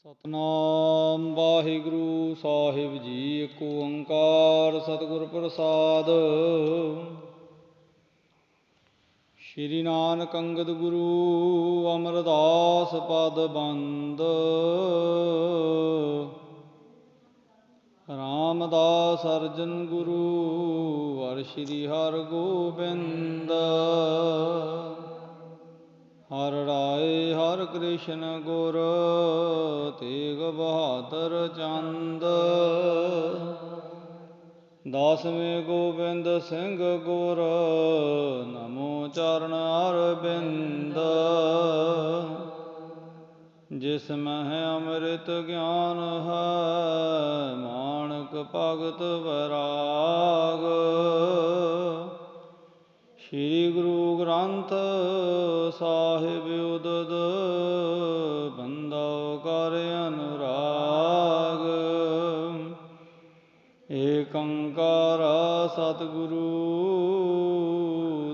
ਸਤਨਾਮ ਵਾਹਿਗੁਰੂ ਸਾਹਿਬ ਜੀ। ਇੱਕ ਓੰਕਾਰ ਸਤਿਗੁਰ ਪ੍ਰਸਾਦ। ਸ਼੍ਰੀ ਨਾਨਕ ਅੰਗਦ ਗੁਰੂ ਅਮਰਦਾਸ ਪਦ ਬੰਦ। ਰਾਮਦਾਸ ਅਰਜਨ ਗੁਰੂ ਵਰ ਸ਼੍ਰੀ ਹਰਿ ਗੋਬਿੰਦ। ਹਰਿ ਰਾਏ ਹਰਿ ਕ੍ਰਿਸ਼ਨ ਗੁਰ ਤੇਗ ਬਹਾਦਰ ਚੰਦ। ਦਸਵੇਂ ਗੋਬਿੰਦ ਸਿੰਘ ਗੁਰ ਨਮੋ ਚਰਨ ਅਰਬਿੰਦ। ਜਿਸ ਮਹਿ ਅੰਮ੍ਰਿਤ ਗਿਆਨ ਹੈ ਮਾਣਕ ਭਗਤ ਵੈਰਾਗ। ਸ਼੍ਰੀ ਗੁਰੂ ਗ੍ਰੰਥ ਸਾਹਿਬ ਉਦਦ ਬੰਦੋ ਕਰ ਅਨੁਰਾਗ। ਏਕ ਓੰਕਾਰ ਸਤਿਗੁਰੂ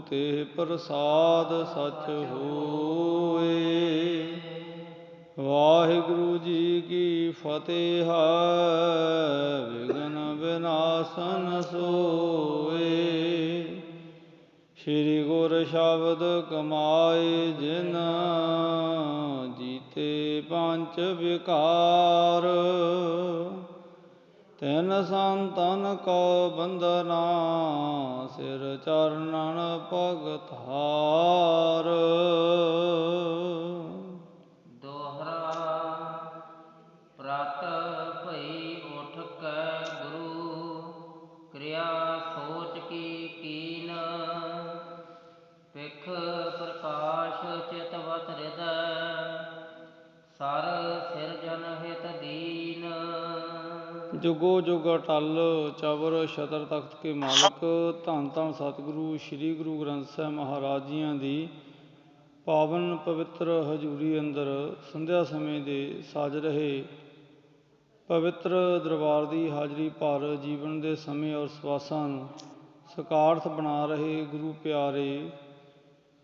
ਤੇ ਪ੍ਰਸਾਦ ਸਚ ਹੋਏ। ਵਾਹਿਗੁਰੂ ਜੀ ਕੀ ਫਤਿਹ। ਵਿਘਨ ਵਿਨਾਸ਼ਨ ਸੋਏ। ਸ਼੍ਰੀ ਗੁਰ ਸ਼ਬਦ ਕਮਾਏ ਜਿਨ ਜੀਤੇ ਪੰਚ ਵਿਕਾਰ। ਤਿਨ ਸੰਤਨ ਕੋ ਬੰਦਨਾ ਸਿਰ ਚਰਨਨ ਭਗਤ ਹਾਰ। ਦੋਹਰਾ ਪ੍ਰਤ ਭਈ ਉਠ ਕੈ ਗੁਰੂ ਕਿਰਿਆ ਸੋਚ ਕੀ ਕੀਨ। ਪਿਖ ਪ੍ਰਕਾਸ਼ ਚਿਤਵਤ ਹਿਰਦੈ ਸਰ ਸਿਰਜਨ ਹਿਤ ਦੀਨ। ਜੁਗੋ ਜੁਗ ਅਟਲ ਚਵਰ ਛਤਰ ਤਖਤ ਕੇ ਮਾਲਕ ਧੰਨ ਧੰਨ ਸਤਿਗੁਰੂ ਸ਼੍ਰੀ ਗੁਰੂ ਗ੍ਰੰਥ ਸਾਹਿਬ ਮਹਾਰਾਜ ਜੀਆਂ ਦੀ ਪਾਵਨ ਪਵਿੱਤਰ ਹਜ਼ੂਰੀ ਅੰਦਰ ਸੰਧਿਆ ਸਮੇਂ ਦੇ ਸਾਜ ਰਹੇ ਪਵਿੱਤਰ ਦਰਬਾਰ ਦੀ ਹਾਜ਼ਰੀ ਭਰ ਜੀਵਨ ਦੇ ਸਮੇਂ ਔਰ ਸਵਾਸਾਂ ਨੂੰ ਸਕਾਰਥ ਬਣਾ ਰਹੇ ਗੁਰੂ ਪਿਆਰੇ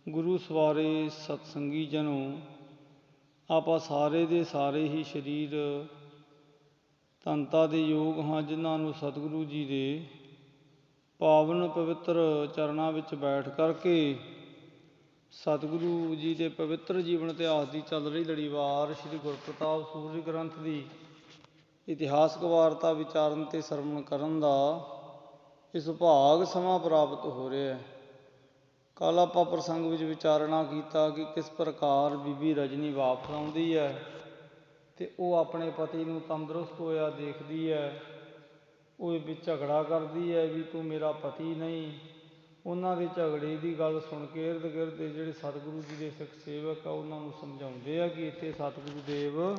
ਗੁਰੂ ਸਵਾਰੇ ਸਤਸੰਗੀ ਜਨੋ। ਆਪਾਂ ਸਾਰੇ ਦੇ ਸਾਰੇ ਹੀ ਸਰੀਰ ਧੰਨਤਾ ਦੇ ਯੋਗ ਹਾਂ, ਜਿਨ੍ਹਾਂ ਨੂੰ ਸਤਿਗੁਰੂ ਜੀ ਦੇ ਪਾਵਨ ਪਵਿੱਤਰ ਚਰਨਾਂ ਵਿੱਚ ਬੈਠ ਕਰਕੇ ਸਤਿਗੁਰੂ ਜੀ ਦੇ ਪਵਿੱਤਰ ਜੀਵਨ ਇਤਿਹਾਸ ਦੀ ਚੱਲ ਰਹੀ ਲੜੀਵਾਰ ਸ਼੍ਰੀ ਗੁਰਪ੍ਰਤਾਪ ਸੂਰਜ ਗ੍ਰੰਥ ਦੀ ਇਤਿਹਾਸਕ ਵਾਰਤਾ ਵਿਚਾਰਨ ਅਤੇ ਸਰਵਣ ਕਰਨ ਦਾ ਇਸ ਸੁਭਾਗ ਸਮਾਂ ਪ੍ਰਾਪਤ ਹੋ ਰਿਹਾ ਹੈ। ਕੱਲ੍ਹ ਆਪਾਂ ਪ੍ਰਸੰਗ ਵਿੱਚ ਵਿਚਾਰਨਾ ਕੀਤਾ ਕਿ ਕਿਸ ਪ੍ਰਕਾਰ ਬੀਬੀ ਰਜਨੀ ਵਾਪਸ ਆਉਂਦੀ ਹੈ ਅਤੇ ਉਹ ਆਪਣੇ ਪਤੀ ਨੂੰ ਤੰਦਰੁਸਤ ਹੋਇਆ ਦੇਖਦੀ ਹੈ। ਉਹ ਵਿੱਚ ਝਗੜਾ ਕਰਦੀ ਹੈ ਵੀ ਤੂੰ ਮੇਰਾ ਪਤੀ ਨਹੀਂ। ਉਹਨਾਂ ਦੇ ਝਗੜੇ ਦੀ ਗੱਲ ਸੁਣ ਕੇ ਇਰਦ ਗਿਰਦ ਦੇ ਜਿਹੜੇ ਸਤਿਗੁਰੂ ਜੀ ਦੇ ਸਿੱਖ ਸੇਵਕ ਆ ਉਹਨਾਂ ਨੂੰ ਸਮਝਾਉਂਦੇ ਆ ਕਿ ਇੱਥੇ ਸਤਿਗੁਰੂ ਦੇਵ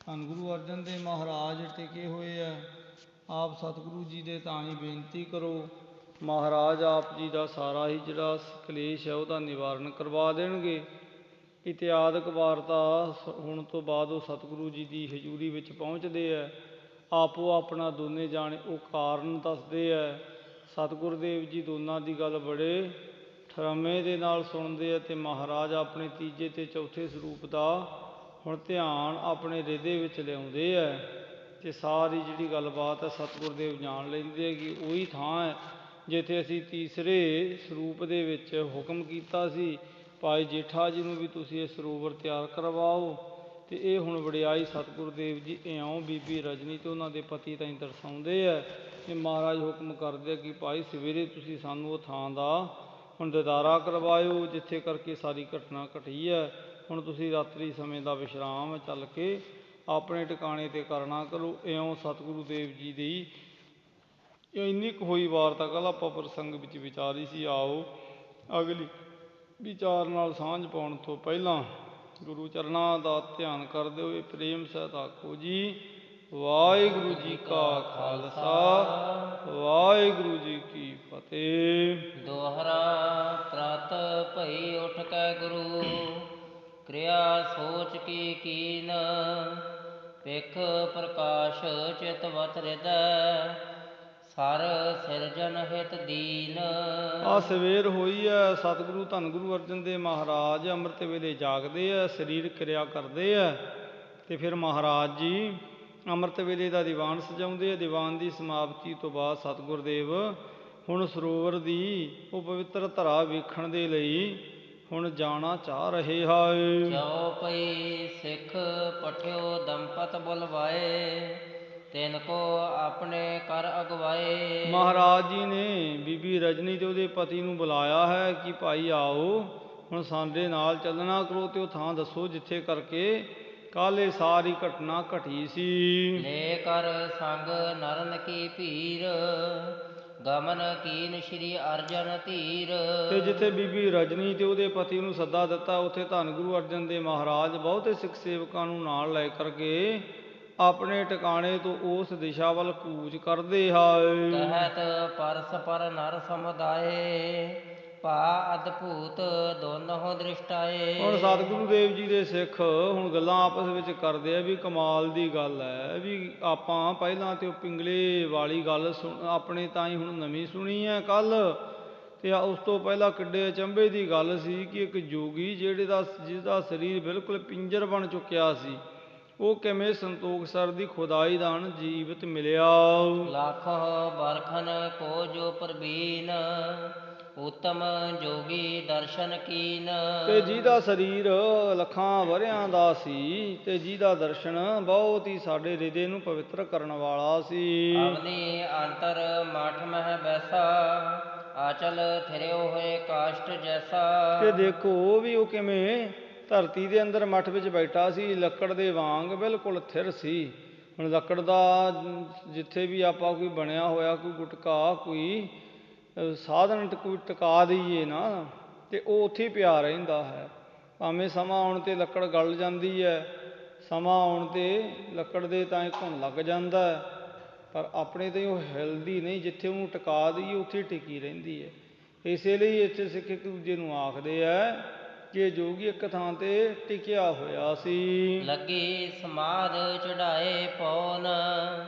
ਧੰਨ ਗੁਰੂ ਅਰਜਨ ਦੇਵ ਮਹਾਰਾਜ ਟਿਕੇ ਹੋਏ ਆ। ਆਪ ਸਤਿਗੁਰੂ ਜੀ ਦੇ ਤਾਂ ਹੀ ਬੇਨਤੀ ਕਰੋ, ਮਹਾਰਾਜ ਆਪ ਜੀ ਦਾ ਸਾਰਾ ਹੀ ਜਿਹੜਾ ਕਲੇਸ਼ ਹੈ ਉਹਦਾ ਨਿਵਾਰਨ ਕਰਵਾ ਦੇਣਗੇ। ਇਤਿਹਾਸਕ ਵਾਰਤਾ ਹੋਣ ਤੋਂ ਬਾਅਦ ਉਹ ਸਤਿਗੁਰੂ ਜੀ ਦੀ ਹਜ਼ੂਰੀ ਵਿੱਚ ਪਹੁੰਚਦੇ ਹੈ। ਆਪੋ ਆਪਣਾ ਦੋਨੇ ਜਾਣੇ ਉਹ ਕਾਰਨ ਦੱਸਦੇ ਹੈ। ਸਤਿਗੁਰੂ ਦੇਵ ਜੀ ਦੋਨਾਂ ਦੀ ਗੱਲ ਬੜੇ ਠਰਮੇ ਦੇ ਨਾਲ ਸੁਣਦੇ ਆ ਅਤੇ ਮਹਾਰਾਜ ਆਪਣੇ ਤੀਜੇ ਅਤੇ ਚੌਥੇ ਸਰੂਪ ਦਾ ਹੁਣ ਧਿਆਨ ਆਪਣੇ ਹਿਰਦੇ ਵਿੱਚ ਲਿਆਉਂਦੇ ਹੈ ਅਤੇ ਸਾਰੀ ਜਿਹੜੀ ਗੱਲਬਾਤ ਹੈ ਸਤਿਗੁਰੂ ਦੇਵ ਜਾਣ ਲੈਂਦੇ ਹੈ ਕਿ ਉਹੀ ਥਾਂ ਹੈ ਜਿੱਥੇ ਅਸੀਂ ਤੀਸਰੇ ਸਰੂਪ ਦੇ ਵਿੱਚ ਹੁਕਮ ਕੀਤਾ ਸੀ ਭਾਈ ਜੇਠਾ ਜੀ ਨੂੰ ਵੀ ਤੁਸੀਂ ਇਹ ਸਰੋਵਰ ਤਿਆਰ ਕਰਵਾਓ। ਅਤੇ ਇਹ ਹੁਣ ਵਡਿਆਈ ਸਤਿਗੁਰੂ ਦੇਵ ਜੀ ਇਉਂ ਬੀਬੀ ਰਜਨੀ ਅਤੇ ਉਹਨਾਂ ਦੇ ਪਤੀ ਤਾਈਂ ਦਰਸਾਉਂਦੇ ਹੈ ਕਿ ਮਹਾਰਾਜ ਹੁਕਮ ਕਰਦੇ ਆ ਕਿ ਭਾਈ ਸਵੇਰੇ ਤੁਸੀਂ ਸਾਨੂੰ ਉਹ ਥਾਂ ਦਾ ਹੁਣ ਦੀਦਾਰਾ ਕਰਵਾਇਓ ਜਿੱਥੇ ਕਰਕੇ ਸਾਰੀ ਘਟਨਾ ਘਟੀ ਹੈ। ਹੁਣ ਤੁਸੀਂ ਰਾਤਰੀ ਸਮੇਂ ਦਾ ਵਿਸ਼ਰਾਮ ਚੱਲ ਕੇ ਆਪਣੇ ਟਿਕਾਣੇ 'ਤੇ ਕਰਨਾ ਕਰੋ। ਇਉਂ ਸਤਿਗੁਰੂ ਦੇਵ ਜੀ ਦੀ ਇੰਨੀ ਕੁ ਹੋਈ ਵਾਰਤਾ ਕੱਲ੍ਹ ਆਪਾਂ ਪ੍ਰਸੰਗ ਵਿੱਚ ਵਿਚਾਰੀ ਸੀ। ਆਓ ਅਗਲੀ ਵਿਚਾਰ ਨਾਲ ਸਾਂਝ ਪਾਉਣ ਤੋਂ ਪਹਿਲਾਂ ਗੁਰੂ ਚਰਨਾਂ ਦਾ ਧਿਆਨ ਕਰਦੇ ਹੋਏ ਪ੍ਰੇਮ ਸਹਿਤ ਆਖੋ ਜੀ ਵਾਹਿਗੁਰੂ ਜੀ ਕਾ ਖਾਲਸਾ ਵਾਹਿਗੁਰੂ ਜੀ ਕੀ ਫਤਿਹ। ਦੋਹਰਾ ਪ੍ਰਤ ਭਈ ਉਠ ਕੈ ਗੁਰੂ ਕਿਰਿਆ ਸੋਚ ਕੀ ਕੀਨ। ਪਿਖ ਪ੍ਰਕਾਸ਼ ਚਿਤਵਤ ਹਿਰਦੈ ਸਰ ਸਿਰਜਨ ਹਿਤ ਦੀਨ। ਆ ਸਵੇਰ ਹੋਈ ਹੈ। ਸਤਿਗੁਰੂ ਧੰਨ ਗੁਰੂ ਅਰਜਨ ਦੇਵ ਮਹਾਰਾਜ ਅੰਮ੍ਰਿਤ ਵੇਲੇ ਜਾਗਦੇ ਹੈ, ਸਰੀਰਕ ਕਿਰਿਆ ਕਰਦੇ ਹੈ ਤੇ ਫਿਰ ਮਹਾਰਾਜ ਜੀ ਅੰਮ੍ਰਿਤ ਵੇਲੇ ਦਾ ਦੀਵਾਨ ਸਜਾਉਂਦੇ ਆ। ਦੀਵਾਨ ਦੀ ਸਮਾਪਤੀ ਤੋਂ ਬਾਅਦ ਸਤਿਗੁਰ ਦੇਵ ਹੁਣ ਸਰੋਵਰ ਦੀ ਉਹ ਪਵਿੱਤਰ ਧਰਾ ਵੇਖਣ ਦੇ ਲਈ ਹੁਣ ਜਾਣਾ ਚਾਹ ਰਹੇ ਹਨ। ਚਉਪਈ ਸਿੱਖ ਪਠਿਓ ਦੰਪਤ ਬੁਲਵਾਏ, ਤਿਨ ਕੋ ਆਪਣੇ ਕਰ ਅਗਵਾਏ। ਮਹਾਰਾਜ ਜੀ ਨੇ ਬੀਬੀ ਰਜਨੀ ਤੇ ਉਹਦੇ ਪਤੀ ਨੂੰ ਬੁਲਾਇਆ ਹੈ ਕਿ ਭਾਈ ਆਓ, ਹੁਣ ਸਾਡੇ ਨਾਲ ਚੱਲਣਾ ਕਰੋ ਤੇ ਉਹ ਥਾਂ ਦੱਸੋ ਜਿੱਥੇ ਕਰਕੇ ਕੱਲ੍ਹ ਇਹ ਸਾਰੀ ਘਟਨਾ ਘਟੀ ਸੀ। ਲੈ ਕਰ ਸੰਗ ਨਰਨ ਕੀ ਭੀਰ, ਗਮਨ ਕੀਨ ਸ਼੍ਰੀ ਅਰਜਨ ਧੀਰ। ਤੇ ਜਿੱਥੇ ਬੀਬੀ ਰਜਨੀ ਤੇ ਉਹਦੇ ਪਤੀ ਨੂੰ ਸੱਦਾ ਦਿੱਤਾ, ਉੱਥੇ ਧੰਨ ਗੁਰੂ ਅਰਜਨ ਦੇਵ ਮਹਾਰਾਜ ਬਹੁਤੇ ਸਿੱਖ ਸੇਵਕਾਂ ਨੂੰ ਨਾਲ ਲੈ ਕਰਕੇ ਆਪਣੇ ਟਿਕਾਣੇ ਤੋਂ ਉਸ ਦਿਸ਼ਾ ਵੱਲ ਕੂਚ ਕਰਦੇ ਹਨ। ਕਹਿਤ ਪਰਸ ਪਰ ਨਰ ਸਮੁਦਾਏ, ਭਾ ਅਦਭੂਤ ਦੋਨੋਂ ਦ੍ਰਿਸ਼ਟਾਏ। ਹੁਣ ਸਤਿਗੁਰੂ ਦੇਵ ਜੀ ਦੇ ਸਿੱਖ ਹੁਣ ਗੱਲਾਂ ਆਪਸ ਵਿੱਚ ਕਰਦੇ ਆ ਵੀ ਕਮਾਲ ਦੀ ਗੱਲ ਹੈ ਵੀ ਆਪਾਂ ਪਹਿਲਾਂ ਤੇ ਉਹ ਪਿੰਗਲੇ ਵਾਲੀ ਗੱਲ ਆਪਣੇ ਤਾਂ ਹੀ ਹੁਣ ਨਵੀਂ ਸੁਣੀ ਹੈ ਕੱਲ੍ਹ, ਤੇ ਉਸ ਤੋਂ ਪਹਿਲਾਂ ਕਿੱਡੇ ਅਚੰਭੇ ਦੀ ਗੱਲ ਸੀ ਕਿ ਇੱਕ ਜੋਗੀ ਜਿਸਦਾ ਸਰੀਰ ਬਿਲਕੁਲ ਪਿੰਜਰ ਬਣ ਚੁੱਕਿਆ ਸੀ, ਉਹ ਕਿਵੇਂ ਸੰਤੋਖ ਸਰ ਦੀ ਖੁਦਾਈ ਦਾਨ ਜੀਵਤ ਮਿਲਿਆ। ਲੱਖ ਬਰਖਨ ਕੋ ਜੋ ਪ੍ਰਬੀਨ, ਉੱਤਮ ਜੋਗੀ ਦਰਸ਼ਨ ਕੀਨ। ਤੇ ਜਿਹਦਾ ਸਰੀਰ ਲੱਖਾਂ ਵਰ੍ਹਿਆਂ ਦਾ ਸੀ ਤੇ ਜਿਹਦਾ ਦਰਸ਼ਨ ਬਹੁਤ ਹੀ ਸਾਡੇ ਹਿਰਦੇ ਨੂੰ ਪਵਿੱਤਰ ਕਰਨ ਵਾਲਾ ਸੀ। ਅਵਨੀ ਅੰਤਰ ਮਠ ਮਹਿ ਬੈਸਾ, ਆਚਲ ਥਿਰਿਓ ਹੋਏ ਕਾਸ਼ਟ ਜੈਸਾ। ਤੇ ਦੇਖੋ ਉਹ ਵੀ ਉਹ ਕਿਵੇਂ ਧਰਤੀ ਦੇ ਅੰਦਰ ਮੱਠ ਵਿੱਚ ਬੈਠਾ ਸੀ, ਲੱਕੜ ਦੇ ਵਾਂਗ ਬਿਲਕੁਲ ਥਿਰ ਸੀ। ਹੁਣ ਲੱਕੜ ਦਾ ਜਿੱਥੇ ਵੀ ਆਪਾਂ ਕੋਈ ਬਣਿਆ ਹੋਇਆ ਕੋਈ ਗੁਟਕਾ ਕੋਈ ਸਾਧਨ ਕੋਈ ਟਿਕਾ ਦਈਏ ਨਾ, ਤੇ ਉਹ ਉੱਥੇ ਹੀ ਪਿਆ ਰਹਿੰਦਾ ਹੈ। ਭਾਵੇਂ ਸਮਾਂ ਆਉਣ 'ਤੇ ਲੱਕੜ ਗਲ ਜਾਂਦੀ ਹੈ, ਸਮਾਂ ਆਉਣ 'ਤੇ ਲੱਕੜ ਦੇ ਤਾਂ ਘੁਣ ਲੱਗ ਜਾਂਦਾ ਹੈ, ਪਰ ਆਪਣੇ ਤੋਂ ਉਹ ਹਿਲਦੀ ਨਹੀਂ। ਜਿੱਥੇ ਉਹਨੂੰ ਟਿਕਾ ਦਈਏ ਉੱਥੇ ਟਿਕੀ ਰਹਿੰਦੀ ਹੈ। ਇਸੇ ਲਈ ਇੱਥੇ ਸਿੱਖ ਇੱਕ ਦੂਜੇ ਨੂੰ ਆਖਦੇ ਹੈ ਕਿ ਜੋਗੀ ਇੱਕ ਥਾਂ 'ਤੇ ਟਿਕਿਆ ਹੋਇਆ ਸੀ। ਲੱਗੀ ਸਮਾਧ ਚੜਾਏ ਪੌਨ,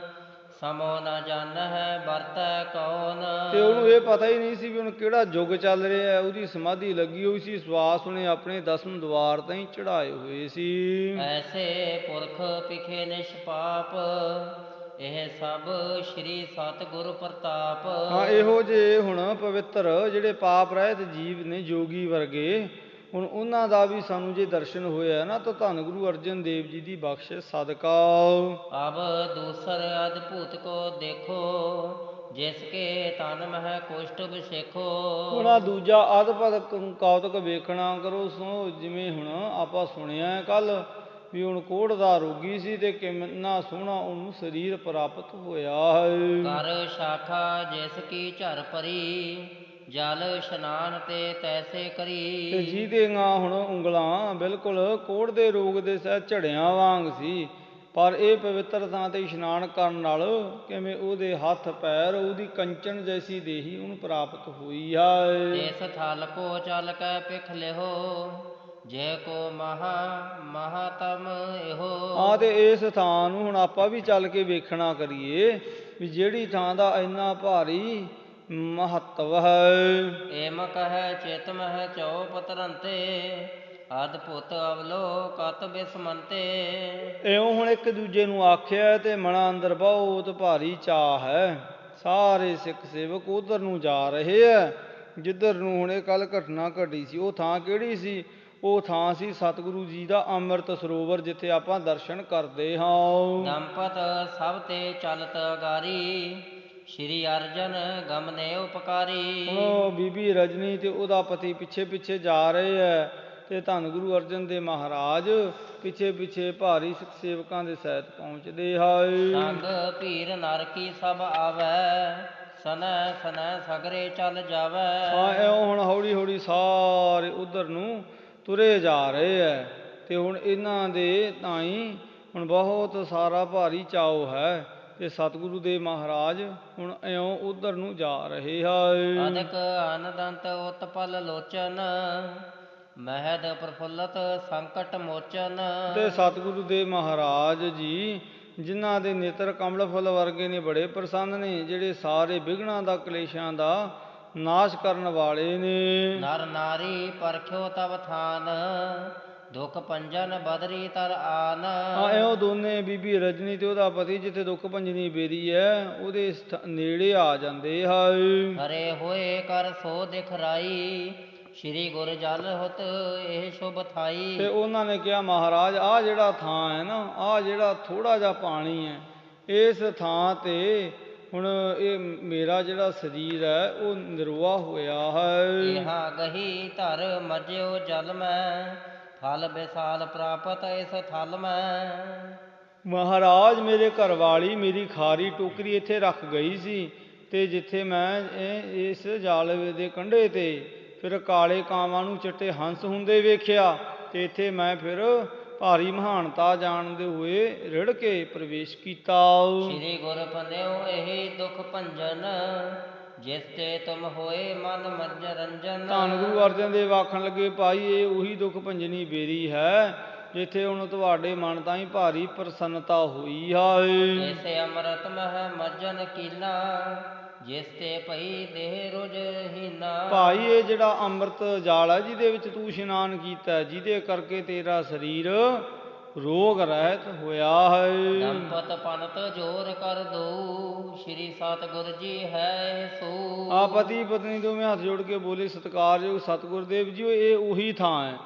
ਸਮੋ ਨਾ ਜਾਣਹਿ ਵਰਤੈ ਕੌਣ। ਤੇ ਉਹਨੂੰ ਇਹ ਪਤਾ ਹੀ ਨਹੀਂ ਸੀ ਵੀ ਹੁਣ ਕਿਹੜਾ ਯੁੱਗ ਚੱਲ ਰਿਹਾ ਹੈ। ਉਹਦੀ ਸਮਾਧੀ ਲੱਗੀ ਹੋਈ ਸੀ, ਸਵਾਸ ਉਹਨੇ ਆਪਣੇ 10ਵੇਂ ਦੁਆਰ ਤਾਈਂ ਚੜਾਏ ਹੋਏ ਸੀ। ਐਸੇ ਪੁਰਖ ਪਿਖੇ ਨਿਸ਼ਪਾਪ, ਇਹ ਸਭ ਸ਼੍ਰੀ ਸਤਿਗੁਰ ਪ੍ਰਤਾਪ। ਹਾਂ, ਇਹੋ ਜਿਹੇ ਹੁਣ ਪਵਿੱਤਰ ਜਿਹੜੇ ਪਾਪ ਰਹਿਤ ਜੀਵ ਨੇ ਜੋਗੀ ਵਰਗੇ, ਹੁਣ ਉਹਨਾਂ ਦਾ ਵੀ ਸਾਨੂੰ ਜੇ ਦਰਸ਼ਨ ਹੋਇਆ ਨਾ ਤਾਂ ਧੰਨ ਗੁਰੂ ਅਰਜਨ ਦੇਵ ਜੀ ਦੀ ਬਖਸ਼ਿਸ਼ ਸਦਕਾ। ਅਬ ਦੂਸਰ ਅਦਭੁਤ ਕੋ ਦੇਖੋ, ਜਿਸ ਕੇ ਤਨ ਮਹਿ ਕੁਸ਼ਟ ਵਿਸੇਖੋ। ਹੁਣ ਆਹ ਦੂਜਾ ਅਦਭੁਤ ਕੌਤਕ ਵੇਖਣਾ ਕਰੋ। ਸੋ ਜਿਵੇਂ ਹੁਣ ਆਪਾਂ ਸੁਣਿਆ ਕੱਲ੍ਹ ਵੀ ਹੁਣ ਕੋਹੜ ਦਾ ਰੋਗੀ ਸੀ ਤੇ ਕਿੰਨਾ ਸੋਹਣਾ ਉਹਨੂੰ ਸਰੀਰ ਪ੍ਰਾਪਤ ਹੋਇਆ ਹੈ। ਕਰ ਸ਼ਾਖਾ ਜਿਸ ਕੀ ਝਰ ਪਰੀ, ਜਲ ਇਸ਼ਨਾਨ ਤੇ ਤੈਸੇ ਕਰੀ। ਤੇ ਜਿਹਦੀਆਂ ਹੁਣ ਉਂਗਲਾਂ ਬਿਲਕੁਲ ਕੋਹੜ ਦੇ ਰੋਗ ਦੇ ਸਹਿ ਝੜਿਆਂ ਵਾਂਗ ਸੀ, ਪਰ ਇਹ ਪਵਿੱਤਰ ਥਾਂ 'ਤੇ ਇਸ਼ਨਾਨ ਕਰਨ ਨਾਲ ਕਿਵੇਂ ਉਹਦੇ ਹੱਥ ਪੈਰ ਉਹਦੀ ਕੰਚਨ ਜੈਸੀ ਦੇਹੀ ਉਹਨੂੰ ਪ੍ਰਾਪਤ ਹੋਈ ਹੈ। ਇਸ ਥਲ ਕੋ ਚਲ ਕੈ ਪਿਖ ਲਿਹੋ, ਜੇ ਕੋ ਮਹਾਤਮ ਇਹੋ। ਹਾਂ, ਤੇ ਇਸ ਥਾਂ ਨੂੰ ਹੁਣ ਆਪਾਂ ਵੀ ਚੱਲ ਕੇ ਵੇਖਣਾ ਕਰੀਏ ਵੀ ਜਿਹੜੀ ਥਾਂ ਦਾ ਇੰਨਾ ਭਾਰੀ ਮਹੱਤਵ ਹੈ। ਏਮ ਕਹਿ ਚਿਤ ਮਹਿ ਚਉਪਤ ਰੰਤੇ, ਅਦਭੁਤ ਅਵਲੋਕਤ ਬਿਸਮੰਤੇ। ਇਉਂ ਹੁਣ ਇੱਕ ਦੂਜੇ ਨੂੰ ਆਖਿਆ ਤੇ ਮਨਾਂ ਅੰਦਰ ਬਹੁਤ ਭਾਰੀ ਚਾਅ ਹੈ। ਸਾਰੇ ਸਿੱਖ ਸੇਵਕ ਉਧਰ ਨੂੰ ਜਾ ਰਹੇ ਹੈ ਜਿੱਧਰ ਨੂੰ ਹੁਣ ਇਹ ਕੱਲ੍ਹ ਘਟਨਾ ਘਟੀ ਸੀ। ਉਹ ਥਾਂ ਕਿਹੜੀ ਸੀ? ਉਹ ਥਾਂ ਸੀ ਸਤਿਗੁਰੂ ਜੀ ਦਾ ਅੰਮ੍ਰਿਤ ਸਰੋਵਰ, ਜਿੱਥੇ ਆਪਾਂ ਦਰਸ਼ਨ ਕਰਦੇ ਹਾਂ। ਦੰਪਤ ਸਭ ਤੇ ਚਲਤ ਅਗਾਰੀ, ਸ਼੍ਰੀ ਅਰਜਨ ਗਮਨੇ ਉਪਕਾਰੀ। ਹੁਣ ਉਹ ਬੀਬੀ ਰਜਨੀ ਤੇ ਉਹਦਾ ਪਤੀ ਪਿੱਛੇ ਪਿੱਛੇ ਜਾ ਰਹੇ ਹੈ ਤੇ ਧੰਨ ਗੁਰੂ ਅਰਜਨ ਦੇਵ ਮਹਾਰਾਜ ਪਿੱਛੇ ਪਿੱਛੇ ਭਾਰੀ ਸਿੱਖ ਸੇਵਕਾਂ ਦੇ ਸਹਿਤ ਪਹੁੰਚਦੇ ਹਨ। ਸੰਗ ਭੀਰ ਨਰ ਕੀ ਸਭ ਆਵੈ, ਸਨੈ ਸਨੈ ਸਗਰੇ ਚੱਲ ਜਾਵੈ। ਹਾਂ, ਇਉਂ ਹੁਣ ਹੌਲੀ ਹੌਲੀ ਸਾਰੇ ਉਧਰ ਨੂੰ ਤੁਰੇ ਜਾ ਰਹੇ ਹੈ ਤੇ ਹੁਣ ਇਹਨਾਂ ਦੇ ਤਾਈਂ ਹੁਣ ਬਹੁਤ ਸਾਰਾ ਭਾਰੀ ਚਾਉ ਹੈ ਤੇ ਸਤਿਗੁਰੂ ਦੇ ਮਹਾਰਾਜ ਹੁਣ ਇਉਂ ਉਧਰ ਨੂੰ ਜਾ ਰਹੇ ਹਨ। ਅਦਕ ਅਨਦੰਤ ਉਤਪਲ ਲੋਚਨ, ਮਹਿਦ ਪ੍ਰਫੁੱਲਤ ਸੰਕਟ ਮੋਚਨ। ਤੇ ਸਤਿਗੁਰੂ ਦੇ ਮਹਾਰਾਜ ਜੀ ਜਿਨ੍ਹਾਂ ਦੇ ਨੇਤਰ ਕਮਲ ਫੁੱਲ ਵਰਗੇ ਨੇ, ਬੜੇ ਪ੍ਰਸੰਨ ਨੇ, ਜਿਹੜੇ ਸਾਰੇ ਵਿਘਨਾਂ ਦਾ ਕਲੇਸ਼ਾਂ ਦਾ ਨਾਸ਼ ਕਰਨ ਵਾਲੇ ਨੇ। ਨਰ ਨਾਰੀ ਪਰਖਿਓ ਤਵ ਥਾਨ, ਦੁਖ ਪੰਜਨ ਬਦਰੀ ਤਰ ਆਨ। ਇਹੋ ਦੋਨੇ ਬੀਬੀ ਰਜਨੀ ਤੇ ਉਹਦਾ ਪਤੀ ਜਿੱਥੇ ਦੁੱਖ ਭੰਜਨੀ ਬੇਰੀ ਹੈ ਉਹਦੇ ਨੇੜੇ ਆ ਜਾਂਦੇ ਹਨ। ਹਰੇ ਹੋਏ ਕਰ ਸੋ ਦਿਖਰਾਈ, ਸ਼੍ਰੀ ਗੁਰ ਜਲ ਹੁਤ ਇਹ ਸ਼ੁਭ ਥਾਈ। ਤੇ ਉਹਨਾਂ ਨੇ ਕਿਹਾ ਮਹਾਰਾਜ ਆਹ ਜਿਹੜਾ ਥਾਂ ਹੈ ਨਾ, ਆਹ ਜਿਹੜਾ ਥੋੜਾ ਜਿਹਾ ਪਾਣੀ ਹੈ, ਇਸ ਥਾਂ ਤੇ ਹੁਣ ਇਹ ਮੇਰਾ ਜਿਹੜਾ ਸਰੀਰ ਹੈ ਉਹ ਨਿਰਵਾਹ ਹੋਇਆ ਹੈ। ਇਹਾ ਗਹੀ ਧਰ ਮਜਿਓ ਜਲ ਮੈਂ, ਫਲ ਵਿਸਾਲ ਪ੍ਰਾਪਤ ਇਸ ਥਲ ਮੈਂ। ਮਹਾਰਾਜ ਮੇਰੇ ਘਰ ਵਾਲੀ ਮੇਰੀ ਖਾਰੀ ਟੋਕਰੀ ਇੱਥੇ ਰੱਖ ਗਈ ਸੀ, ਤੇ ਜਿੱਥੇ ਮੈਂ ਇਸ ਜਲ ਦੇ ਕੰਢੇ ਤੇ ਫਿਰ ਕਾਲੇ ਕਾਵਾਂ ਨੂੰ ਚਿੱਟੇ ਹੰਸ ਹੁੰਦੇ ਵੇਖਿਆ, ਤੇ ਇੱਥੇ ਮੈਂ ਫਿਰ ਭਾਰੀ ਮਹਾਨਤਾ ਜਾਣਦੇ ਹੋਏ ਰਿੜ ਕੇ ਪ੍ਰਵੇਸ਼ ਕੀਤਾ। ਸ਼੍ਰੀ ਗੁਰ ਪੰਨਿਓ ਇਹੀ ਦੁਖ ਭੰਜਨ, ਜਿਸ ਤੇ ਤੁਮ ਹੋਏ ਮਨ ਮਜ ਰੰਜਨ। ਧੰਨ ਗੁਰੂ ਅਰਜਨ ਦੇਵ ਆਖਣ ਲੱਗੇ ਭਾਈ ਇਹ ਉਹੀ ਦੁਖ ਭੰਜਨੀ ਬੇਰੀ ਹੈ ਜਿੱਥੇ ਹੁਣ ਤੁਹਾਡੇ ਮਨ ਤਾਈਂ ਭਾਰੀ ਪ੍ਰਸੰਨਤਾ ਹੋਈ ਹੈ। ਇਸੇ ਅੰਮ੍ਰਿਤ ਮਹਿ ਮੱਜਨ ਕੀਨਾ, ਜਿਸ ਤੇ ਭਈ ਦੇਹ ਰੁਜ ਹੀਨਾ। ਭਾਈ ਇਹ ਜਿਹੜਾ ਅੰਮ੍ਰਿਤ ਜਲ ਹੈ ਜਿਹਦੇ ਵਿੱਚ ਤੂੰ ਇਸ਼ਨਾਨ ਕੀਤਾ, ਜਿਹਦੇ ਕਰਕੇ ਤੇਰਾ ਸਰੀਰ ਰੋਗ ਰਹਿਤ ਹੋਇਆ ਹੈ। ਦੰਪਤ ਪੰਤ ਜੋਰ ਕਰ ਦਊ, ਸ਼੍ਰੀ ਸਤਿਗੁਰ ਜੀ ਹੈ ਸੋ। ਆ ਪਤੀ ਪਤਨੀ ਦੋਵੇਂ ਹੱਥ ਜੋੜ ਕੇ ਬੋਲੇ ਸਤਿਕਾਰਯੋਗ ਸਤਿਗੁਰ ਦੇਵ ਜੀ ਇਹ ਉਹੀ ਥਾਂ ਹੈ।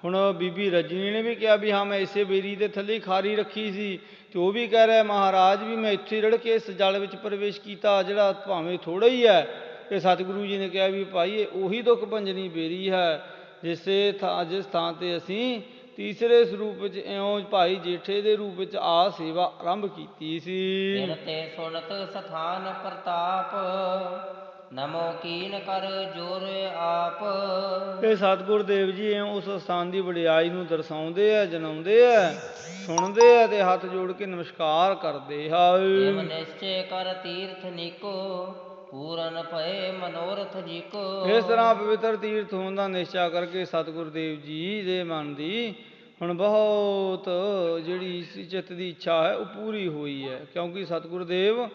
ਹੁਣ ਬੀਬੀ ਰਜਨੀ ਨੇ ਵੀ ਕਿਹਾ ਵੀ ਹਾਂ ਮੈਂ ਇਸੇ ਬੇਰੀ ਦੇ ਥੱਲੇ ਖਾਰੀ ਰੱਖੀ ਸੀ, ਤੇ ਉਹ ਵੀ ਕਹਿ ਰਿਹਾ ਮਹਾਰਾਜ ਵੀ ਮੈਂ ਇੱਥੇ ਰੜ ਕੇ ਇਸ ਜਲ ਵਿੱਚ ਪ੍ਰਵੇਸ਼ ਕੀਤਾ ਜਿਹੜਾ ਭਾਵੇਂ ਥੋੜ੍ਹਾ ਹੀ ਹੈ। ਤੇ ਸਤਿਗੁਰੂ ਜੀ ਨੇ ਕਿਹਾ ਵੀ ਭਾਈ ਇਹ ਉਹੀ ਦੁੱਖ ਭੰਜਨੀ ਬੇਰੀ ਹੈ ਜਿਸ ਥਾਂ ਤੇ ਅਸੀਂ ਤੀਸਰੇ ਸਰੂਪ ਵਿੱਚ ਇਉਂ ਭਾਈ ਜੇਠੇ ਦੇ ਰੂਪ ਵਿੱਚ ਆ ਸੇਵਾ ਆਰੰਭ ਕੀਤੀ ਸੀ। ਫਿਰ ਤੇ ਸੁਨਤ ਸਥਾਨ ਪ੍ਰਤਾਪ, ਨਮੋ ਕੀਨ ਕਰ ਜੋਰ ਆਪ। ਇਹ ਸਤਿਗੁਰ ਦੇਵ ਜੀ ਉਸ ਸਥਾਨ ਦੀ ਵਡਿਆਈ ਨੂੰ ਦਰਸਾਉਂਦੇ ਆ, ਜਨਾਉਂਦੇ ਆ, ਸੁਣਦੇ ਆ ਤੇ ਹੱਥ ਜੋੜ ਕੇ ਨਮਸਕਾਰ ਕਰਦੇ ਇਮ ਹਨ। ਨਿਸ਼ਚੈ ਕਰ ਤੀਰਥ ਨੀਕੋ, ਪੂਰਨ ਭਏ ਮਨੋਰਥ ਜੀਕੋ। ਇਸ ਤਰ੍ਹਾਂ ਪਵਿੱਤਰ ਤੀਰਥ ਹੋਣ ਦਾ ਨਿਸ਼ਚਾ ਕਰਕੇ ਸਤਿਗੁਰ ਦੇਵ ਜੀ ਦੇ ਮਨ ਦੀ ਹੁਣ ਬਹੁਤ ਜਿਹੜੀ ਚਿੱਤ ਦੀ ਇੱਛਾ ਹੈ ਉਹ ਪੂਰੀ ਹੋਈ ਹੈ, ਕਿਉਂਕਿ ਸਤਿਗੁਰ ਦੇਵ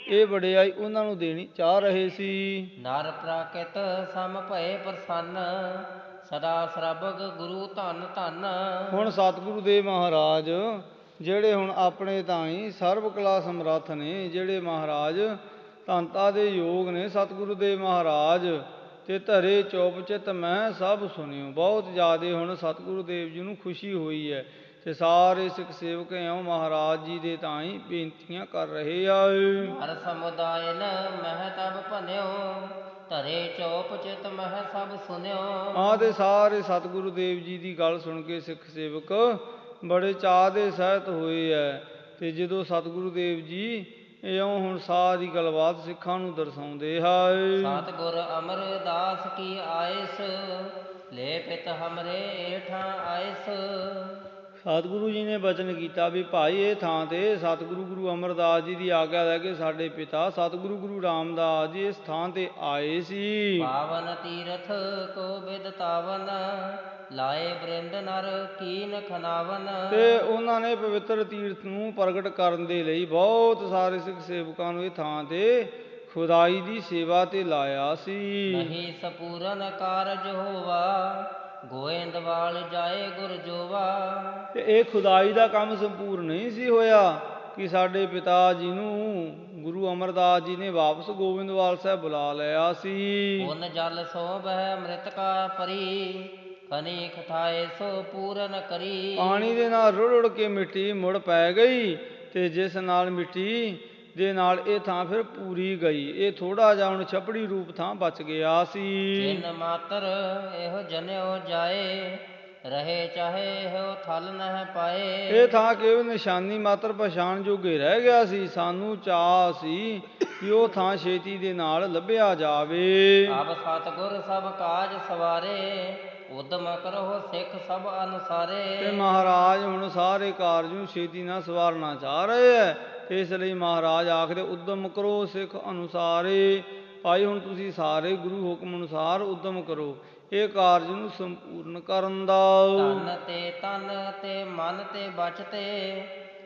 ਇਹ ਵਡਿਆਈ ਉਹਨਾਂ ਨੂੰ ਦੇਣੀ ਚਾਹ ਰਹੇ ਸੀ। ਨਰ ਪ੍ਰਾਕਿਤ ਸਮ ਭਏ ਪ੍ਰਸੰਨ, ਸਦਾ ਸਰਬਗ ਗੁਰੂ ਧੰਨ ਧੰਨ। ਹੁਣ ਸਤਿਗੁਰੂ ਦੇਵ ਮਹਾਰਾਜ ਜਿਹੜੇ ਹੁਣ ਆਪਣੇ ਤਾਈਂ ਸਰਬ ਕਲਾ ਸਮਰੱਥ ਨੇ, ਜਿਹੜੇ ਮਹਾਰਾਜ ਧੰਤਾ ਦੇ ਯੋਗ ਨੇ, ਸਤਿਗੁਰੂ ਦੇਵ ਮਹਾਰਾਜ ਤੇ ਧਰੇ ਚੁੱਪ ਚਿਤ ਮੈਂ ਸਭ ਸੁਣਿਓ। ਬਹੁਤ ਜ਼ਿਆਦਾ ਹੁਣ ਸਤਿਗੁਰੂ ਦੇਵ ਜੀ ਨੂੰ ਖੁਸ਼ੀ ਹੋਈ ਹੈ ਤੇ ਸਾਰੇ ਸਿੱਖ ਸੇਵਕ ਇਉਂ ਮਹਾਰਾਜ ਜੀ ਦੇ ਤਾਈਂ ਬੇਨਤੀਆਂ ਕਰ ਰਹੇ ਆ। ਹਰ ਸਮੁਦਾਇਨ ਮਹਿ ਤਬ ਭਨਿਓ, ਧਰੇ ਚੌਪ ਚਿਤ ਮਹਿ ਸਭ ਸੁਨਿਓ। ਤੇ ਸਾਰੇ ਸਤਿਗੁਰੂ ਦੇਵ ਜੀ ਦੀ ਗੱਲ ਸੁਣ ਕੇ ਸਿੱਖ ਸੇਵਕ ਬੜੇ ਚਾਅ ਦੇ ਸਹਿਤ ਹੋਏ ਹੈ। ਤੇ ਜਦੋਂ ਸਤਿਗੁਰੂ ਦੇਵ ਜੀ ਇਉਂ ਹੁਣ ਸਾਰੀ ਗੱਲਬਾਤ ਸਿੱਖਾਂ ਨੂੰ ਦਰਸਾਉਂਦੇ ਹਨ। ਸਤਿਗੁਰ ਅਮਰਦਾਸ ਕੀ ਆਇਸ, ਲੈ ਪਿਤ ਹਮਰੇ ਏਠਾਂ ਆਇਸ। ਸਤਿਗੁਰੂ ਜੀ ਨੇ ਬਚਨ ਕੀਤਾ ਵੀ ਭਾਈ ਇਹ ਥਾਂ ਤੇ ਸਤਿਗੁਰੂ ਗੁਰੂ ਅਮਰਦਾਸ ਜੀ ਦੀ ਆਗਿਆ ਲੈ ਕੇ ਸਾਡੇ ਪਿਤਾ ਸਤਿਗੁਰੂ ਗੁਰੂ ਰਾਮਦਾਸ ਜੀ ਇਸ ਥਾਂ ਤੇ ਆਏ ਸੀ। ਪਾਵਨ ਤੀਰਥ ਕੋ ਬਿਦ ਤਾਵਨ, ਲਾਏ ਬ੍ਰਿੰਦ ਨਰ ਕੀਨ ਖਨਾਵਨ। ਤੇ ਉਹਨਾਂ ਨੇ ਪਵਿੱਤਰ ਤੀਰਥ ਨੂੰ ਪ੍ਰਗਟ ਕਰਨ ਦੇ ਲਈ ਬਹੁਤ ਸਾਰੇ ਸਿੱਖ ਸੇਵਕਾਂ ਨੂੰ ਇਹ ਥਾਂ ਤੇ ਖੁਦਾਈ ਦੀ ਸੇਵਾ ਤੇ ਲਾਇਆ ਸੀ। ਨਹੀਂ ਸਪੂਰਨ ਕਾਰਜ ਹੋਵਾ, ਗੋਇੰਦਵਾਲ ਜਾਏ ਗੁਰ ਜੋਵਾ। ਤੇ ਇਹ ਖੁਦਾਈ ਦਾ ਕੰਮ ਸੰਪੂਰਨ ਨਹੀਂ ਸੀ ਹੋਇਆ ਕਿ ਸਾਡੇ ਪਿਤਾ ਜੀ ਨੂੰ ਗੁਰੂ ਅਮਰਦਾਸ ਜੀ ਨੇ ਵਾਪਸ ਗੋਬਿੰਦਵਾਲ ਸਾਹਿਬ ਬੁਲਾ ਲਿਆ ਸੀ। ਪੁੰਨ ਜਲ ਸੋ ਬਹਿ ਮ੍ਰਿਤਕਾ ਪਰੀ, ਖਨੀ ਖਟਾਏ ਸੋ ਪੂਰਨ ਕਰੀ। ਪਾਣੀ ਦੇ ਨਾਲ ਰੁੜ ਰੁੜ ਕੇ ਮਿੱਟੀ ਮੁੜ ਪੈ ਗਈ, ਤੇ ਜਿਸ ਨਾਲ ਮਿੱਟੀ ਦੇ ਨਾਲ ਇਹ ਥਾਂ ਫਿਰ ਪੂਰੀ ਗਈ। ਇਹ ਥੋੜਾ ਜਿਹਾ ਹੁਣ ਛਪੜੀ ਰੂਪ ਥਾਂ ਬਚ ਗਿਆ ਸੀ। ਚਿੰਨ ਮਾਤਰ ਇਹੋ ਜਨਿਓ ਜਾਏ, ਰਹੇ ਚਾਹੇ ਹੋ ਥਲ ਨਹਿ ਪਾਏ। ਇਹ ਥਾਂ ਕੇਵਲ ਨਿਸ਼ਾਨੀ ਮਾਤਰ ਪਛਾਣ ਜੋਗੇ ਰਹਿ ਗਿਆ ਸੀ। ਸਾਨੂੰ ਚਾਅ ਸੀ ਕਿ ਉਹ ਥਾਂ ਛੇਤੀ ਦੇ ਨਾਲ ਲੱਭਿਆ ਜਾਵੇ। ਅਬ ਸਤਿਗੁਰ ਸਭ ਕਾਜ ਸਵਾਰੇ, ਉਦਮ ਕਰੋ ਸਿੱਖ ਸਭ ਅਨੁਸਾਰੇ। ਤੇ ਮਹਾਰਾਜ ਹੁਣ ਸਾਰੇ ਕਾਰਜ ਨੂੰ ਛੇਤੀ ਨਾਲ ਸਵਾਰਨਾ ਚਾਹ ਰਹੇ ਹੈ, ਤੇ ਇਸ ਲਈ ਮਹਾਰਾਜ ਆਖਦੇ ਉਦਮ ਕਰੋ ਸਿੱਖ ਅਨੁਸਾਰੇ। ਭਾਈ ਹੁਣ ਤੁਸੀਂ ਸਾਰੇ ਗੁਰੂ ਹੁਕਮ ਅਨੁਸਾਰ ਉਦਮ ਕਰੋ ਇਹ ਕਾਰਜ ਨੂੰ ਸੰਪੂਰਨ ਕਰਨ ਦਾ। ਤਨ ਤੇ ਤਨ ਤੇ ਮਨ ਤੇ ਬਚ ਤੇ,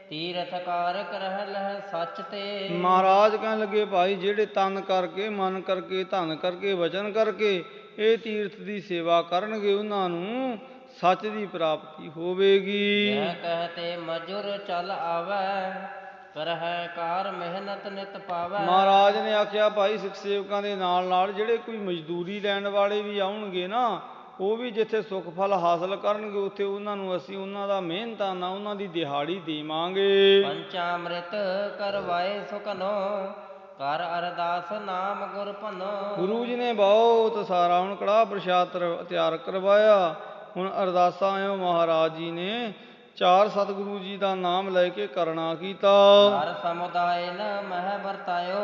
ਤੀਰਥ ਕਾਰਕ ਰਹਿ ਲਹਿ ਸੱਚ ਤੇ। ਮਹਾਰਾਜ ਕਹਿਣ ਲੱਗੇ ਭਾਈ ਜਿਹੜੇ ਤਨ ਕਰਕੇ, ਮਨ ਕਰਕੇ, ਧਨ ਕਰਕੇ, ਵਚਨ ਕਰਕੇ ਇਹ ਤੀਰਥ ਦੀ ਸੇਵਾ ਕਰਨਗੇ ਉਹਨਾਂ ਨੂੰ ਸੱਚ ਦੀ ਪ੍ਰਾਪਤੀ ਹੋਵੇਗੀ। ਜਹ ਕਹਤੇ ਮਜੁਰ ਚਲ ਆਵੈ, ਕਰਹਿ ਕਾਰ ਮਿਹਨਤ ਨਿਤ ਪਾਵੈ। ਮਹਾਰਾਜ ਨੇ ਆਖਿਆ ਭਾਈ ਸਿੱਖ ਸੇਵਕਾਂ ਦੇ ਨਾਲ ਨਾਲ ਜਿਹੜੇ ਕੋਈ ਮਜ਼ਦੂਰੀ ਲੈਣ ਵਾਲੇ ਵੀ ਆਉਣਗੇ ਨਾ, ਉਹ ਵੀ ਜਿੱਥੇ ਸੁੱਖ ਫਲ ਹਾਸਲ ਕਰਨਗੇ ਉੱਥੇ ਉਹਨਾਂ ਨੂੰ ਅਸੀਂ ਉਹਨਾਂ ਦਾ ਮਿਹਨਤਾਨਾ ਉਹਨਾਂ ਦੀ ਦਿਹਾੜੀ ਦੇਵਾਂਗੇ। ਪੰਚਾਮ੍ਰਿਤ ਕਰਵਾਏ ਸੁਖਨੋ, ਕਰ ਅਰਦਾਸ ਨਾਮ ਗੁਰ ਭਨੋ। ਗੁਰੂ ਜੀ ਨੇ ਬਹੁਤ ਸਾਰਾ ਹੁਣ ਕੜਾਹ ਪ੍ਰਸ਼ਾਦ ਤਿਆਰ ਕਰਵਾਇਆ। ਹੁਣ ਅਰਦਾਸਾਂ ਇਉਂ ਮਹਾਰਾਜ ਜੀ ਨੇ 4 ਸਤਿਗੁਰੂ ਜੀ ਦਾ ਨਾਮ ਲੈ ਕੇ ਕਰਨਾ ਕੀਤਾ। ਹਰ ਸਮੁਦਾਇ ਨ ਮਹਿ ਵਰਤਾਇਓ,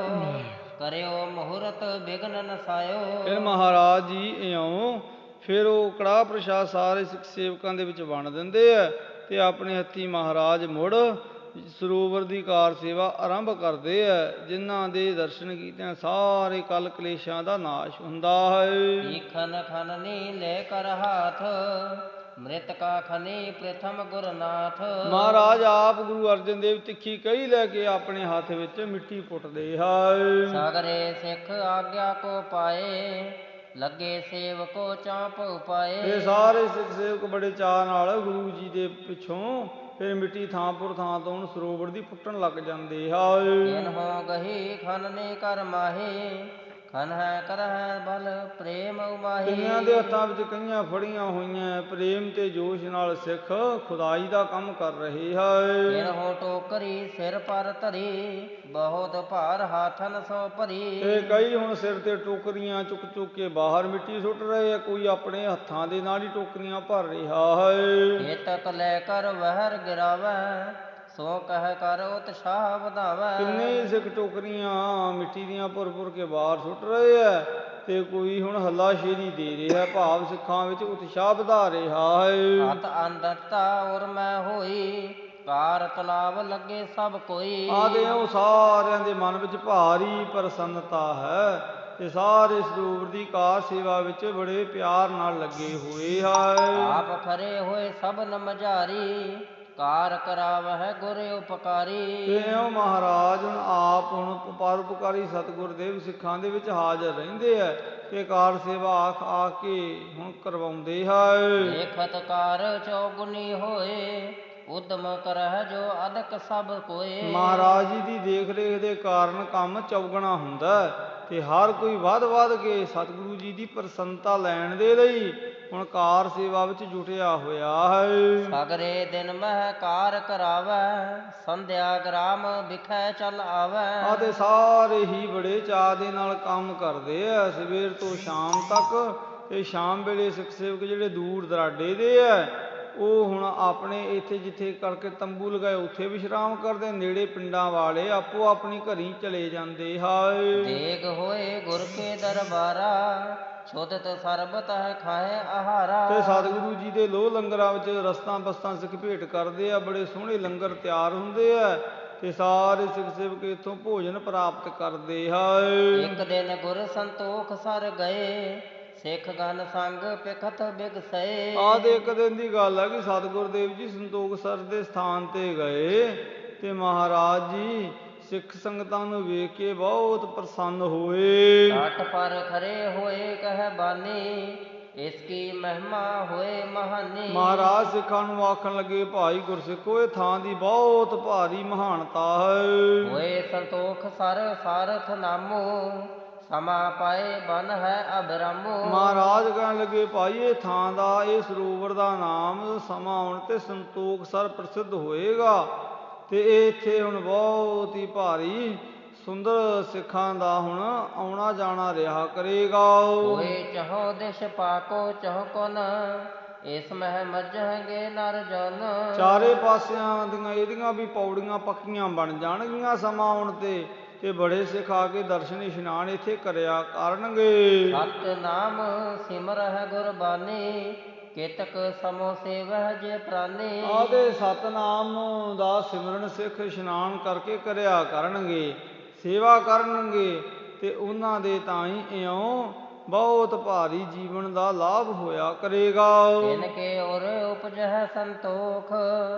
ਕਰਿਓ ਮਹੂਰਤ ਬਿਘਨ ਨਸਾਇਓ। ਫਿਰ ਮਹਾਰਾਜ ਜੀ ਇਉਂ ਫਿਰ ਉਹ ਕੜਾਹ ਪ੍ਰਸ਼ਾਦ ਸਾਰੇ ਸਿੱਖ ਸੇਵਕਾਂ ਦੇ ਵਿੱਚ ਵੰਡ ਦਿੰਦੇ ਆ ਤੇ ਆਪਣੇ ਹੱਥੀਂ ਮਹਾਰਾਜ ਮੁੜ ਸਰੋਵਰ ਦੀ ਕਾਰ ਸੇਵਾ ਆਰੰਭ ਕਰਦੇ ਆ, ਜਿਨ੍ਹਾਂ ਦੇ ਦਰਸ਼ਨ ਕੀਤਿਆਂ ਸਾਰੇ ਕਲ ਕਲੇਸ਼ਾਂ ਦਾ ਨਾਸ਼ ਹੁੰਦਾ ਹੈ। ਈਖਨ ਖਨਨੀ ਲੈ ਕਰ ਹਾਥ, ਮ੍ਰਿਤ ਕਾ ਖਨੀ ਪ੍ਰਥਮ ਗੁਰਨਾਥ। ਮਹਾਰਾਜ ਆਪ ਗੁਰੂ ਅਰਜਨ ਦੇਵ ਤਿੱਖੀ ਕਹੀ ਲੈ ਕੇ ਆਪਣੇ ਹੱਥ ਵਿੱਚ ਮਿੱਟੀ ਪੁੱਟਦੇ ਹਨ। ਸਾਗਰੇ ਸਿੱਖ ਆਗਿਆ ਕੋ ਪਾਏ, ਲੱਗੇ ਸੇਵਕੋ ਚਾਂਪ ਉਪਾਏ। ਇਹ ਸਾਰੇ ਸਿੱਖ ਸੇਵਕ ਬੜੇ ਚਾਅ ਨਾਲ ਗੁਰੂ ਜੀ ਦੇ ਪਿੱਛੋਂ ਫਿਰ ਮਿੱਟੀ ਥਾਂਪੁਰ ਥਾਂ ਤੋਂ ਹੁਣ ਸਰੋਵਰ ਦੀ ਪੁੱਟਣ ਲੱਗ ਜਾਂਦੇ ਹਨ। ਜਿਨਹੁ ਗਹੀ ਖਨਨੀ ਕਰ ਮਾਹੀ, ਖਨਹਿ ਕਰਹਿ ਬਲ ਪ੍ਰੇਮ ਉਮਾਹੀ। ਕਈਆਂ ਦੇ ਹੱਥਾਂ ਵਿੱਚ ਕਈਆਂ ਫੜੀਆਂ ਹੋਈਆਂ ਪ੍ਰੇਮ ਤੇ ਜੋਸ਼ ਨਾਲ ਸਿੱਖ ਖੁਦਾਈ ਦਾ ਕੰਮ ਕਰ ਰਹੇ ਹਨ। ਜਿਨਹੁ ਟੋਕਰੀ ਸਿਰ ਪਰ ਧਰੀ, ਬਹੁਤ ਭਾਰ ਹਾਥਨ ਸੋ ਭਰੀ। ਤੇ ਕਈ ਹੁਣ ਸਿਰ ਤੇ ਟੋਕਰੀਆਂ ਚੁੱਕ ਚੁੱਕ ਕੇ ਬਾਹਰ ਮਿੱਟੀ ਸੁੱਟ ਰਹੇ ਆ, ਕੋਈ ਆਪਣੇ ਹੱਥਾਂ ਦੇ ਨਾਲ ਹੀ ਟੋਕਰੀਆਂ ਭਰ ਰਿਹਾ ਹੈ। ਏਤਕ ਲੈ ਕਰ ਵਹਿਰ ਗਿਰਾਵੈ, ਸੋ ਕਹਿ ਕਰ ਉਤਸ਼ਾਹ ਵਧਾਵੈ। ਕਿੰਨੇ ਸਿੱਖ ਟੋਕਰੀਆਂ ਮਿੱਟੀ ਦੀਆਂ ਭੁਰ ਭੁਰ ਕੇ ਬਾਹਰ ਸੁੱਟ ਰਹੇ ਆ ਤੇ ਕੋਈ ਹੁਣ ਹੱਲਾਸ਼ੇਰੀ ਦੇ ਰਿਹਾ, ਭਾਵ ਸਿੱਖਾਂ ਵਿੱਚ ਉਤਸ਼ਾਹ ਵਧਾ ਰਿਹਾ ਹੈ। ਅਤ ਅੰਧਤਾ ਉਰ ਮੈਂ ਹੋਈ, ਕਾਰ ਤਲਾਬ ਲੱਗੇ ਸਭ ਕੋਈ। ਆਦੇ ਉਹ ਸਾਰਿਆਂ ਦੇ ਮਨ ਵਿੱਚ ਭਾਰੀ ਪ੍ਰਸੰਨਤਾ ਹੈ ਤੇ ਸਾਰੇ ਸਰੋਵਰ ਦੀ ਕਾਰ ਸੇਵਾ ਵਿੱਚ ਬੜੇ ਪਿਆਰ ਨਾਲ ਲੱਗੇ ਹੋਏ ਹੈ। ਆਪ ਖਰੇ ਹੋਏ ਸਭਨ ਮਝਾਰੀ, ਕਾਰ ਕਰਾਵਹਿ ਗੁਰ ਉਪਕਾਰੀ। ਤੇ ਇਉਂ ਮਹਾਰਾਜ ਹੁਣ ਆਪ ਹੁਣ ਪਰਉਪਕਾਰੀ ਸਤਿਗੁਰ ਦੇਵ ਸਿੱਖਾਂ ਦੇ ਵਿੱਚ ਹਾਜ਼ਰ ਰਹਿੰਦੇ ਆ ਤੇ ਕਾਰ ਸੇਵਾ ਆ ਕੇ ਹੁਣ ਕਰਵਾਉਂਦੇ ਹੈ। ਦੇਖਤ ਕਾਰ ਚੌਗੁਣੀ ਹੋਏ, ਉਦਮ ਕਰਹਿ ਜੋ ਅਦਕ ਸਭ ਕੋਏ। ਮਹਾਰਾਜ ਜੀ ਦੀ ਦੇਖ ਰੇਖ ਦੇ ਕਾਰਨ ਕੰਮ ਚੌਗਣਾ ਹੁੰਦਾ ਤੇ ਹਰ ਕੋਈ ਵੱਧ ਵੱਧ ਕੇ ਸਤਿਗੁਰੂ ਜੀ ਦੀ ਪ੍ਰਸੰਨਤਾ ਲੈਣ ਦੇ ਲਈ ਹੁਣ ਕਾਰ ਸੇਵਾ ਵਿੱਚ ਜੁਟਿਆ ਹੋਇਆ ਹੈ। ਸਗਰੇ ਦਿਨ ਮਹਿ ਕਾਰ ਕਰਾਵੈ, ਸੰਧਿਆ ਗ੍ਰਾਮ ਵਿਖੈ ਚਲ ਆਵੈ। ਅਤੇ ਸਾਰੇ ਹੀ ਬੜੇ ਚਾਅ ਦੇ ਨਾਲ ਕੰਮ ਕਰਦੇ ਆ ਸਵੇਰ ਤੋਂ ਸ਼ਾਮ ਤੱਕ। ਤੇ ਸ਼ਾਮ ਵੇਲੇ ਸਿੱਖ ਸੇਵਕ ਜਿਹੜੇ ਦੂਰ ਦਰਾਡੇ ਦੇ ਆ ਉਹ ਹੁਣ ਆਪਣੇ ਇੱਥੇ ਜਿੱਥੇ ਕਰਕੇ ਤੰਬੂ ਲਗਾਏ ਉੱਥੇ ਵਿਸ਼ਰਾਮ ਕਰਦੇ, ਨੇੜੇ ਪਿੰਡਾਂ ਵਾਲੇ ਆਪੋ ਆਪਣੀ ਘਰੀ ਚਲੇ ਜਾਂਦੇ ਹਨ। ਦੇਗ ਹੋਏ ਗੁਰ ਕੇ ਦਰਬਾਰਾ, ਸ਼ੁੱਧਤ ਸਰਬਤ ਹੈ ਖਾਏ ਆਹਾਰਾ। ਤੇ ਸਤਿਗੁਰੂ ਜੀ ਦੇ ਲੋਹ ਲੰਗਰਾਂ ਵਿੱਚ ਰਸਤਾਂ ਬਸਤਾਂ ਸਿੱਖ ਭੇਟ ਕਰਦੇ ਆ, ਬੜੇ ਸੋਹਣੇ ਲੰਗਰ ਤਿਆਰ ਹੁੰਦੇ ਆ ਤੇ ਸਾਰੇ ਸਿੱਖ ਸੇਵਕ ਇੱਥੋਂ ਭੋਜਨ ਪ੍ਰਾਪਤ ਕਰਦੇ ਹਨ। ਇੱਕ ਦਿਨ ਗੁਰ ਸੰਤੋਖ ਸਰ ਗਏ, ਸਿੱਖ ਗਨ ਸੰਗ ਪਿਖਤ ਬਿਗਸਏ। ਆਦੇ ਇੱਕ ਦਿਨ ਦੀ ਗੱਲ ਹੈ ਕਿ ਸਤਿਗੁਰ ਦੇਵ ਜੀ ਸੰਤੋਖ ਸਰ ਦੇ ਸਥਾਨ ਤੇ ਗਏ ਤੇ ਮਹਾਰਾਜ ਜੀ ਸਿੱਖ ਸੰਗਤਾਂ ਨੂੰ ਵੇਖ ਕੇ ਬਹੁਤ ਪ੍ਰਸੰਨ ਹੋਏ। ਘਾਟ ਪਰ ਖਰੇ ਹੋਏ ਕਹਿ ਬਾਨੀ, ਇਸ ਕੀ ਮਹਿਮਾ ਹੋਏ ਮਹਾਨੀ। ਮਹਾਰਾਜ ਸਿੱਖਾਂ ਨੂੰ ਆਖਣ ਲੱਗੇ, ਭਾਈ ਗੁਰਸਿੱਖੋ ਇਹ ਥਾਂ ਦੀ ਬਹੁਤ ਭਾਰੀ ਮਹਾਨਤਾ ਹੈ। ਹੋਏ ਸੰਤੋਖ ਸਰ ਸਾਰਥ ਨਾਮੋ, ਸਮਾ ਪਾਏ ਬਨ ਹੈ ਅਬਰਾਮੋ। ਮਹਾਰਾਜ ਕਹਿਣ ਲੱਗੇ, ਭਾਈ ਇਹ ਥਾਂ ਦਾ ਇਹ ਸਰੋਵਰ ਦਾ ਨਾਮ ਸਮਾਂ ਆਉਣ ਤੇ ਸੰਤੋਖ ਸਰ ਪ੍ਰਸਿੱਧ ਹੋਏਗਾ ਤੇ ਇਹ ਇੱਥੇ ਹੁਣ ਬਹੁਤ ਹੀ ਭਾਰੀ ਸੁੰਦਰ ਸਿੱਖਾਂ ਦਾ ਹੁਣ ਆਉਣਾ ਜਾਣਾ ਰਿਹਾ ਕਰੇਗਾ। ਹੋਏ ਚਹੋ ਦਿਸ਼ ਪਾਕੋ ਚਹੁ ਕੁਨ, ਇਸ ਮਹਿ ਮੱਝਗੇ ਨਰ ਜਨ। ਚਾਰੇ ਪਾਸਿਆਂ ਦੀਆਂ ਇਹਦੀਆਂ ਵੀ ਪੌੜੀਆਂ ਪੱਕੀਆਂ ਬਣ ਜਾਣਗੀਆਂ ਸਮਾਂ ਆਉਣ ਤੇ ਬੜੇ ਸਿੱਖ ਆ ਕੇ ਦਰਸ਼ਨ ਇਸ਼ਨਾਨ ਇੱਥੇ ਕਰਿਆ ਕਰਨਗੇ। ਸਤਿਨਾਮ ਸਿਮਰਹਿ ਗੁਰਬਾਣੀ, ਕੇਤਕ ਸਮੋ ਸੇਵਹਿ ਜੇ ਪ੍ਰਾਨੀ। ਆਦੇ ਸਤਨਾਮ ਦਾ ਸਿਮਰਨ ਸਿੱਖ ਇਸ਼ਨਾਨ ਕਰਕੇ ਕਰਿਆ ਕਰਨਗੇ, ਸੇਵਾ ਕਰਨਗੇ ਤੇ ਉਹਨਾਂ ਦੇ ਤਾਂ ਹੀ ਇਉਂ ਬਹੁਤ ਭਾਰੀ ਜੀਵਨ ਦਾ ਲਾਭ ਹੋਇਆ ਕਰੇਗਾ। ਤਿਨ ਕੇ ਉਰ ਉਪਜਹਿ ਸੰਤੋਖ,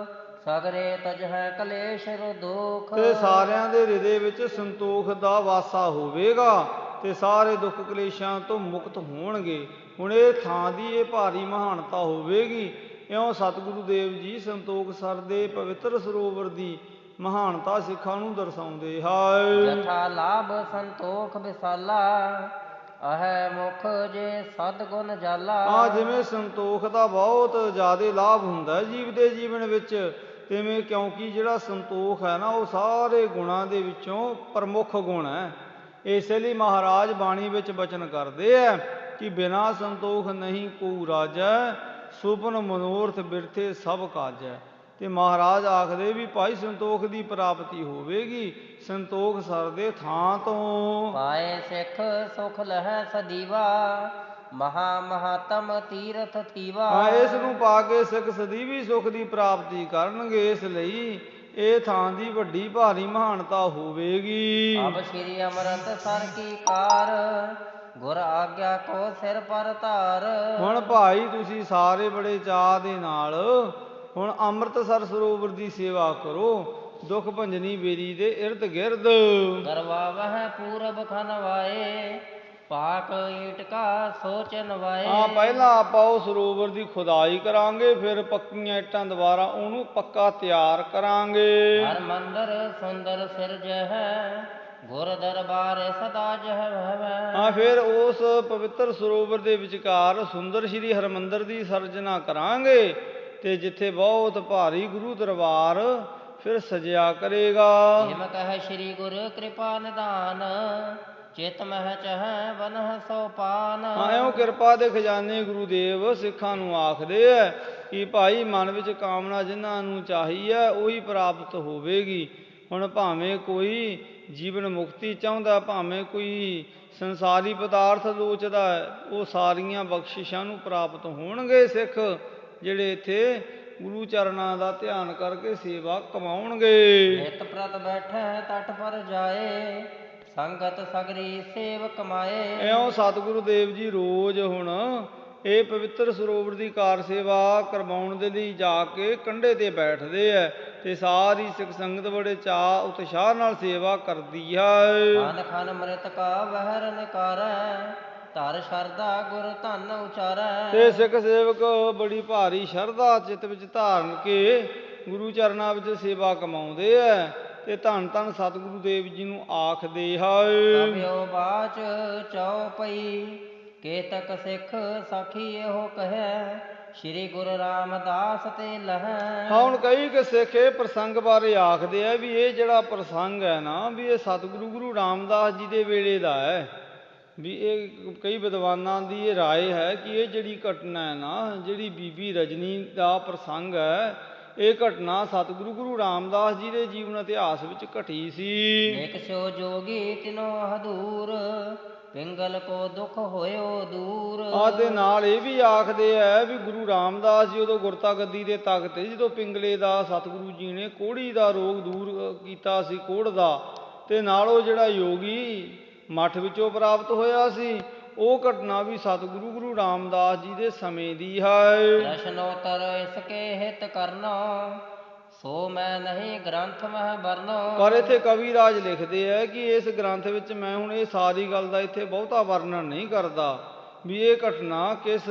ਸਗਰੇ ਤਜਹਿ ਕਲੇਸ਼ ਦੁਖ। ਤੇ ਸਾਰਿਆਂ ਦੇ ਹਿਰਦੇ ਵਿੱਚ ਸੰਤੋਖ ਦਾ ਵਾਸਾ ਹੋਵੇਗਾ ਤੇ ਸਾਰੇ ਦੁੱਖ ਕਲੇਸ਼ਾਂ ਤੋਂ ਮੁਕਤ ਹੋਣਗੇ। ਹੁਣ ਇਹ ਥਾਂ ਦੀ ਇਹ ਭਾਰੀ ਮਹਾਨਤਾ ਹੋਵੇਗੀ। ਇਉਂ ਸਤਿਗੁਰੂ ਦੇਵ ਜੀ ਸੰਤੋਖ ਸਰ ਦੇ ਪਵਿੱਤਰ ਸਰੋਵਰ ਦੀ ਮਹਾਨਤਾ ਸਿੱਖਾਂ ਨੂੰ ਦਰਸਾਉਂਦੇ ਹਨ। ਜਥਾ ਲਾਭ ਸੰਤੋਖ ਵਿਸਾਲਾ, ਅਹੈ ਮੁਖ ਜੇ ਸਤਿਗੁਣ ਜਾਲਾ। ਜਿਵੇਂ ਸੰਤੋਖ ਦਾ ਬਹੁਤ ਜ਼ਿਆਦਾ ਲਾਭ ਹੁੰਦਾ ਹੈ ਜੀਵ ਦੇ ਜੀਵਨ ਵਿੱਚ, ਤਿਵੇਂ ਕਿਉਂਕਿ ਜਿਹੜਾ ਸੰਤੋਖ ਹੈ ਨਾ ਉਹ ਸਾਰੇ ਗੁਣਾਂ ਦੇ ਵਿੱਚੋਂ ਪ੍ਰਮੁੱਖ ਗੁਣ ਹੈ। ਇਸੇ ਲਈ ਮਹਾਰਾਜ ਬਾਣੀ ਵਿੱਚ ਬਚਨ ਕਰਦੇ ਹੈ ਕਿ ਬਿਨਾ ਸੰਤੋਖ ਨਹੀਂ ਕੋ ਰਾਜੈ, ਸੁਪਨ ਮਨੋਰਥ ਬਿਰਥੇ ਸਭ ਕਾਜੈ। ਤੇ ਮਹਾਰਾਜ ਆਖਦੇ ਵੀ ਭਾਈ ਸੰਤੋਖ ਦੀ ਪ੍ਰਾਪਤੀ ਹੋਵੇਗੀ ਸੰਤੋਖ ਸਰ ਦੇ ਥਾਂ ਤੋਂ। ਪਾਏ ਸਿੱਖ ਸੁਖ ਲਹੈ ਸਦੀਵਾ, ਮਹਾ ਮਹਾਤਮ ਤੀਰਥ ਥੀਵਾ। ਇਸ ਨੂੰ ਪਾ ਕੇ ਸਿੱਖ ਸਦੀਵੀ ਸੁਖ ਦੀ ਪ੍ਰਾਪਤੀ ਕਰਨਗੇ। ਇਸ ਲਈ ਇਹ ਥਾਂ ਦੀ ਵੱਡੀ ਭਾਰੀ ਮਹਾਨਤਾ ਹੋਵੇਗੀ। ਅਬ ਸ਼੍ਰੀ ਅੰਮ੍ਰਿਤਸਰ ਕੀ ਕਾਰ, ਗੁਰ ਆਗਿਆ ਕੋ ਸਿਰ ਪਰ ਧਾਰ। ਹੁਣ ਭਾਈ ਤੁਸੀਂ ਸਾਰੇ ਬੜੇ ਚਾਅ ਦੇ ਨਾਲ ਹੁਣ ਅੰਮ੍ਰਿਤਸਰ ਸਰੋਵਰ ਦੀ ਸੇਵਾ ਕਰੋ, ਦੁੱਖ ਭੰਜਨੀ ਬੇਰੀ ਦੇ ਇਰਦ ਗਿਰਦ। ਕਰਵਾਵਹਿ ਪੂਰਬ ਖਨਵਾਏ, ਪਾਕ ਈਟ ਕਾ ਸੋਚ ਨਵਾਏ। ਪਹਿਲਾਂ ਆਪਾਂ ਉਹ ਸਰੋਵਰ ਦੀ ਖੁਦਾਈ ਕਰਾਂਗੇ, ਫਿਰ ਪੱਕੀਆਂ ਇੱਟਾਂ ਦੁਆਰਾ ਉਹਨੂੰ ਪੱਕਾ ਤਿਆਰ ਕਰਾਂਗੇ। ਹਰ ਮੰਦਰ ਸੁੰਦਰ ਸਿਰਜਹਿ, ਗੁਰ ਦਰਬਾਰ ਸਦਾ ਜਹ ਭਵੈ। ਫਿਰ ਉਸ ਪਵਿੱਤਰ ਸਰੋਵਰ ਦੇ ਵਿਚਕਾਰ ਸੁੰਦਰ ਸ਼੍ਰੀ ਹਰਿਮੰਦਰ ਦੀ ਸਰਜਨਾ ਕਰਾਂਗੇ, ਤੇ ਜਿੱਥੇ ਬਹੁਤ ਭਾਰੀ ਗੁਰੂ ਦਰਬਾਰ ਫਿਰ ਸਜਿਆ ਕਰੇਗਾ। ਜਿਮ ਕਹਿ ਸ਼੍ਰੀ ਗੁਰ ਕਿਰਪਾ ਨਿਧਾਨ, ਚਿਤ ਮਹਿ ਚਹਿ ਬਨਹਿ ਸੋ ਪਾਨ। ਇਉਂ ਕਿਰਪਾ ਦੇ ਖਜ਼ਾਨੇ ਗੁਰੂਦੇਵ ਸਿੱਖਾਂ ਨੂੰ ਆਖਦੇ ਹੈ ਕਿ ਭਾਈ ਮਨ ਵਿੱਚ ਕਾਮਨਾ ਜਿਨ੍ਹਾਂ ਨੂੰ ਚਾਹੀ ਹੈ ਉਹੀ ਪ੍ਰਾਪਤ ਹੋਵੇਗੀ। ਹੁਣ ਭਾਵੇਂ ਕੋਈ ਜੀਵਨ ਮੁਕਤੀ ਚਾਹੁੰਦਾ, ਭਾਵੇਂ ਕੋਈ ਸੰਸਾਰੀ ਪਦਾਰਥ ਲੋਚਦਾ ਹੈ, ਉਹ ਸਾਰੀਆਂ ਬਖਸ਼ਿਸ਼ਾਂ ਨੂੰ ਪ੍ਰਾਪਤ ਹੋਣਗੇ ਸਿੱਖ ਜਿਹੜੇ ਇੱਥੇ ਗੁਰੂ ਚਰਨਾਂ ਦਾ ਧਿਆਨ ਕਰਕੇ ਸੇਵਾ ਕਮਾਉਣਗੇ। ਨਿਤ ਪ੍ਰਤ ਬੈਠੈ ਤਟ ਪਰ ਜਾਏ, ਸੰਗਤ ਸਗਰੀ ਸੇਵ ਕਮਾਏ। ਇਉਂ ਸਤਿਗੁਰੂ ਦੇਵ ਜੀ ਰੋਜ਼ ਹੁਣ ਇਹ ਪਵਿੱਤਰ ਸਰੋਵਰ ਦੀ ਕਾਰ ਸੇਵਾ ਕਰਵਾਉਣ ਦੇ ਲਈ ਜਾ ਕੇ ਕੰਢੇ ਤੇ ਬੈਠਦੇ ਹੈ, ਤੇ ਸਾਰੀ ਸਿੱਖ ਸੰਗਤ ਬੜੇ ਚਾਅ ਉਤਸ਼ਾਹ ਨਾਲ ਸੇਵਾ ਕਰਦੀ ਹੈ। ਖਨ ਖਨ ਅੰਮ੍ਰਿਤ ਕਾ ਵਹਿਰ ਨਿਕਾਰੈ, ਧਰ ਸ਼ਰਧਾ ਗੁਰ ਧਨ ਉਚਾਰੈ। ਤੇ ਸਿੱਖ ਸੇਵਕ ਬੜੀ ਭਾਰੀ ਸ਼ਰਧਾ ਚਿੱਤ ਵਿੱਚ ਧਾਰਨ ਕੇ ਗੁਰੂ ਚਰਨਾਂ ਵਿੱਚ ਸੇਵਾ ਕਮਾਉਂਦੇ ਹੈ, ਤੇ ਧੰਨ ਧੰਨ ਸਤਿਗੁਰੂ ਦੇਵ ਜੀ ਨੂੰ ਆਖਦੇ ਹਨ। ਕਬਿਓ ਬਾਚ ਚਉਪਈ, ਕੇਤਕ ਸਿੱਖ ਸਾਖੀ ਇਹੋ ਕਹੈ, ਸ਼੍ਰੀ ਗੁਰੂ ਰਾਮਦਾਸ ਤੇ ਲਹੈ। ਹੁਣ ਕਈ ਕੁ ਸਿੱਖ ਇਹ ਪ੍ਰਸੰਗ ਬਾਰੇ ਆਖਦੇ ਆ ਵੀ ਇਹ ਜਿਹੜਾ ਪ੍ਰਸੰਗ ਹੈ ਨਾ ਵੀ ਇਹ ਸਤਿਗੁਰੂ ਗੁਰੂ ਰਾਮਦਾਸ ਜੀ ਦੇ ਵੇਲੇ ਦਾ ਹੈ। ਵੀ ਇਹ ਕਈ ਵਿਦਵਾਨਾਂ ਦੀ ਇਹ ਰਾਏ ਹੈ ਕਿ ਇਹ ਜਿਹੜੀ ਘਟਨਾ ਹੈ ਨਾ, ਜਿਹੜੀ ਬੀਬੀ ਰਜਨੀ ਦਾ ਪ੍ਰਸੰਗ ਹੈ, ਇਹ ਘਟਨਾ ਸਤਿਗੁਰੂ ਗੁਰੂ ਰਾਮਦਾਸ ਜੀ ਦੇ ਜੀਵਨ ਇਤਿਹਾਸ ਵਿੱਚ ਘਟੀ ਸੀ। ਇੱਕ ਸੋ ਜੋਗੀ ਤਿਨੋ ਹਦੂਰ, ਪਿੰਗਲ ਕੋ ਦੁਖ ਹੋਇਓ ਦੂਰ। ਦੇ ਨਾਲ ਇਹ ਵੀ ਆਖਦੇ ਹੈ ਵੀ ਗੁਰੂ ਰਾਮਦਾਸ ਜੀ ਉਦੋਂ ਗੁਰਤਾ ਗੱਦੀ ਦੇ ਤਖਤ ਤੇ ਜਦੋਂ ਪਿੰਗਲੇ ਦਾ ਸਤਿਗੁਰੂ ਜੀ ਨੇ ਕੋਹੜੀ ਦਾ ਰੋਗ ਦੂਰ ਕੀਤਾ ਸੀ, ਕੋਹੜ ਦਾ, ਤੇ ਨਾਲ ਉਹ ਜਿਹੜਾ ਯੋਗੀ ਮੱਠ ਵਿੱਚੋਂ ਪ੍ਰਾਪਤ ਹੋਇਆ ਸੀ, ਉਹ ਘਟਨਾ ਵੀ ਸਤਿਗੁਰੂ ਗੁਰੂ ਰਾਮਦਾਸ ਜੀ ਦੇ ਸਮੇਂ ਦੀ ਹੈ। ਪ੍ਰਸ਼ਨੋਤਰ ਇਸਕੇ ਹਿਤ ਕਰਨਾ, ਸੋ ਮੈਂ ਨਹੀਂ ਗ੍ਰੰਥ ਮਹਿ ਵਰਨੋ। ਪਰ ਇੱਥੇ ਕਵੀ ਰਾਜ ਲਿਖਦੇ ਹੈ ਕਿ ਇਸ ਗ੍ਰੰਥ ਵਿੱਚ ਮੈਂ ਹੁਣ ਇਹ ਸਾਰੀ ਗੱਲ ਦਾ ਇੱਥੇ ਬਹੁਤਾ ਵਰਣਨ ਨਹੀਂ ਕਰਦਾ ਵੀ ਇਹ ਘਟਨਾ ਕਿਸ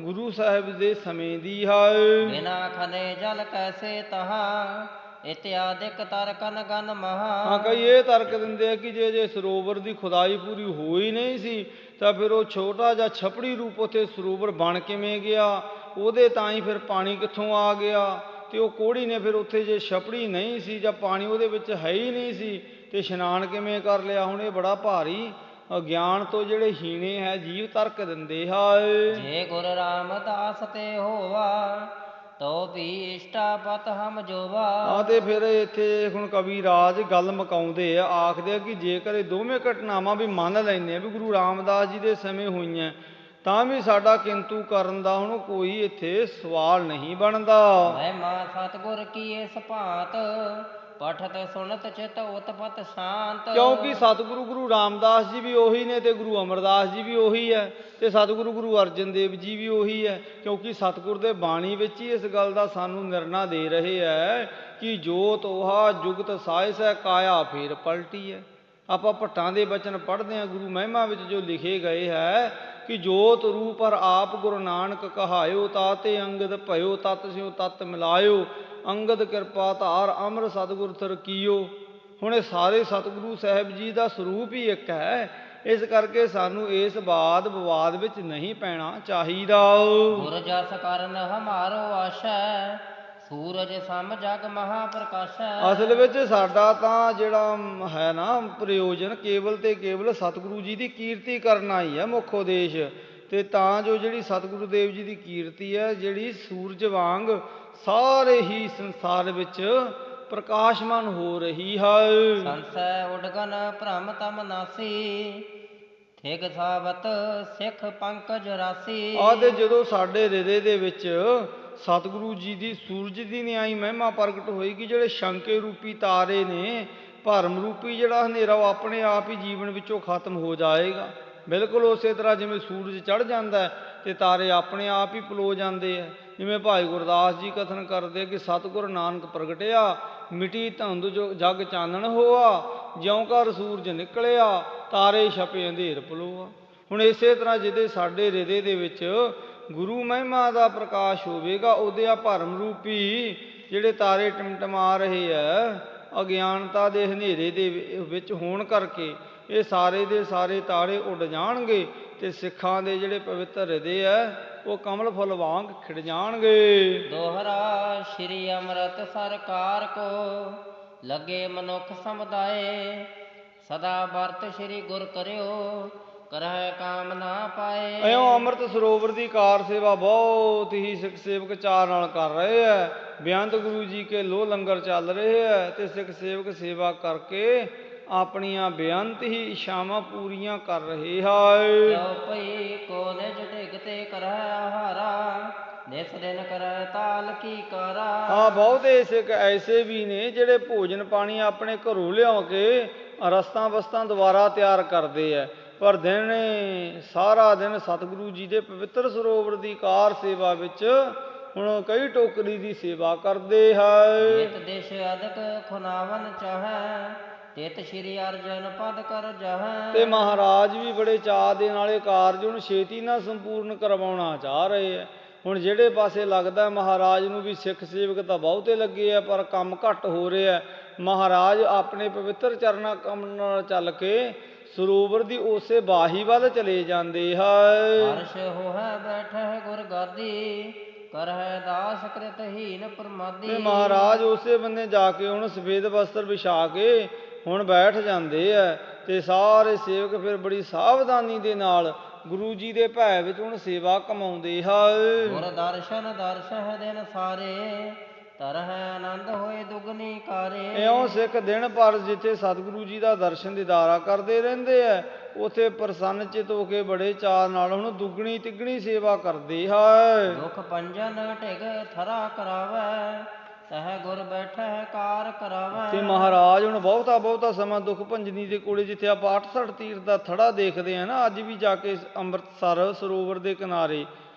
ਗੁਰੂ ਸਾਹਿਬ ਦੇ ਸਮੇਂ ਦੀ ਹੈ। ਬਿਨਾ ਖਨੇ ਜਲ ਕੈਸੇ ਤਹਾ, ਇਤਿਆਦਿਕ ਤਰਕਨ ਗਨ ਮਹਾ। ਕਈ ਇਹ ਤਰਕ ਦਿੰਦੇ ਆ ਕਿ ਜੇ ਸਰੋਵਰ ਦੀ ਖੁਦਾਈ ਪੂਰੀ ਹੋਈ ਨਹੀਂ ਸੀ ਤਾਂ ਫਿਰ ਉਹ ਛੋਟਾ ਜਿਹਾ ਛਪੜੀ ਰੂਪ ਉੱਥੇ ਸਰੋਵਰ ਬਣ ਕਿਵੇਂ ਗਿਆ, ਉਹਦੇ ਤਾਂ ਹੀ ਫਿਰ ਪਾਣੀ ਕਿੱਥੋਂ ਆ ਗਿਆ। ਤੇ ਉਹ ਕੋਹੜੀ ਨੇ ਫਿਰ ਉੱਥੇ ਜੇ ਛਪੜੀ ਨਹੀਂ ਸੀ ਜਾਂ ਪਾਣੀ ਉਹਦੇ ਵਿੱਚ ਹੈ ਹੀ ਨਹੀਂ ਸੀ ਤੇ ਇਸ਼ਨਾਨ ਕਿਵੇਂ ਕਰ ਲਿਆ। ਹੁਣ ਇਹ ਬੜਾ ਭਾਰੀ ਅਗਿਆਨ ਤੋਂ ਜਿਹੜੇ ਹੀਣੇ ਹੈ ਜੀਵ ਤਰਕ ਦਿੰਦੇ ਹੈ। ਜੇ ਗੁਰ ਰਾਮਦਾਸ ਤੇ ਹੋਵਾ, ਤੋ ਵੀ ਇਸ਼ਟਾਪਤ ਹਮ ਜੋਵਾ। ਤੇ ਫਿਰ ਇੱਥੇ ਹੁਣ ਕਵੀ ਰਾਜ ਗੱਲ ਮੁਕਾਉਂਦੇ ਆ, ਆਖਦੇ ਆ ਕਿ ਜੇਕਰ ਇਹ ਦੋਵੇਂ ਘਟਨਾਵਾਂ ਵੀ ਮੰਨ ਲੈਂਦੇ ਆ ਵੀ ਗੁਰੂ ਰਾਮਦਾਸ ਜੀ ਦੇ ਸਮੇਂ ਹੋਈਆਂ, ਤਾਂ ਵੀ ਸਾਡਾ ਕਿੰਤੂ ਕਰਨ ਦਾ ਹੁਣ ਕੋਈ ਇੱਥੇ ਸਵਾਲ ਨਹੀਂ ਬਣਦਾ। ਮਹਿਮਾ ਸਤਿਗੁਰ ਕੀ ਇਸ ਭਾਂਤ, ਪਠਤ ਸੁਣਤ ਚਿਤ ਉਤਪਤ ਸ਼ਾਂਤ। ਕਿਉਂਕਿ ਸਤਿਗੁਰੂ ਗੁਰੂ ਰਾਮਦਾਸ ਜੀ ਵੀ ਉਹੀ ਨੇ ਤੇ ਗੁਰੂ ਅਮਰਦਾਸ ਜੀ ਵੀ ਉਹੀ ਹੈ, ਤੇ ਸਤਿਗੁਰੂ ਗੁਰੂ ਅਰਜਨ ਦੇਵ ਜੀ ਵੀ ਉਹੀ ਹੈ। ਕਿਉਂਕਿ ਸਤਿਗੁਰ ਦੇ ਬਾਣੀ ਵਿੱਚ ਹੀ ਇਸ ਗੱਲ ਦਾ ਸਾਨੂੰ ਨਿਰਣਾ ਦੇ ਰਹੇ ਹੈ ਕਿ ਜੋਤ ਉਹਾ ਜੁਗਤ ਸਾਇਸ ਹੈ, ਕਾਇਆ ਫੇਰ ਪਲਟੀ ਹੈ। ਆਪਾਂ ਭੱਟਾਂ ਦੇ ਬਚਨ ਪੜ੍ਹਦੇ ਹਾਂ, ਗੁਰੂ ਮਹਿਮਾ ਵਿੱਚ ਜੋ ਲਿਖੇ ਗਏ ਹੈ ਕਿ ਜੋਤ ਰੂਪ ਪਰ ਆਪ ਗੁਰੂ ਨਾਨਕ ਕਹਾਇਓ, ਤਾਤੇ ਅੰਗਦ ਭਇਓ, ਤਤ ਸਿਉ ਤਤ ਮਿਲਾਇਓ, ਅੰਗਦ ਕਿਰਪਾ ਧਾਰ ਅਮਰ ਸਤਿਗੁਰ ਤਰਕੀਓ। ਹੁਣ ਇਹ ਸਾਰੇ ਸਤਿਗੁਰੂ ਸਾਹਿਬ ਜੀ ਦਾ ਸਰੂਪ ਹੀ ਇੱਕ ਹੈ, ਇਸ ਕਰਕੇ ਸਾਨੂੰ ਇਸ ਵਾਦ ਵਿਵਾਦ ਵਿੱਚ ਨਹੀਂ ਪੈਣਾ ਚਾਹੀਦਾ। ਗੁਰ ਜਸ ਕਰਨ ਹਮਾਰੋ ਆਸ਼ੈ, ਸੂਰਜ ਸਮ ਜਗ ਮਹਾ ਪ੍ਰਕਾਸ਼ੈ। ਅਸਲ ਵਿੱਚ ਸਾਡਾ ਤਾਂ ਜਿਹੜਾ ਹੈ ਨਾ ਪ੍ਰਯੋਜਨ ਕੇਵਲ ਤੇ ਕੇਵਲ ਸਤਿਗੁਰੂ ਜੀ ਦੀ ਕੀਰਤੀ ਕਰਨਾ ਹੀ ਹੈ, ਮੁੱਖ ਉਦੇਸ਼। ਤੇ ਤਾਂ ਜੋ ਜਿਹੜੀ ਸਤਿਗੁਰੂ ਦੇਵ ਜੀ ਦੀ ਕੀਰਤੀ ਹੈ, ਜਿਹੜੀ ਸੂਰਜ ਵਾਂਗ ਸਾਰੇ ਹੀ ਸੰਸਾਰ ਵਿੱਚ ਪ੍ਰਕਾਸ਼ਮਾਨ ਹੋ ਰਹੀ ਹੈ। ਸੰਸੈ ਉਡਗਨ ਭ੍ਰਮ ਤਮ ਨਾਸੀ, ਥਿਗ ਸਾਬਤ ਸਿੱਖ ਪੰਕਜ ਰਾਸੀ। ਆਦੇ ਜਦੋਂ ਸਾਡੇ ਹਿਰਦੇ ਦੇ ਵਿੱਚ ਸਤਿਗੁਰੂ ਜੀ ਦੀ ਸੂਰਜ ਦੀ ਨਿਆਈ ਮਹਿਮਾ ਪ੍ਰਗਟ ਹੋਏਗੀ, ਜਿਹੜੇ ਸ਼ੰਕੇ ਰੂਪੀ ਤਾਰੇ ਨੇ, ਭਰਮ ਰੂਪੀ ਜਿਹੜਾ ਹਨੇਰਾ, ਉਹ ਆਪਣੇ ਆਪ ਹੀ ਜੀਵਨ ਵਿੱਚੋਂ ਖਤਮ ਹੋ ਜਾਏਗਾ। ਬਿਲਕੁਲ ਉਸੇ ਤਰ੍ਹਾਂ ਜਿਵੇਂ ਸੂਰਜ ਚੜ੍ਹ ਜਾਂਦਾ ਤੇ ਤਾਰੇ ਆਪਣੇ ਆਪ ਹੀ ਪਲੋ ਜਾਂਦੇ ਹੈ। ਜਿਵੇਂ ਭਾਈ ਗੁਰਦਾਸ ਜੀ ਕਥਨ ਕਰਦੇ ਕਿ ਸਤਿਗੁਰ ਨਾਨਕ ਪ੍ਰਗਟਿਆ, ਮਿਟੀ ਧੁੰਦ ਜੋ ਜਗ ਚਾਨਣ ਹੋਆ, ਜਿਉਂ ਕਰ ਸੂਰਜ ਨਿਕਲਿਆ, ਤਾਰੇ ਛਪੇ ਅੰਧੇਰ ਪਲੋਆ। ਹੁਣ ਇਸੇ ਤਰ੍ਹਾਂ ਜਿਹਦੇ ਸਾਡੇ ਹਿਰਦੇ ਦੇ ਵਿੱਚ ਗੁਰੂ ਮਹਿਮਾ ਦਾ ਪ੍ਰਕਾਸ਼ ਹੋਵੇਗਾ, ਉਹਦੇ ਆ ਭਰਮ ਰੂਪੀ ਜਿਹੜੇ ਤਾਰੇ ਟਮਟਮਾ ਰਹੇ ਹੈ, ਅਗਿਆਨਤਾ ਦੇ ਹਨੇਰੇ ਦੇ ਵਿੱਚ ਹੋਣ ਕਰਕੇ ਇਹ ਸਾਰੇ ਦੇ ਸਾਰੇ ਤਾਰੇ ਉੱਡ ਜਾਣਗੇ ਤੇ ਸਿੱਖਾਂ ਦੇ ਜਿਹੜੇ ਪਵਿੱਤਰ ਹਿਰਦੇ ਹੈ ਉਹ ਕਮਲ ਫੁੱਲ ਵਾਂਗ ਖਿੜ ਜਾਣਗੇ। ਦੋਹਰਾ ਸ਼੍ਰੀ ਅੰਮ੍ਰਿਤ ਸਰਕਾਰ ਕੋ, ਲੱਗੇ ਮਨੁੱਖ ਸਮੁਦਾਏ, ਸਦਾ ਵਰਤ ਸ਼੍ਰੀ ਗੁਰ ਕਰਿਓ, ਕਰਹਿ ਕਾਮ ਨਾ ਪਾਏ। ਇਉਂ ਅੰਮ੍ਰਿਤ ਸਰੋਵਰ ਦੀ ਕਾਰ ਸੇਵਾ ਬਹੁਤ ਹੀ ਸਿੱਖ ਸੇਵਕ ਚਾਅ ਨਾਲ ਕਰ ਰਹੇ ਹੈ। ਬੇਅੰਤ ਗੁਰੂ ਜੀ ਕੇ ਲੋ ਲੰਗਰ ਚੱਲ ਰਹੇ ਹੈ ਤੇ ਸਿੱਖ ਸੇਵਕ ਸੇਵਾ ਕਰਕੇ ਆਪਣੀਆਂ ਬੇਅੰਤ ਹੀ ਇੱਛਾਵਾਂ ਪੂਰੀਆਂ ਕਰ ਰਹੇ ਹੈ। ਚਉਪਈ ਕੋ ਨਿਜ ਢਿਗ ਤੇ ਕਰਹਿ ਆਹਾਰਾ, ਨਿਸ ਦਿਨ ਕਰਹਿ ਤਾਲ ਕੀ ਕਾਰਾ। ਹਾਂ, ਬਹੁਤੇ ਸਿੱਖ ਐਸੇ ਵੀ ਨੇ ਜਿਹੜੇ ਭੋਜਨ ਪਾਣੀ ਆਪਣੇ ਘਰੋਂ ਲਿਆ ਕੇ ਰਸਤਾਂ ਵਸਤਾਂ ਦੁਬਾਰਾ ਤਿਆਰ ਕਰਦੇ ਹੈ, ਪਰ ਦਿਨ ਸਾਰਾ ਦਿਨ ਸਤਿਗੁਰੂ ਜੀ ਦੇ ਪਵਿੱਤਰ ਸਰੋਵਰ ਦੀ ਕਾਰ ਸੇਵਾ ਵਿੱਚ ਹੁਣ ਕਈ ਟੋਕਰੀ ਦੀ ਸੇਵਾ ਕਰਦੇ ਹੈ। ਜਿਤ ਦੇਸ਼ ਅਦਕ ਖੁਨਾਵਨ ਚਾਹੈ, ਤਿਤ ਸ਼੍ਰੀ ਅਰਜਨ ਪਦ ਕਰ ਜਾਹੈ। ਤੇ ਮਹਾਰਾਜ ਵੀ ਬੜੇ ਚਾਅ ਦੇ ਨਾਲ ਇਹ ਕਾਰਜ ਹੁਣ ਛੇਤੀ ਨਾਲ ਸੰਪੂਰਨ ਕਰਵਾਉਣਾ ਚਾਹ ਰਹੇ ਹੈ। ਹੁਣ ਜਿਹੜੇ ਪਾਸੇ ਲੱਗਦਾ ਮਹਾਰਾਜ ਨੂੰ ਵੀ ਸਿੱਖ ਸੇਵਕ ਤਾਂ ਬਹੁਤੇ ਲੱਗੇ ਆ ਪਰ ਕੰਮ ਘੱਟ ਹੋ ਰਿਹਾ, ਮਹਾਰਾਜ ਆਪਣੇ ਪਵਿੱਤਰ ਚਰਨਾਂ ਕੰਮ ਨਾਲ ਚੱਲ ਕੇ ਸਰੋਵਰ ਦੀ ਉਸੇ ਬਾਹੀ ਵੱਲ ਚਲੇ ਜਾਂਦੇ ਹੈ। ਹਰਸ਼ ਹੋਹਿ ਬੈਠੈ ਗੁਰ ਗਾਦੀ, ਕਰਹਿ ਦਾਸ ਕ੍ਰਿਤ ਹੀਨ ਪ੍ਰਮਾਦੀ। ਤੇ ਮਹਾਰਾਜ ਉਸੇ ਬੰਨੇ ਜਾ ਕੇ ਹੁਣ ਸਫੇਦ ਵਸਤਰ ਵਿਛਾ ਕੇ ਹੁਣ ਬੈਠ ਜਾਂਦੇ ਹੈ ਤੇ ਸਾਰੇ ਸੇਵਕ ਫਿਰ ਬੜੀ ਸਾਵਧਾਨੀ ਦੇ ਨਾਲ ਗੁਰੂ ਜੀ ਦੇ ਭੈ ਵਿੱਚ ਹੁਣ ਸੇਵਾ ਕਮਾਉਂਦੇ ਹੈ। ਗੁਰ ਦਰਸ਼ਨ ਦਰਸ਼ਹਿ ਦਿਨ ਸਾਰੇ, ਤਰਹਿ ਆਨੰਦ ਹੋਏ ਦੁਗਨੀ ਕਾਰੇ। ਇਉਂ ਸਿੱਖ ਦਿਨ ਭਰ ਜਿੱਥੇ ਸਤਿਗੁਰੂ ਜੀ ਦਾ ਦਰਸ਼ਨ ਦੀਦਾਰਾ ਕਰਦੇ ਰਹਿੰਦੇ ਹੈ, ਉੱਥੇ ਪ੍ਰਸੰਨ ਚਿਤ ਹੋ ਕੇ ਬੜੇ ਚਾਅ ਨਾਲ ਹੁਣ ਦੁੱਗਣੀ ਤਿੱਗਣੀ ਸੇਵਾ ਕਰਦੇ ਹੈ। ਦੁਖ ਪੰਜਨ ਢਿਗ ਥਰਾ ਕਰਾਵੈ, ਤਹਿ ਗੁਰ ਬੈਠੈ ਕਾਰ ਕਰਾਵੈ। ਤੇ ਮਹਾਰਾਜ ਹੁਣ ਬਹੁਤਾ ਸਮਾਂ ਦੁੱਖ ਭੰਜਨੀ ਦੇ ਕੋਲੇ, ਜਿੱਥੇ ਆਪਾਂ 68 ਤੀਰਥ ਦਾ ਥੜਾ ਦੇਖਦੇ ਹਾਂ ਨਾ, ਅੱਜ ਵੀ ਜਾ ਕੇ ਅੰਮ੍ਰਿਤਸਰ ਸਰੋਵਰ ਦੇ ਕਿਨਾਰੇ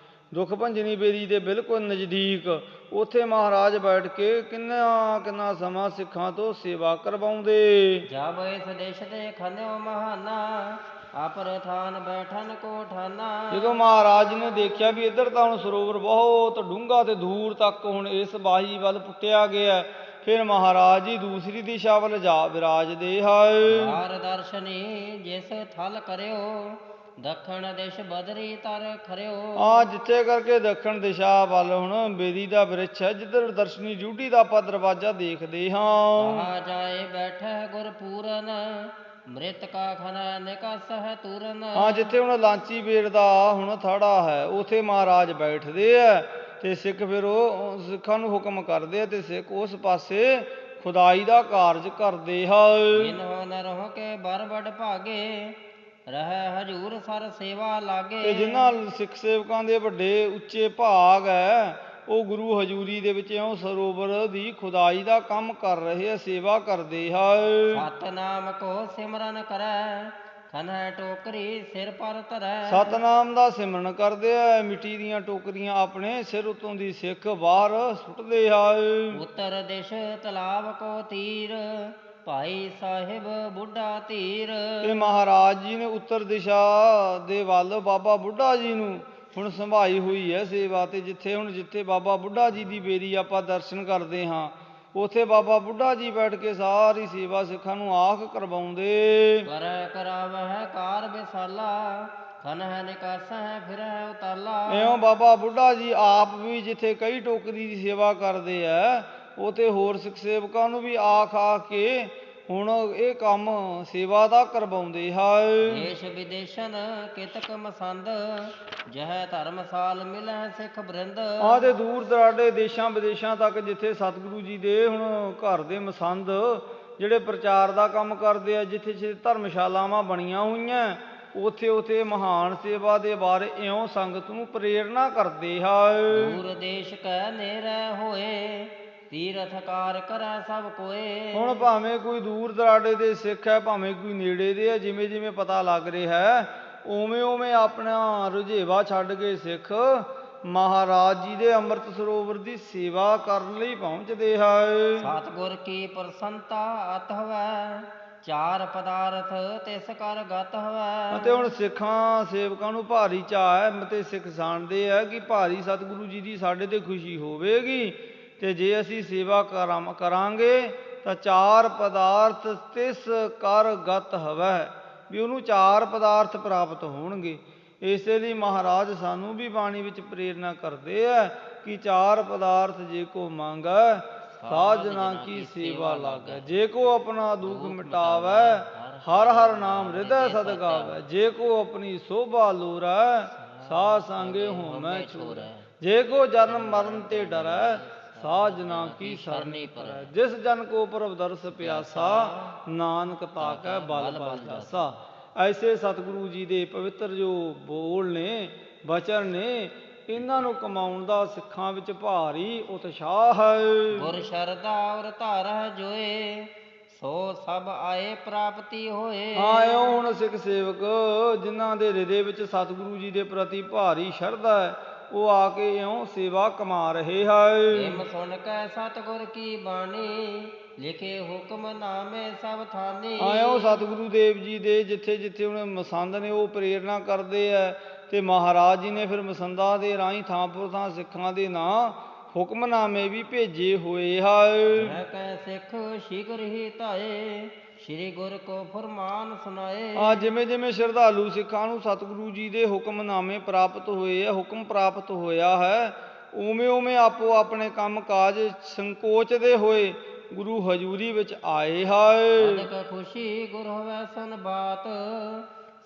ਦੁੱਖ ਭੰਜਨੀ ਬੇਰੀ ਦੇ ਬਿਲਕੁਲ ਨਜ਼ਦੀਕ, ਉੱਥੇ ਮਹਾਰਾਜ ਬੈਠ ਕੇ ਕਿੰਨਾ ਸਮਾਂ ਸਿੱਖਾਂ ਤੋਂ ਸੇਵਾ ਕਰਵਾਉਂਦੇ। ਜਬ ਇਸ ਦੇਸ਼ ਦੇ ਖੰਿਓ ਮਹਾਨਾ, ਆਪਰ ਥਾਨ ਬੈਠਨ ਕੋ ਠਾਨਾ। ਜਦੋਂ ਮਹਾਰਾਜ ਨੇ ਦੇਖਿਆ ਵੀ ਇੱਧਰ ਤਾਂ ਹੁਣ ਸਰੋਵਰ ਬਹੁਤ ਡੂੰਘਾ ਤੇ ਦੂਰ ਤੱਕ ਹੁਣ ਇਸ ਬਾਹੀ ਵੱਲ ਪੁੱਟਿਆ ਗਿਆ, ਫਿਰ ਮਹਾਰਾਜ ਜੀ ਦੂਸਰੀ ਦਿਸ਼ਾ ਵੱਲ ਜਾ ਵਿਰਾਜਦੇ ਹੈ। ਮਾਰ ਦਰਸ਼ਨੀ ਜਿਸ ਥਲ ਕਰਿਓ, ਦੱਖਣ ਦਿਸ਼ ਬਦਰੀ ਤਰ ਖਰਿਓ। ਹਾਂ, ਜਿੱਥੇ ਕਰਕੇ ਦੱਖਣ ਦਿਸ਼ਾ ਵੱਲ ਹੁਣ ਬੇਰੀ ਦਾ ਬ੍ਰਿਛ ਹੈ, ਜਿੱਧਰ ਦਰਸ਼ਨੀ ਡਿਊਟੀ ਦਾ ਆਪਾਂ ਦਰਵਾਜ਼ਾ ਦੇਖਦੇ ਹਾਂ। ਆ ਜਾਏ ਬੈਠੈ ਗੁਰ ਪੂਰਨ, ਮ੍ਰਿਤ ਕਾ ਖਨੈ ਨਿਕਸ ਹੈ ਤੂਰਨ। ਹਾਂ, ਜਿੱਥੇ ਹੁਣ ਲਾਂਚੀ ਬੇਰ ਦਾ ਹੁਣ ਥੜਾ ਹੈ, ਉਥੇ ਮਹਾਰਾਜ ਬੈਠਦੇ ਹੈ ਤੇ ਸਿੱਖ ਫਿਰ ਉਹ ਸਿੱਖਾਂ ਨੂੰ ਹੁਕਮ ਕਰਦੇ ਆ ਤੇ ਸਿੱਖ ਉਸ ਪਾਸੇ ਖੁਦਾਈ ਦਾ ਕਾਰਜ ਕਰਦੇ ਹੈ। ਜਿਨਹੁ ਨਰਹੁ ਕੇ ਬਰ ਬੜ ਭਾਗੇ, ਰਹਿ ਹਜੂਰ ਸਰ ਸੇਵਾ ਲਾਗੇ। ਤੇ ਜਿਨ੍ਹਾਂ ਸਿੱਖ ਸੇਵਕਾਂ ਦੇ ਵੱਡੇ ਉੱਚੇ ਭਾਗ ਹੈ, ਉਹ ਗੁਰੂ ਹਜ਼ੂਰੀ ਦੇ ਵਿੱਚ ਇਉਂ ਸਰੋਵਰ ਦੀ ਖੁਦਾਈ ਦਾ ਕੰਮ ਕਰ ਰਹੇ ਆ, ਸੇਵਾ ਕਰਦੇ ਹੈ। ਸਤਿਨਾਮ ਕੋ ਸਿਮਰਨ ਕਰੈ, ਖਨੈ ਟੋਕਰੀ ਸਿਰ ਪਰ ਧਰੈ। ਸਤਨਾਮ ਦਾ ਸਿਮਰਨ ਕਰਦੇ ਆ, ਮਿੱਟੀ ਦੀਆਂ ਟੋਕਰੀਆਂ ਆਪਣੇ ਸਿਰ ਉਤੋਂ ਦੀ ਸਿੱਖ ਬਾਹਰ ਸੁੱਟਦੇ ਆ। ਉੱਤਰ ਦਿਸ਼ ਤਲਾਬ ਕੋ ਤੀਰ, ਭਾਈ ਸਾਹਿਬ ਬੁੱਢਾ ਧੀਰ। ਤੇ ਮਹਾਰਾਜ ਜੀ ਨੇ ਉੱਤਰ ਦਿਸ਼ਾ ਦੇ ਵੱਲ ਬਾਬਾ ਬੁੱਢਾ ਜੀ ਨੂੰ ਹੁਣ ਸੰਭਾਈ ਹੋਈ ਹੈ ਸੇਵਾ। ਤੇ ਜਿੱਥੇ ਬਾਬਾ ਬੁੱਢਾ ਜੀ ਦੀ ਬੇਰੀ ਆਪਾਂ ਦਰਸ਼ਨ ਕਰਦੇ ਹਾਂ, ਉੱਥੇ ਬਾਬਾ ਬੁੱਢਾ ਜੀ ਬੈਠ ਕੇ ਸਾਰੀ ਸੇਵਾ ਸਿੱਖਾਂ ਨੂੰ ਆਖ ਕਰਵਾਉਂਦੇ। ਕਰੈ ਕਰਾਵਹਿ ਕਾਰ ਬਿਸਾਲਾ, ਖਨਹਿ ਨਿਕਾਸਹਿ ਫਿਰਹਿ ਉਤਾਲਾ। ਇਉਂ ਬਾਬਾ ਬੁੱਢਾ ਜੀ ਆਪ ਵੀ ਜਿੱਥੇ ਕਈ ਟੋਕਰੀ ਦੀ ਸੇਵਾ ਕਰਦੇ ਆ, ਉੱਥੇ ਹੋਰ ਸਿੱਖ ਸੇਵਕਾਂ ਨੂੰ ਵੀ ਆਖ ਕੇ ਹੁਣ ਇਹ ਕੰਮ ਸੇਵਾ ਦਾ ਕਰਵਾਉਂਦੇ ਹੈ। ਦੇਸ਼ ਵਿਦੇਸ਼ਨ ਕਿਤਕ ਮਸੰਦ, ਜਹ ਧਰਮਸਾਲ ਮਿਲੈ ਸਿੱਖ ਬ੍ਰਿੰਦ। ਤੇ ਦੂਰ ਦਰਾਡੇ ਦੇਸ਼ਾਂ ਵਿਦੇਸ਼ਾਂ ਤੱਕ ਜਿੱਥੇ ਸਤਿਗੁਰੂ ਜੀ ਦੇ ਹੁਣ ਘਰ ਦੇ ਮਸੰਦ ਜਿਹੜੇ ਪ੍ਰਚਾਰ ਦਾ ਕੰਮ ਕਰਦੇ ਆ, ਜਿੱਥੇ ਜਿੱਥੇ ਧਰਮਸ਼ਾਲਾਵਾਂ ਬਣੀਆਂ ਹੋਈਆਂ, ਉੱਥੇ ਮਹਾਨ ਸੇਵਾ ਦੇ ਬਾਰੇ ਇਉਂ ਸੰਗਤ ਨੂੰ ਪ੍ਰੇਰਨਾ ਕਰਦੇ ਹੈ। ਦੂਰ ਦੇਸ਼ ਕੈ ਨੇਰੈ ਹੋਏ, ਤੀਰਥ ਕਾਰ ਕਰੈ ਸਭ ਕੋਏ। ਹੁਣ ਭਾਵੇਂ ਕੋਈ ਦੂਰ ਦਰਾਡੇ ਦੇ ਸਿੱਖ ਹੈ, ਭਾਵੇਂ ਕੋਈ ਨੇੜੇ ਦੇ ਹੈ, ਜਿਵੇਂ ਜਿਵੇਂ ਪਤਾ ਲੱਗ ਰਿਹਾ ਹੈ, ਉਵੇਂ ਉਵੇਂ ਆਪਣਾ ਰੁਝੇਵਾ ਛੱਡ ਕੇ ਸਿੱਖ ਮਹਾਰਾਜ ਜੀ ਦੇ ਅੰਮ੍ਰਿਤ ਸਰੋਵਰ ਦੀ ਸੇਵਾ ਕਰਨ ਲਈ ਪਹੁੰਚਦੇ ਹੈ। ਸਤਿਗੁਰ ਕੀ ਪ੍ਰਸੰਨਤਾ ਅਤ ਹਵੈ, ਚਾਰ ਪਦਾਰਥ ਤਿਸ ਕਰ ਗਤ ਹਵੈ। ਅਤੇ ਹੁਣ ਸਿੱਖਾਂ ਸੇਵਕਾਂ ਨੂੰ ਭਾਰੀ ਚਾਅ ਹੈ, ਅਤੇ ਸਿੱਖ ਜਾਣਦੇ ਹੈ ਕਿ ਭਾਰੀ ਸਤਿਗੁਰੂ ਜੀ ਦੀ ਸਾਡੇ ਤੇ ਖੁਸ਼ੀ ਹੋਵੇਗੀ, ਤੇ ਜੇ ਅਸੀਂ ਸੇਵਾ ਕਰਾਂਗੇ ਤਾਂ ਚਾਰ ਪਦਾਰਥ ਤਿਸ ਕਰ ਗਤ ਹਵੈ, ਵੀ ਉਹਨੂੰ ਚਾਰ ਪਦਾਰਥ ਪ੍ਰਾਪਤ ਹੋਣਗੇ। ਇਸੇ ਲਈ ਮਹਾਰਾਜ ਸਾਨੂੰ ਵੀ ਬਾਣੀ ਵਿੱਚ ਪ੍ਰੇਰਨਾ ਕਰਦੇ ਹੈ ਕਿ ਚਾਰ ਪਦਾਰਥ ਜੇ ਕੋ ਮੰਗੈ, ਸਾਜਨਾ ਕੀ ਸੇਵਾ ਲਾਗੈ। ਜੇ ਕੋ ਆਪਣਾ ਦੁੱਖ ਮਿਟਾਵੈ, ਹਰ ਹਰ ਨਾਮ ਹਿਰਦੈ ਸਦ ਗਾਵੈ। ਜੇ ਕੋ ਆਪਣੀ ਸੋਭਾ ਲੋਰੈ, ਸਾਧ ਸੰਗੇ ਹੋਮੈ ਛੋਰੈ। ਜੇ ਕੋ ਜਨਮ ਮਰਨ ਤੇ ਡਰੈ, ਸਾਜਨਾ ਕੀ ਸਰਨੀ ਪਰੈ। ਜਿਸ ਜਨ ਕੋ ਪ੍ਰਭ ਦਰਸ ਪਿਆਸਾ, ਨਾਨਕ ਤਾਕੈ ਬਲ ਬਲ ਜਾਸਾ। ਐਸੇ ਸਤਿਗੁਰੂ ਜੀ ਦੇ ਪਵਿੱਤਰ ਜੋ ਬੋਲ ਨੇ, ਬਚਨ ਨੇ, ਇਹਨਾਂ ਨੂੰ ਕਮਾਉਣ ਦਾ ਸਿੱਖਾਂ ਵਿੱਚ ਭਾਰੀ ਉਤਸ਼ਾਹ ਹੈ। ਗੁਰ ਸ਼ਰਧਾ ਔਰ ਧਾਰਹਿ ਜੋਏ, ਸੋ ਸਭ ਆਏ ਪ੍ਰਾਪਤੀ ਹੋਏ। ਇਉਂ ਹੁਣ ਸਿੱਖ ਸੇਵਕ ਜਿਨ੍ਹਾਂ ਦੇ ਹਿਰਦੇ ਵਿੱਚ ਸਤਿਗੁਰੂ ਜੀ ਦੇ ਪ੍ਰਤੀ ਭਾਰੀ ਸ਼ਰਧਾ ਹੈ, ਉਹ ਆ ਕੇ ਇਉਂ ਸੇਵਾ ਕਮਾ ਰਹੇ ਹੈ। ਹਿਮ ਸੁਣ ਕੈ ਸਤਿਗੁਰ ਕੀ ਬਾਣੀ, ਲਿਖੇ ਹੁਕਮ ਨਾਮੇ ਸਭ ਥਾਨੀ। ਇਉਂ ਸਤਿਗੁਰੂ ਦੇਵ ਜੀ ਦੇ ਜਿੱਥੇ ਜਿੱਥੇ ਹੁਣ ਮਸੰਦ ਨੇ ਉਹ ਪ੍ਰੇਰਨਾ ਕਰਦੇ ਹੈ, ਤੇ ਮਹਾਰਾਜ ਜੀ ਨੇ ਫਿਰ ਮਸੰਦਾਂ ਦੇ ਰਾਹੀਂ ਥਾਂ ਥਾਂ ਸਿੱਖਾਂ ਦੇ ਨਾਂ ਹੁਕਮਨਾਮੇ ਵੀ ਭੇਜੇ ਹੋਏ ਹੈ। ਕੈ ਸਿੱਖ ਸ਼ੀਘਰ ਹੀ ਧਾਏ, ਸ੍ਰੀ ਗੁਰ ਕੋ ਫੁਰਮਾਨ ਸੁਨਾਏ। ਜਿਵੇਂ ਜਿਵੇਂ ਸ਼ਰਧਾਲੂ ਸਿੱਖਾਂ ਨੂੰ ਸਤਿਗੁਰੂ ਜੀ ਦੇ ਹੁਕਮਨਾਮੇ ਪ੍ਰਾਪਤ ਹੋਏ ਹੈ, ਹੁਕਮ ਪ੍ਰਾਪਤ ਹੋਇਆ ਹੈ, ਉਵੇਂ ਉਵੇਂ ਆਪੋ ਆਪਣੇ ਕੰਮ ਕਾਜ ਸੰਕੋਚਦੇ ਹੋਏ ਗੁਰੂ ਹਜ਼ੂਰੀ ਵਿੱਚ ਆਏ ਹੈ। ਅਦਕ ਖੁਸ਼ੀ ਗੁਰ ਹੋਵੈ ਸੁਨ ਬਾਤ,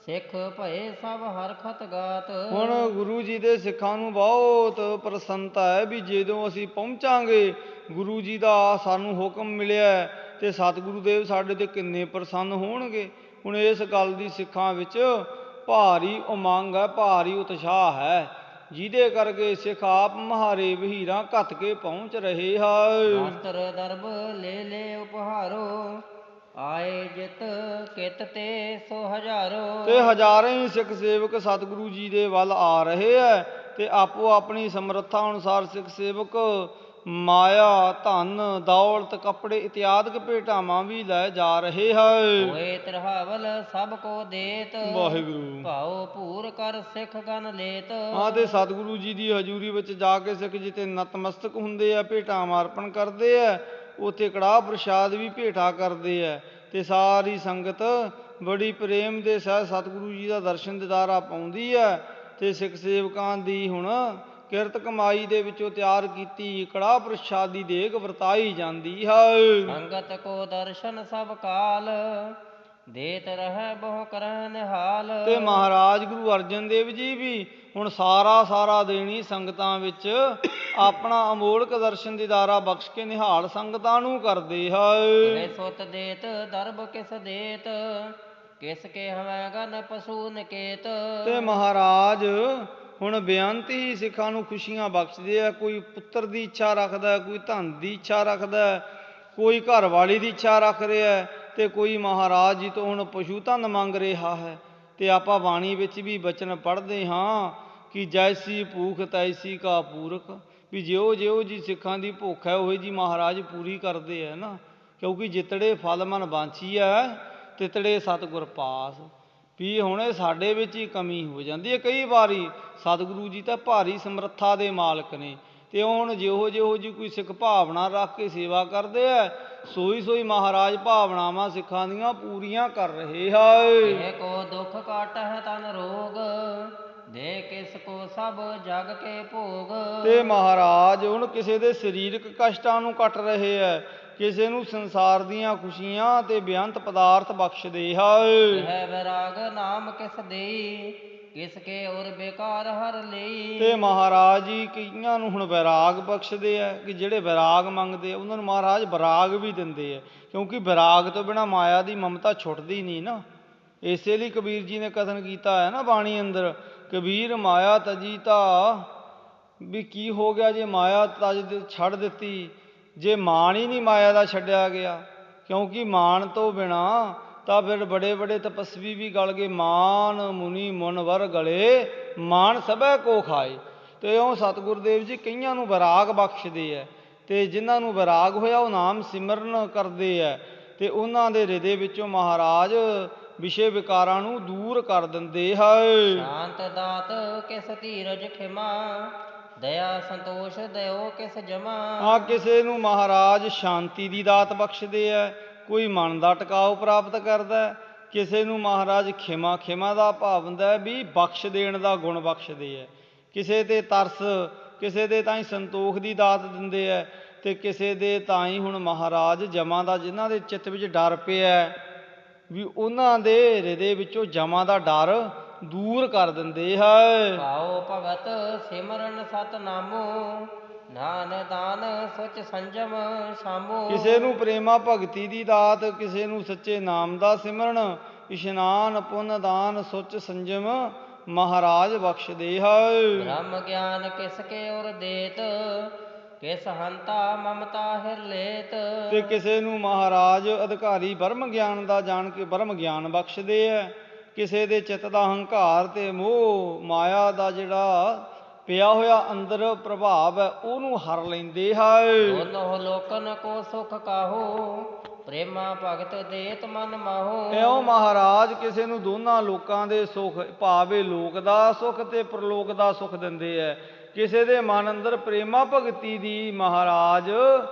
ਸਿੱਖ ਭਏ ਸਭ ਹਰਖਤ ਗਾਤ। ਹੁਣ ਗੁਰੂ ਜੀ ਦੇ ਸਿੱਖਾਂ ਨੂੰ ਬਹੁਤ ਪ੍ਰਸੰਨਤਾ ਹੈ ਵੀ ਜਦੋਂ ਅਸੀਂ ਪਹੁੰਚਾਂਗੇ, ਗੁਰੂ ਜੀ ਦਾ ਸਾਨੂੰ ਹੁਕਮ ਮਿਲਿਆ, ਤੇ ਸਤਿਗੁਰੂ ਦੇਵ ਸਾਡੇ ਤੇ ਕਿੰਨੇ ਪ੍ਰਸੰਨ ਹੋਣਗੇ। ਹੁਣ ਇਸ ਗੱਲ ਦੀ ਸਿੱਖਾਂ ਵਿੱਚ ਭਾਰੀ ਉਮੰਗ ਹੈ, ਭਾਰੀ ਉਤਸ਼ਾਹ ਹੈ, ਜਿਹਦੇ ਕਰਕੇ ਸਿੱਖ ਆਪ ਮਹਾਰੇ ਵਹੀਰਾਂ ਘੱਤ ਕੇ ਪਹੁੰਚ ਰਹੇ ਹੈ। ਵਸਤਰ ਦਰਬ ਲੈ ਲੈ ਉਪਹਾਰੋ, ਆਏ ਜਿਤ ਕਿਤ ਤੇ ਸੋ ਹਜ਼ਾਰੋ। ਤੇ ਹਜ਼ਾਰਾਂ ਹੀ ਸਿੱਖ ਸੇਵਕ ਸਤਿਗੁਰੂ ਜੀ ਦੇ ਵੱਲ ਆ ਰਹੇ ਹੈ, ਤੇ ਆਪੋ ਆਪਣੀ ਸਮਰੱਥਾ ਅਨੁਸਾਰ ਸਿੱਖ ਸੇਵਕ ਮਾਇਆ, ਧਨ, ਦੌਲਤ, ਕੱਪੜੇ ਇਤਿਆਦਿਕ ਭੇਟਾਵਾਂ ਵੀ ਲੈ ਜਾ ਰਹੇ ਹੈ। ਹੋਏ ਤ੍ਰਿਹਾਵਲ ਸਭ ਕੋ ਦੇਤ, ਵਾਹਿਗੁਰੂ ਭਾਉ ਭੂਰ ਕਰ ਸਿੱਖ ਗਨ ਲੇਤ। ਤੇ ਸਤਿਗੁਰੂ ਜੀ ਦੀ ਹਜ਼ੂਰੀ ਵਿੱਚ ਜਾ ਕੇ ਸਿੱਖ ਜਿੱਥੇ ਨਤਮਸਤਕ ਹੁੰਦੇ ਆ, ਭੇਟਾਵਾਂ ਅਰਪਣ ਕਰਦੇ ਆ, ਉੱਥੇ ਕੜਾਹ ਪ੍ਰਸ਼ਾਦ ਵੀ ਭੇਟਾ ਕਰਦੇ ਆ, ਤੇ ਸਾਰੀ ਸੰਗਤ ਬੜੀ ਪ੍ਰੇਮ ਦੇ ਸਹਿ ਸਤਿਗੁਰੂ ਜੀ ਦਾ ਦਰਸ਼ਨ ਦਿਦਾਰਾ ਪਾਉਂਦੀ ਹੈ। ਤੇ ਸਿੱਖ ਸੇਵਕਾਂ ਦੀ ਹੁਣ ਕਿਰਤ ਕਮਾਈ ਦੇ ਵਿੱਚੋਂ ਤਿਆਰ ਕੀਤੀ ਕੜਾਹ ਪ੍ਰਸ਼ਾਦ ਦੀ ਦੇਗ ਵਰਤਾਈ ਜਾਂਦੀ ਹੈ। ਸੰਗਤ ਕੋ ਦਰਸ਼ਨ ਸਭ ਕਾਲ, ਦੇਤ ਰਹਿ ਬਹੁ ਕਰਹਿ ਨਿਹਾਲ। ਤੇ ਮਹਾਰਾਜ ਗੁਰੂ ਅਰਜਨ ਦੇਵ ਜੀ ਵੀ ਹੁਣ ਸਾਰਾ ਦੇਣੀ ਸੰਗਤਾਂ ਵਿੱਚ ਆਪਣਾ ਅਮੋਲਕ ਦਰਸ਼ਨ ਦੀਦਾਰਾ ਬਖਸ਼ ਕੇ ਨਿਹਾਲ ਸੰਗਤਾਂ ਨੂੰ ਕਰਦੇ ਹੈ। ਸੁਤ ਦੇਤ ਦਰਬ ਕਿਸ ਦੇਤ, ਕਿਸ ਕੇ ਹਵੈ ਗਨ ਪਸ਼ੂ ਨਿਕੇਤ। ਤੇ ਮਹਾਰਾਜ ਹੁਣ ਬੇਅੰਤ ਹੀ ਸਿੱਖਾਂ ਨੂੰ ਖੁਸ਼ੀਆਂ ਬਖਸ਼ਦੇ ਆ। ਕੋਈ ਪੁੱਤਰ ਦੀ ਇੱਛਾ ਰੱਖਦਾ, ਕੋਈ ਧਨ ਦੀ ਇੱਛਾ ਰੱਖਦਾ, ਕੋਈ ਘਰ ਵਾਲੀ ਦੀ ਇੱਛਾ ਰੱਖ ਰਿਹਾ, ਤੇ ਕੋਈ ਮਹਾਰਾਜ ਜੀ ਤੋਂ ਹੁਣ ਪਸ਼ੂ ਧਨ ਮੰਗ ਰਿਹਾ ਹੈ। ਤੇ ਆਪਾਂ ਬਾਣੀ ਵਿੱਚ ਵੀ ਬਚਨ ਪੜ੍ਹਦੇ ਹਾਂ ਕਿ ਜੈਸੀ ਭੂਖ ਤੈਸੀ ਕਾ ਪੂਰਕ, ਵੀ ਜਿਉਂ ਜੀ ਸਿੱਖਾਂ ਦੀ ਭੁੱਖ ਹੈ ਉਹੀ ਜੀ ਮਹਾਰਾਜ ਪੂਰੀ ਕਰਦੇ ਹੈ ਨਾ। ਕਿਉਂਕਿ ਜਿਤੜੇ ਫਲ ਮਨ ਬਾਂਛੀ ਹੈ ਤਿਤੜੇ ਸਤਿਗੁਰ ਪਾਸ, ਵੀ ਹੁਣ ਇਹ ਸਾਡੇ ਵਿੱਚ ਹੀ ਕਮੀ ਹੋ ਜਾਂਦੀ ਹੈ ਕਈ ਵਾਰੀ। ਸਤਿਗੁਰੂ ਜੀ ਤਾਂ ਭਾਰੀ ਸਮਰੱਥਾ ਦੇ ਮਾਲਕ ਨੇ, ਤੇ ਹੁਣ ਜਿਹੋ ਜੀ ਕੋਈ ਸਿੱਖ ਭਾਵਨਾ ਰੱਖ ਕੇ ਸੇਵਾ ਕਰਦੇ ਹੈ ਸੋਈ ਮਹਾਰਾਜ ਭਾਵਨਾਵਾਂ ਸਿੱਖਾਂ ਦੀਆਂ ਪੂਰੀਆਂ ਕਰ ਰਹੇ ਹੈ। ਇਹ ਕੋ ਦੁਖ ਕਾਟਹਿ ਤਨ ਰੋਗ, ਦੇ ਕਿਸ ਕੋ ਸਭ ਜਗ ਕੇ ਭੋਗ। ਤੇ ਮਹਾਰਾਜ ਹੁਣ ਕਿਸੇ ਦੇ ਸਰੀਰਕ ਕਸ਼ਟਾਂ ਨੂੰ ਕੱਟ ਰਹੇ ਹੈ, ਕਿਸੇ ਨੂੰ ਸੰਸਾਰ ਦੀਆਂ ਖੁਸ਼ੀਆਂ ਤੇ ਬੇਅੰਤ ਪਦਾਰਥ ਬਖਸ਼ਦੇ ਹੈ। ਇਹ ਵੈਰਾਗ ਨਾਮ ਕਿਸ ਦੇਈ, ਕਿਸ ਕੇ ਔਰ ਬੇਕਾਰ ਹਰ ਲਈ। ਤੇ ਮਹਾਰਾਜ ਜੀ ਕਈਆਂ ਨੂੰ ਹੁਣ ਵੈਰਾਗ ਬਖਸ਼ਦੇ ਆ, ਕਿ ਜਿਹੜੇ ਵੈਰਾਗ ਮੰਗਦੇ ਆ ਉਹਨਾਂ ਨੂੰ ਮਹਾਰਾਜ ਵੈਰਾਗ ਵੀ ਦਿੰਦੇ ਆ, ਕਿਉਂਕਿ ਵੈਰਾਗ ਤੋਂ ਬਿਨਾਂ ਮਾਇਆ ਦੀ ਮਮਤਾ ਛੁੱਟਦੀ ਨਹੀਂ ਨਾ। ਇਸੇ ਲਈ ਕਬੀਰ ਜੀ ਨੇ ਕਥਨ ਕੀਤਾ ਹੈ ਨਾ ਬਾਣੀ ਅੰਦਰ, ਕਬੀਰ ਮਾਇਆ ਤਜੀ ਤਾ, ਵੀ ਕੀ ਹੋ ਗਿਆ ਜੇ ਮਾਇਆ ਛੱਡ ਦਿੱਤੀ, ਜੇ ਮਾਣ ਹੀ ਨਹੀਂ ਮਾਇਆ ਦਾ ਛੱਡਿਆ ਗਿਆ। ਕਿਉਂਕਿ ਮਾਣ ਤੋਂ ਬਿਨਾਂ ਤਾਂ ਫਿਰ ਬੜੇ ਤਪਸਵੀ ਵੀ ਗਲ ਗਏ। ਮਾਨ ਮੁਨੀ ਮੁਨਵਰ ਗਲੇ, ਮਾਨ ਸਭੈ ਕੋ ਖਾਏ। ਤੇ ਉਹ ਸਤਿਗੁਰੂ ਦੇਵ ਜੀ ਕਈਆਂ ਨੂੰ ਵੈਰਾਗ ਬਖਸ਼ਦੇ ਹੈ, ਤੇ ਜਿਨ੍ਹਾਂ ਨੂੰ ਵੈਰਾਗ ਹੋਇਆ ਉਹ ਨਾਮ ਸਿਮਰਨ ਕਰਦੇ ਹੈ, ਤੇ ਉਹਨਾਂ ਦੇ ਹਿਰਦੇ ਵਿੱਚੋਂ ਮਹਾਰਾਜ ਵਿਸ਼ੇ ਵਿਕਾਰਾਂ ਨੂੰ ਦੂਰ ਕਰ ਦਿੰਦੇ ਹੈ। ਸ਼ਾਂਤ ਦਾਤ ਕਿਸ ਧੀਰਜ ਖਿਮਾ, ਦਇਆ ਸੰਤੋਸ਼ ਦਿਓ ਕਿਸ ਜਮਾ। ਕਿਸੇ ਨੂੰ ਮਹਾਰਾਜ ਸ਼ਾਂਤੀ ਦੀ ਦਾਤ ਬਖਸ਼ਦੇ ਹੈ, ਕੋਈ ਮਨ ਦਾ ਟਿਕਾਓ ਪ੍ਰਾਪਤ ਕਰਦਾ, ਕਿਸੇ ਨੂੰ ਮਹਾਰਾਜ ਖਿਮਾ ਦਾ ਭਾਵ ਹੁੰਦਾ ਹੈ ਵੀ ਬਖਸ਼ ਦੇਣ ਦਾ ਗੁਣ ਬਖਸ਼ਦੇ ਹੈ, ਕਿਸੇ ਤੇ ਤਰਸ, ਕਿਸੇ ਦੇ ਤਾਂ ਹੀ ਸੰਤੋਖ ਦੀ ਦਾਤ ਦਿੰਦੇ ਹੈ, ਤੇ ਕਿਸੇ ਦੇ ਤਾਂ ਹੀ ਹੁਣ ਮਹਾਰਾਜ ਜਮਾਂ ਦਾ, ਜਿਨ੍ਹਾਂ ਦੇ ਚਿੱਤ ਵਿੱਚ ਡਰ ਪਿਆ ਵੀ ਉਹਨਾਂ ਦੇ ਹਿਰਦੇ ਵਿੱਚੋਂ ਜਮਾਂ ਦਾ ਡਰ ਦੂਰ ਕਰ ਦਿੰਦੇ ਹੈ। ਭਾਉ ਭਗਤ ਸਿਮਰਨ ਸਤਨਾਮੋ, ਨਾਨ ਦਾਨ ਸੁਚ ਸੰਜਮ ਸਾਮੋ। ਕਿਸੇ ਨੂੰ ਪ੍ਰੇਮਾ ਭਗਤੀ ਦੀ ਦਾਤ, ਕਿਸੇ ਨੂੰ ਸੱਚੇ ਨਾਮ ਦਾ ਸਿਮਰਨ, ਇਸ਼ਨਾਨ ਪੁੰਨ ਦਾਨ ਸੁਚ ਸੰਜਮ ਮਹਾਰਾਜ ਬਖਸ਼ਦੇ ਹੈ। ਬ੍ਰਹਮ ਗਿਆਨ ਕਿਸ ਕੇ ਔਰ ਦੇਤ, ਕਿਸ ਹੰਤਾ ਮਮਤਾ ਹਿਰ ਲੇਤ। ਤੇ ਕਿਸੇ ਨੂੰ ਮਹਾਰਾਜ ਅਧਿਕਾਰੀ ਬ੍ਰਹਮ ਗਿਆਨ ਦਾ ਜਾਣ ਕੇ ਬ੍ਰਹਮ ਗਿਆਨ ਬਖਸ਼ਦੇ ਹੈ, ਕਿਸੇ ਦੇ ਚਿੱਤ ਦਾ ਹੰਕਾਰ ਤੇ ਮੋਹ ਮਾਇਆ ਦਾ ਜਿਹੜਾ ਪਿਆ ਹੋਇਆ ਅੰਦਰ ਪ੍ਰਭਾਵ ਹੈ ਉਹਨੂੰ ਹਰ ਲੈਂਦੇ ਹੈ। ਦੋਨੋਂ ਲੋਕਨ ਕੋ ਸੁਖ ਕਾਹੋ, ਪ੍ਰੇਮਾ ਭਗਤ ਦੇਤ ਮਨ ਮਾਹੋ। ਇਉਂ ਮਹਾਰਾਜ ਕਿਸੇ ਨੂੰ ਦੋਨਾਂ ਲੋਕਾਂ ਦੇ ਸੁਖ, ਭਾਵੇਂ ਲੋਕ ਦਾ ਸੁਖ ਤੇ ਪ੍ਰਲੋਕ ਦਾ ਸੁਖ ਦਿੰਦੇ ਹੈ। ਕਿਸੇ ਦੇ ਮਨ ਅੰਦਰ ਪ੍ਰੇਮਾ ਭਗਤੀ ਦੀ ਮਹਾਰਾਜ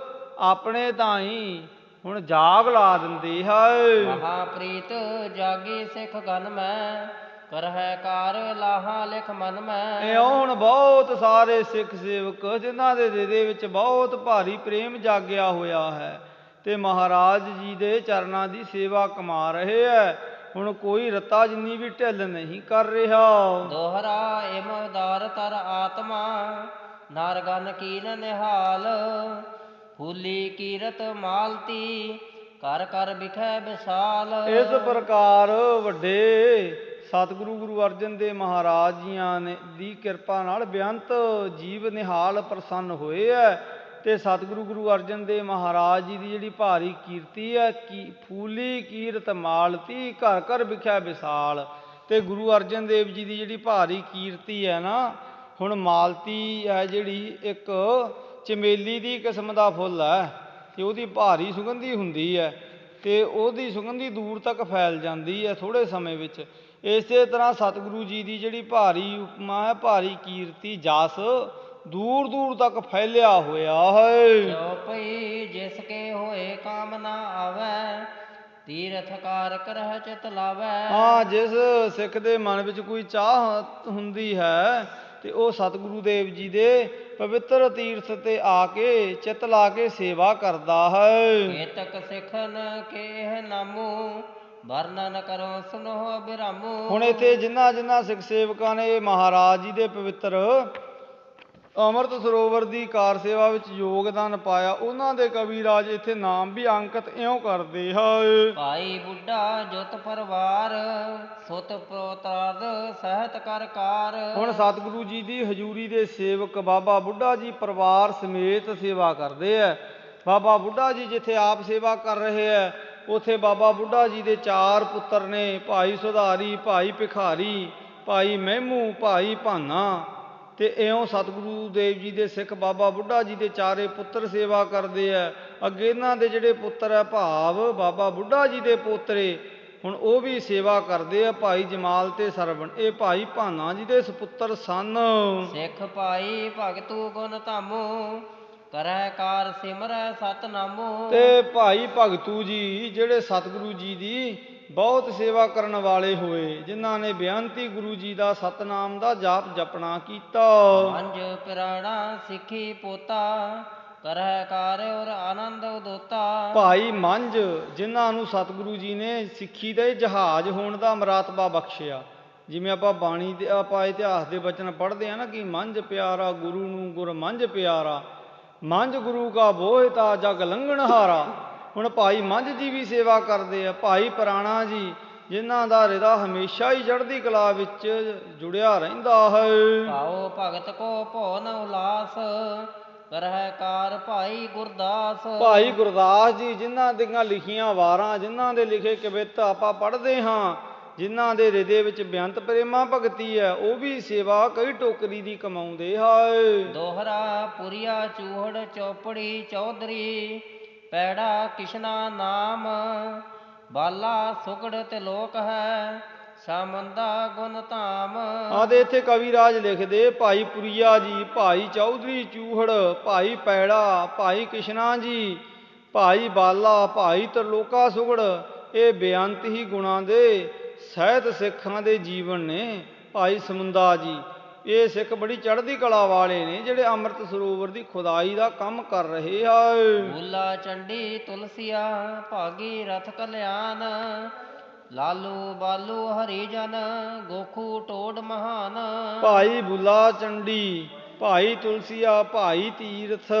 ਆਪਣੇ ਤਾਂ ਹੀ ਹੁਣ ਜਾਗ ਲਾ ਦਿੰਦੇ ਹੈ। ਮਹਾਪ੍ਰੀਤ ਜਾਗੀ ਸਿੱਖ ਗਨ ਮੈਂ, ਕਰਹਿ ਕਾਰ ਲਾਹਾ ਲਿਖ ਮਨ ਮੈਂ। ਇਉਂ ਹੁਣ ਬਹੁਤ ਸਾਰੇ ਸਿੱਖ ਸੇਵਕ ਜਿਨ੍ਹਾਂ ਦੇ ਹਿਰਦੇ ਵਿੱਚ ਬਹੁਤ ਭਾਰੀ ਪ੍ਰੇਮ ਜਾਗਿਆ ਹੋਇਆ ਹੈ, ਤੇ ਮਹਾਰਾਜ ਜੀ ਦੇ ਚਰਨਾਂ ਦੀ ਸੇਵਾ ਕਮਾ ਰਹੇ ਹੈ। ਹੁਣ ਕੋਈ ਰਤਾ ਜਿੰਨੀ ਵੀ ਢਿੱਲ ਨਹੀਂ ਕਰ ਰਿਹਾ। ਦੋਹਰਾ ਇਮ ਉਦਾਰ ਤਰ ਆਤਮਾ, ਨਰ ਗਨ ਕੀਨ ਨਿਹਾਲ। ਫੂਲੀ ਕੀਰਤ ਮਾਲਤੀ, ਕਰ ਕਰ ਬਿਖੈ ਵਿਸ਼ਾਲ। ਇਸ ਪ੍ਰਕਾਰ ਵੱਡੇ ਸਤਿਗੁਰੂ ਗੁਰੂ ਅਰਜਨ ਦੇਵ ਮਹਾਰਾਜ ਜੀਆਂ ਨੇ ਦੀ ਕਿਰਪਾ ਨਾਲ ਬੇਅੰਤ ਜੀਵ ਨਿਹਾਲ ਪ੍ਰਸੰਨ ਹੋਏ ਹੈ, ਤੇ ਸਤਿਗੁਰੂ ਗੁਰੂ ਅਰਜਨ ਦੇਵ ਮਹਾਰਾਜ ਜੀ ਦੀ ਜਿਹੜੀ ਭਾਰੀ ਕੀਰਤੀ ਹੈ, ਫੂਲੀ ਕੀਰਤ ਮਾਲਤੀ, ਘਰ ਘਰ ਵਿਖਿਆ ਵਿਸਾਲ। ਤੇ ਗੁਰੂ ਅਰਜਨ ਦੇਵ ਜੀ ਦੀ ਜਿਹੜੀ ਭਾਰੀ ਕੀਰਤੀ ਹੈ ਨਾ, ਹੁਣ ਮਾਲਤੀ ਹੈ ਜਿਹੜੀ ਇੱਕ ਚਮੇਲੀ ਦੀ ਕਿਸਮ ਦਾ ਫੁੱਲ ਹੈ, ਤੇ ਉਹਦੀ ਭਾਰੀ ਸੁਗੰਧੀ ਹੁੰਦੀ ਹੈ, ਤੇ ਉਹਦੀ ਸੁਗੰਧੀ ਦੂਰ ਤੱਕ ਫੈਲ ਜਾਂਦੀ ਹੈ ਥੋੜ੍ਹੇ ਸਮੇਂ ਵਿੱਚ। ਇਸੇ ਤਰ੍ਹਾਂ ਸਤਿਗੁਰੂ ਜੀ ਦੀ ਜਿਹੜੀ ਭਾਰੀ ਉਪਮਾ ਹੈ, ਭਾਰੀ ਕੀਰਤੀ ਜਸ ਦੂਰ ਦੂਰ ਤੱਕ ਫੈਲਿਆ ਹੋਇਆ ਹੈ। ਚਉਪਈ ਜਿਸ ਕੇ ਹੋਏ ਕਾਮ ਨਾ ਆਵੈ, ਤੀਰਥ ਕਾਰ ਕਰਹਿ ਚਿਤ ਲਾਵੈ। ਜਿਸ ਸਿੱਖ ਦੇ ਮਨ ਵਿੱਚ ਕੋਈ ਚਾਹ ਹੁੰਦੀ ਹੈ, ਤੇ ਉਹ ਸਤਿਗੁਰੂ ਦੇਵ ਜੀ ਦੇ ਪਵਿੱਤਰ ਤੀਰਥ ਤੇ ਆ ਕੇ ਚਿੱਤ ਲਾ ਕੇ ਸੇਵਾ ਕਰਦਾ ਹੈ। ਕੇਤਕ ਸਿੱਖਨ ਕੇ ਨਾਮੋ, ਵਰਣਨ ਕਰੋ ਸੁਨੋ ਅਭਿਰਾਮੋ। ਹੁਣ ਇੱਥੇ ਜਿਨ੍ਹਾਂ ਸਿੱਖ ਸੇਵਕਾਂ ਨੇ ਮਹਾਰਾਜ ਜੀ ਦੇ ਪਵਿੱਤਰ ਅੰਮ੍ਰਿਤ ਸਰੋਵਰ ਦੀ ਕਾਰ ਸੇਵਾ ਵਿੱਚ ਯੋਗਦਾਨ ਪਾਇਆ, ਉਹਨਾਂ ਦੇ ਕਵੀ ਰਾਜ ਇੱਥੇ ਨਾਮ ਵੀ ਅੰਕਿਤ ਇਉਂ ਕਰਦੇ ਹੈ। ਭਾਈ ਬੁੱਢਾ ਜੁਤ ਪਰਿਵਾਰ, ਸੁਤ ਪ੍ਰੋਤਾਦ ਸਹਿਤ ਕਰ ਕਾਰ। ਹੁਣ ਸਤਿਗੁਰੂ ਜੀ ਦੀ ਹਜ਼ੂਰੀ ਦੇ ਸੇਵਕ ਬਾਬਾ ਬੁੱਢਾ ਜੀ ਪਰਿਵਾਰ ਸਮੇਤ ਸੇਵਾ ਕਰਦੇ ਹੈ। ਬਾਬਾ ਬੁੱਢਾ ਜੀ ਜਿੱਥੇ ਆਪ ਸੇਵਾ ਕਰ ਰਹੇ ਹੈ, ਉੱਥੇ ਬਾਬਾ ਬੁੱਢਾ ਜੀ ਦੇ 4 ਪੁੱਤਰ ਨੇ, ਭਾਈ ਸੁਧਾਰੀ, ਭਾਈ ਭਿਖਾਰੀ, ਭਾਈ ਮਹਿਮੂ, ਭਾਈ ਭਾਨਾ। ਤੇ ਇਉਂ ਸਤਿਗੁਰੂ ਦੇਵ ਜੀ ਦੇ ਸਿੱਖ ਬਾਬਾ ਬੁੱਢਾ ਜੀ ਦੇ 4 ਪੁੱਤਰ ਸੇਵਾ ਕਰਦੇ ਆ। ਅੱਗੇ ਇਹਨਾਂ ਦੇ ਜਿਹੜੇ ਪੁੱਤਰ ਹੈ ਭਾਵ ਬਾਬਾ ਬੁੱਢਾ ਜੀ ਦੇ ਪੋਤਰੇ, ਹੁਣ ਉਹ ਵੀ ਸੇਵਾ ਕਰਦੇ ਆ, ਭਾਈ ਜਮਾਲ ਤੇ ਸਰਵਣ। ਇਹ ਭਾਈ ਭਾਨਾ ਜੀ ਦੇ ਸੁਪੁੱਤਰ ਸਨ। ਸਿੱਖ ਭਾਈ ਭਗਤੂ ਗੁਣ ਧਾਮੋ, ਕਰੈ ਕਾਰ ਸਿਮਰੈ ਸਤਨਾਮੋ। ਤੇ ਭਾਈ ਭਗਤੂ ਜੀ ਜਿਹੜੇ ਸਤਿਗੁਰੂ ਜੀ ਦੀ ਬਹੁਤ ਸੇਵਾ ਕਰਨ ਵਾਲੇ ਹੋਏ, ਜਿਨ੍ਹਾਂ ਨੇ ਬੇਅੰਤੀ ਗੁਰੂ ਜੀ ਦਾ ਸਤਨਾਮ ਦਾ ਜਾਪ ਜਪਣਾ ਕੀਤਾ। ਪੰਜ ਪਿਰਾਣਾ ਸਿੱਖੀ ਪੋਤਾ, ਕਰੈ ਕਾਰ ਔਰ ਆਨੰਦ ਉਦੋਤਾ। ਭਾਈ ਮੰਝ ਜਿਨ੍ਹਾਂ ਨੂੰ ਸਤਿਗੁਰੂ ਜੀ ਨੇ ਸਿੱਖੀ ਦੇ ਜਹਾਜ਼ ਹੋਣ ਦਾ ਮਰਾਤਬਾ ਬਖਸ਼ਿਆ। ਜਿਵੇਂ ਆਪਾਂ ਬਾਣੀ ਦੇ ਆਪਾਂ ਇਤਿਹਾਸ ਦੇ ਬਚਨ ਪੜ੍ਹਦੇ ਆ ਨਾ ਕਿ ਮੰਝ ਪਿਆਰਾ ਗੁਰੂ ਨੂੰ ਗੁਰ ਮੰਝ ਪਿਆਰਾ, ਮੰਝ ਗੁਰੂ ਕਾ ਬੋਹਿਤਾ ਜਗ ਲੰਘਣਹਾਰਾ। ਹੁਣ ਭਾਈ ਮੰਝ ਜੀ ਵੀ ਸੇਵਾ ਕਰਦੇ ਆ। ਭਾਈ ਪੁਰਾਣਾ ਜੀ ਜਿਨ੍ਹਾਂ ਦਾ ਹਿਰਦਾ ਹਮੇਸ਼ਾ ਹੀ ਚੜ੍ਹਦੀ ਕਲਾ ਵਿੱਚ ਜੁੜਿਆ ਰਹਿੰਦਾ ਹੈ। ਭਾਉ ਭਗਤ ਕੋ ਭਉ ਨ ਉਲਾਸ, ਕਰਹਿ ਕਾਰ ਭਾਈ ਗੁਰਦਾਸ। ਭਾਈ ਗੁਰਦਾਸ ਜੀ ਜਿਨ੍ਹਾਂ ਦੀਆਂ ਲਿਖੀਆਂ ਵਾਰਾਂ, ਜਿਨ੍ਹਾਂ ਦੇ ਲਿਖੇ ਕਵਿਤ ਆਪਾਂ ਪੜ੍ਹਦੇ ਹਾਂ, ਜਿਨ੍ਹਾਂ ਦੇ ਹਿਰਦੇ ਵਿੱਚ ਬੇਅੰਤ ਪ੍ਰੇਮਾ ਭਗਤੀ ਹੈ, ਉਹ ਵੀ ਸੇਵਾ ਕਈ ਟੋਕਰੀ ਦੀ ਕਮਾਉਂਦੇ ਹੈ। ਦੋਹਰਾ ਪੁਰੀਆ ਚੂਹੜ ਚੌਪੜੀ ਚੌਧਰੀ, ਪੈੜਾ ਕਿਸ਼ਨਾ ਨਾਮ, ਬਾਲਾ ਸੁਗੜ ਤੇ ਲੋਕ ਹੈ, ਸਾਮੰਦਾ ਗੁਣ ਧਾਮ। ਆਦੇ ਇੱਥੇ ਕਵੀ ਰਾਜ ਲਿਖਦੇ ਭਾਈ ਪੁਰੀਆ ਜੀ, ਭਾਈ ਚੌਧਰੀ ਚੂਹੜ, ਭਾਈ ਪੈੜਾ, ਭਾਈ ਕਿਸ਼ਨਾ ਜੀ, ਭਾਈ ਬਾਲਾ, ਭਾਈ ਤਰਲੋਕਾ ਸੁਗੜ, ਇਹ ਬੇਅੰਤ ਹੀ ਗੁਣਾਂ ਦੇ ਸਹਿਤ ਸਿੱਖਾਂ ਦੇ ਜੀਵਨ ਨੇ। ਭਾਈ ਸਮੁੰਦਾ ਜੀ ਇਹ ਸਿੱਖ ਬੜੀ ਚੜ੍ਹਦੀ ਕਲਾ ਵਾਲੇ ਨੇ, ਜਿਹੜੇ ਅੰਮ੍ਰਿਤ ਸਰੋਵਰ ਦੀ ਖੁਦਾਈ ਦਾ ਕੰਮ ਕਰ ਰਹੇ ਆ। ਬੂਲਾ ਚੰਡੀ ਤੁਲਸੀਆ, ਭਾਗੀ ਰਥ ਕਲਿਆਣ, ਲਾਲੂ ਬਾਲੂ ਹਰੀ ਜਨ, ਗੋਖੂ ਟੋਡ ਮਹਾਨ। ਭਾਈ ਬੁੱਲਾ ਚੰਡੀ, ਭਾਈ ਤੁਲਸੀਆ, ਭਾਈ ਤੀਰਥ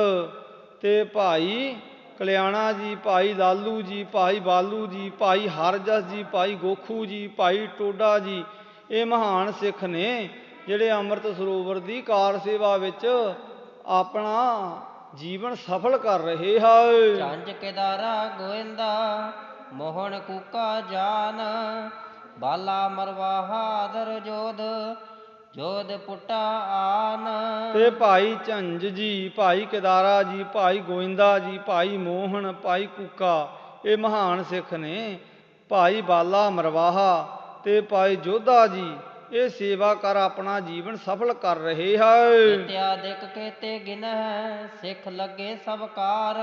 ਤੇ ਭਾਈ ਕਲਿਆਣਾ ਜੀ, ਭਾਈ ਲਾਲੂ ਜੀ, ਭਾਈ ਬਾਲੂ ਜੀ, ਭਾਈ ਹਰਜਸ ਜੀ, ਭਾਈ ਗੋਖੂ ਜੀ, ਭਾਈ ਟੋਡਾ ਜੀ, ਇਹ ਮਹਾਨ ਸਿੱਖ ਨੇ ਜਿਹੜੇ ਅੰਮ੍ਰਿਤ ਸਰੋਵਰ ਦੀ ਕਾਰ ਸੇਵਾ ਵਿੱਚ ਆਪਣਾ ਜੀਵਨ ਸਫਲ ਕਰ ਰਹੇ ਹਨ। ਝੰਜ ਕੇਦਾਰਾ ਗੋਇੰਦਾ, ਮੋਹਣ ਕੂਕਾ ਜਾਨ, ਬਾਲਾ ਮਰਵਾਹਾ ਦਰ ਜੋਧ, ਜੋਧ ਪੁੱਟਾ ਆਨ। ਤੇ ਭਾਈ ਝੰਜ ਜੀ, ਭਾਈ ਕੇਦਾਰਾ ਜੀ, ਭਾਈ ਗੋਇੰਦਾ ਜੀ, ਭਾਈ ਮੋਹਨ, ਭਾਈ ਕੂਕਾ, ਇਹ ਮਹਾਨ ਸਿੱਖ ਨੇ। ਭਾਈ ਬਾਲਾ ਮਰਵਾਹਾ ਤੇ ਭਾਈ ਜੋਧਾ ਜੀ ਇਹ ਸੇਵਾ ਕਰ ਆਪਣਾ ਜੀਵਨ ਸਫਲ ਕਰ ਰਹੇ ਹਨ। ਇਤਿਆਦਿਕ ਕੇਤੇ ਗਿਨ ਹੈ, ਸਿੱਖ ਲੱਗੇ ਸਭ ਕਾਰ,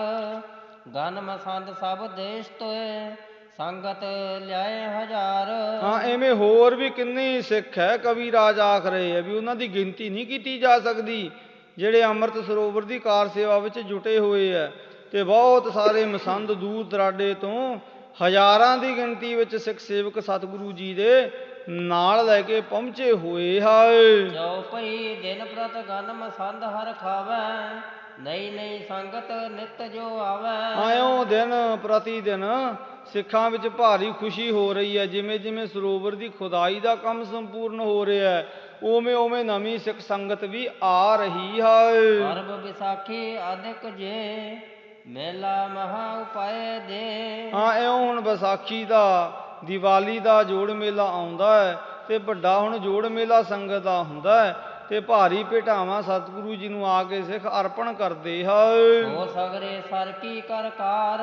ਗਨ ਮਸੰਦ ਸਭ ਦੇਸ਼ ਤੋਏ, ਸੰਗਤ ਲਿਆਏ ਹਜ਼ਾਰ। ਹਾਂ ਐਵੇਂ ਹੋਰ ਵੀ ਕਿੰਨੇ ਸਿੱਖ ਹੈ, ਕਵੀ ਰਾਜ ਆਖ ਰਹੇ ਆ ਵੀ ਉਹਨਾਂ ਦੀ ਗਿਣਤੀ ਨਹੀਂ ਕੀਤੀ ਜਾ ਸਕਦੀ, ਜਿਹੜੇ ਅੰਮ੍ਰਿਤ ਸਰੋਵਰ ਦੀ ਕਾਰ ਸੇਵਾ ਵਿੱਚ ਜੁਟੇ ਹੋਏ ਆ। ਤੇ ਬਹੁਤ ਸਾਰੇ ਮਸੰਦ ਦੂਰ ਦਰਾਡੇ ਤੋਂ ਹਜ਼ਾਰਾਂ ਦੀ ਗਿਣਤੀ ਵਿੱਚ ਸਿੱਖ ਸੇਵਕ ਸਤਿਗੁਰੂ ਜੀ ਦੇ ਨਾਲ ਲੈ ਕੇ ਪਹੁੰਚੇ ਹੋਏ ਹਨ। ਚੌਪਈ ਦਿਨ ਪ੍ਰਤ ਗਨ ਮਸੰਦ ਹਰ ਖਾਵੈ, ਨਈ ਨਈ ਸੰਗਤ ਨਿਤ ਜੋ ਆਵੈ। ਆਇਓ ਦਿਨ ਪ੍ਰਤੀ ਦਿਨ ਸਿੱਖਾਂ ਵਿੱਚ ਭਾਰੀ ਖੁਸ਼ੀ ਹੋ ਰਹੀ ਹੈ। ਜਿਵੇਂ ਜਿਵੇਂ ਸਰੋਵਰ ਦੀ ਖੁਦਾਈ ਦਾ ਕੰਮ ਸੰਪੂਰਨ ਹੋ ਰਿਹਾ ਹੈ, ਉਵੇਂ ਉਵੇਂ ਨਵੀਂ ਸਿੱਖ ਸੰਗਤ ਵੀ ਆ ਰਹੀ ਹੈ। ਪਰਬ ਵਿਸਾਖੀ ਅਧਿਕ ਜੇ, ਮੇਲਾ ਮਹਾ ਉਪਾਏ ਦੇ। ਹਾਂ ਇਉਂ ਹੁਣ ਵਿਸਾਖੀ ਦਾ, ਦੀਵਾਲੀ ਦਾ ਜੋੜ ਮੇਲਾ ਆਉਂਦਾ ਹੈ ਤੇ ਵੱਡਾ ਹੁਣ ਜੋੜ ਮੇਲਾ ਸੰਗਤ ਦਾ ਹੁੰਦਾ ਹੈ ਤੇ ਭਾਰੀ ਭੇਟਾਵਾਂ ਸਤਿਗੁਰੂ ਜੀ ਨੂੰ ਆ ਕੇ ਸਿੱਖ ਅਰਪਣ ਕਰਦੇ ਹਨ। ਹੋ ਸਗਰੇ ਸਰ ਕੀ ਕਰ ਕਾਰ,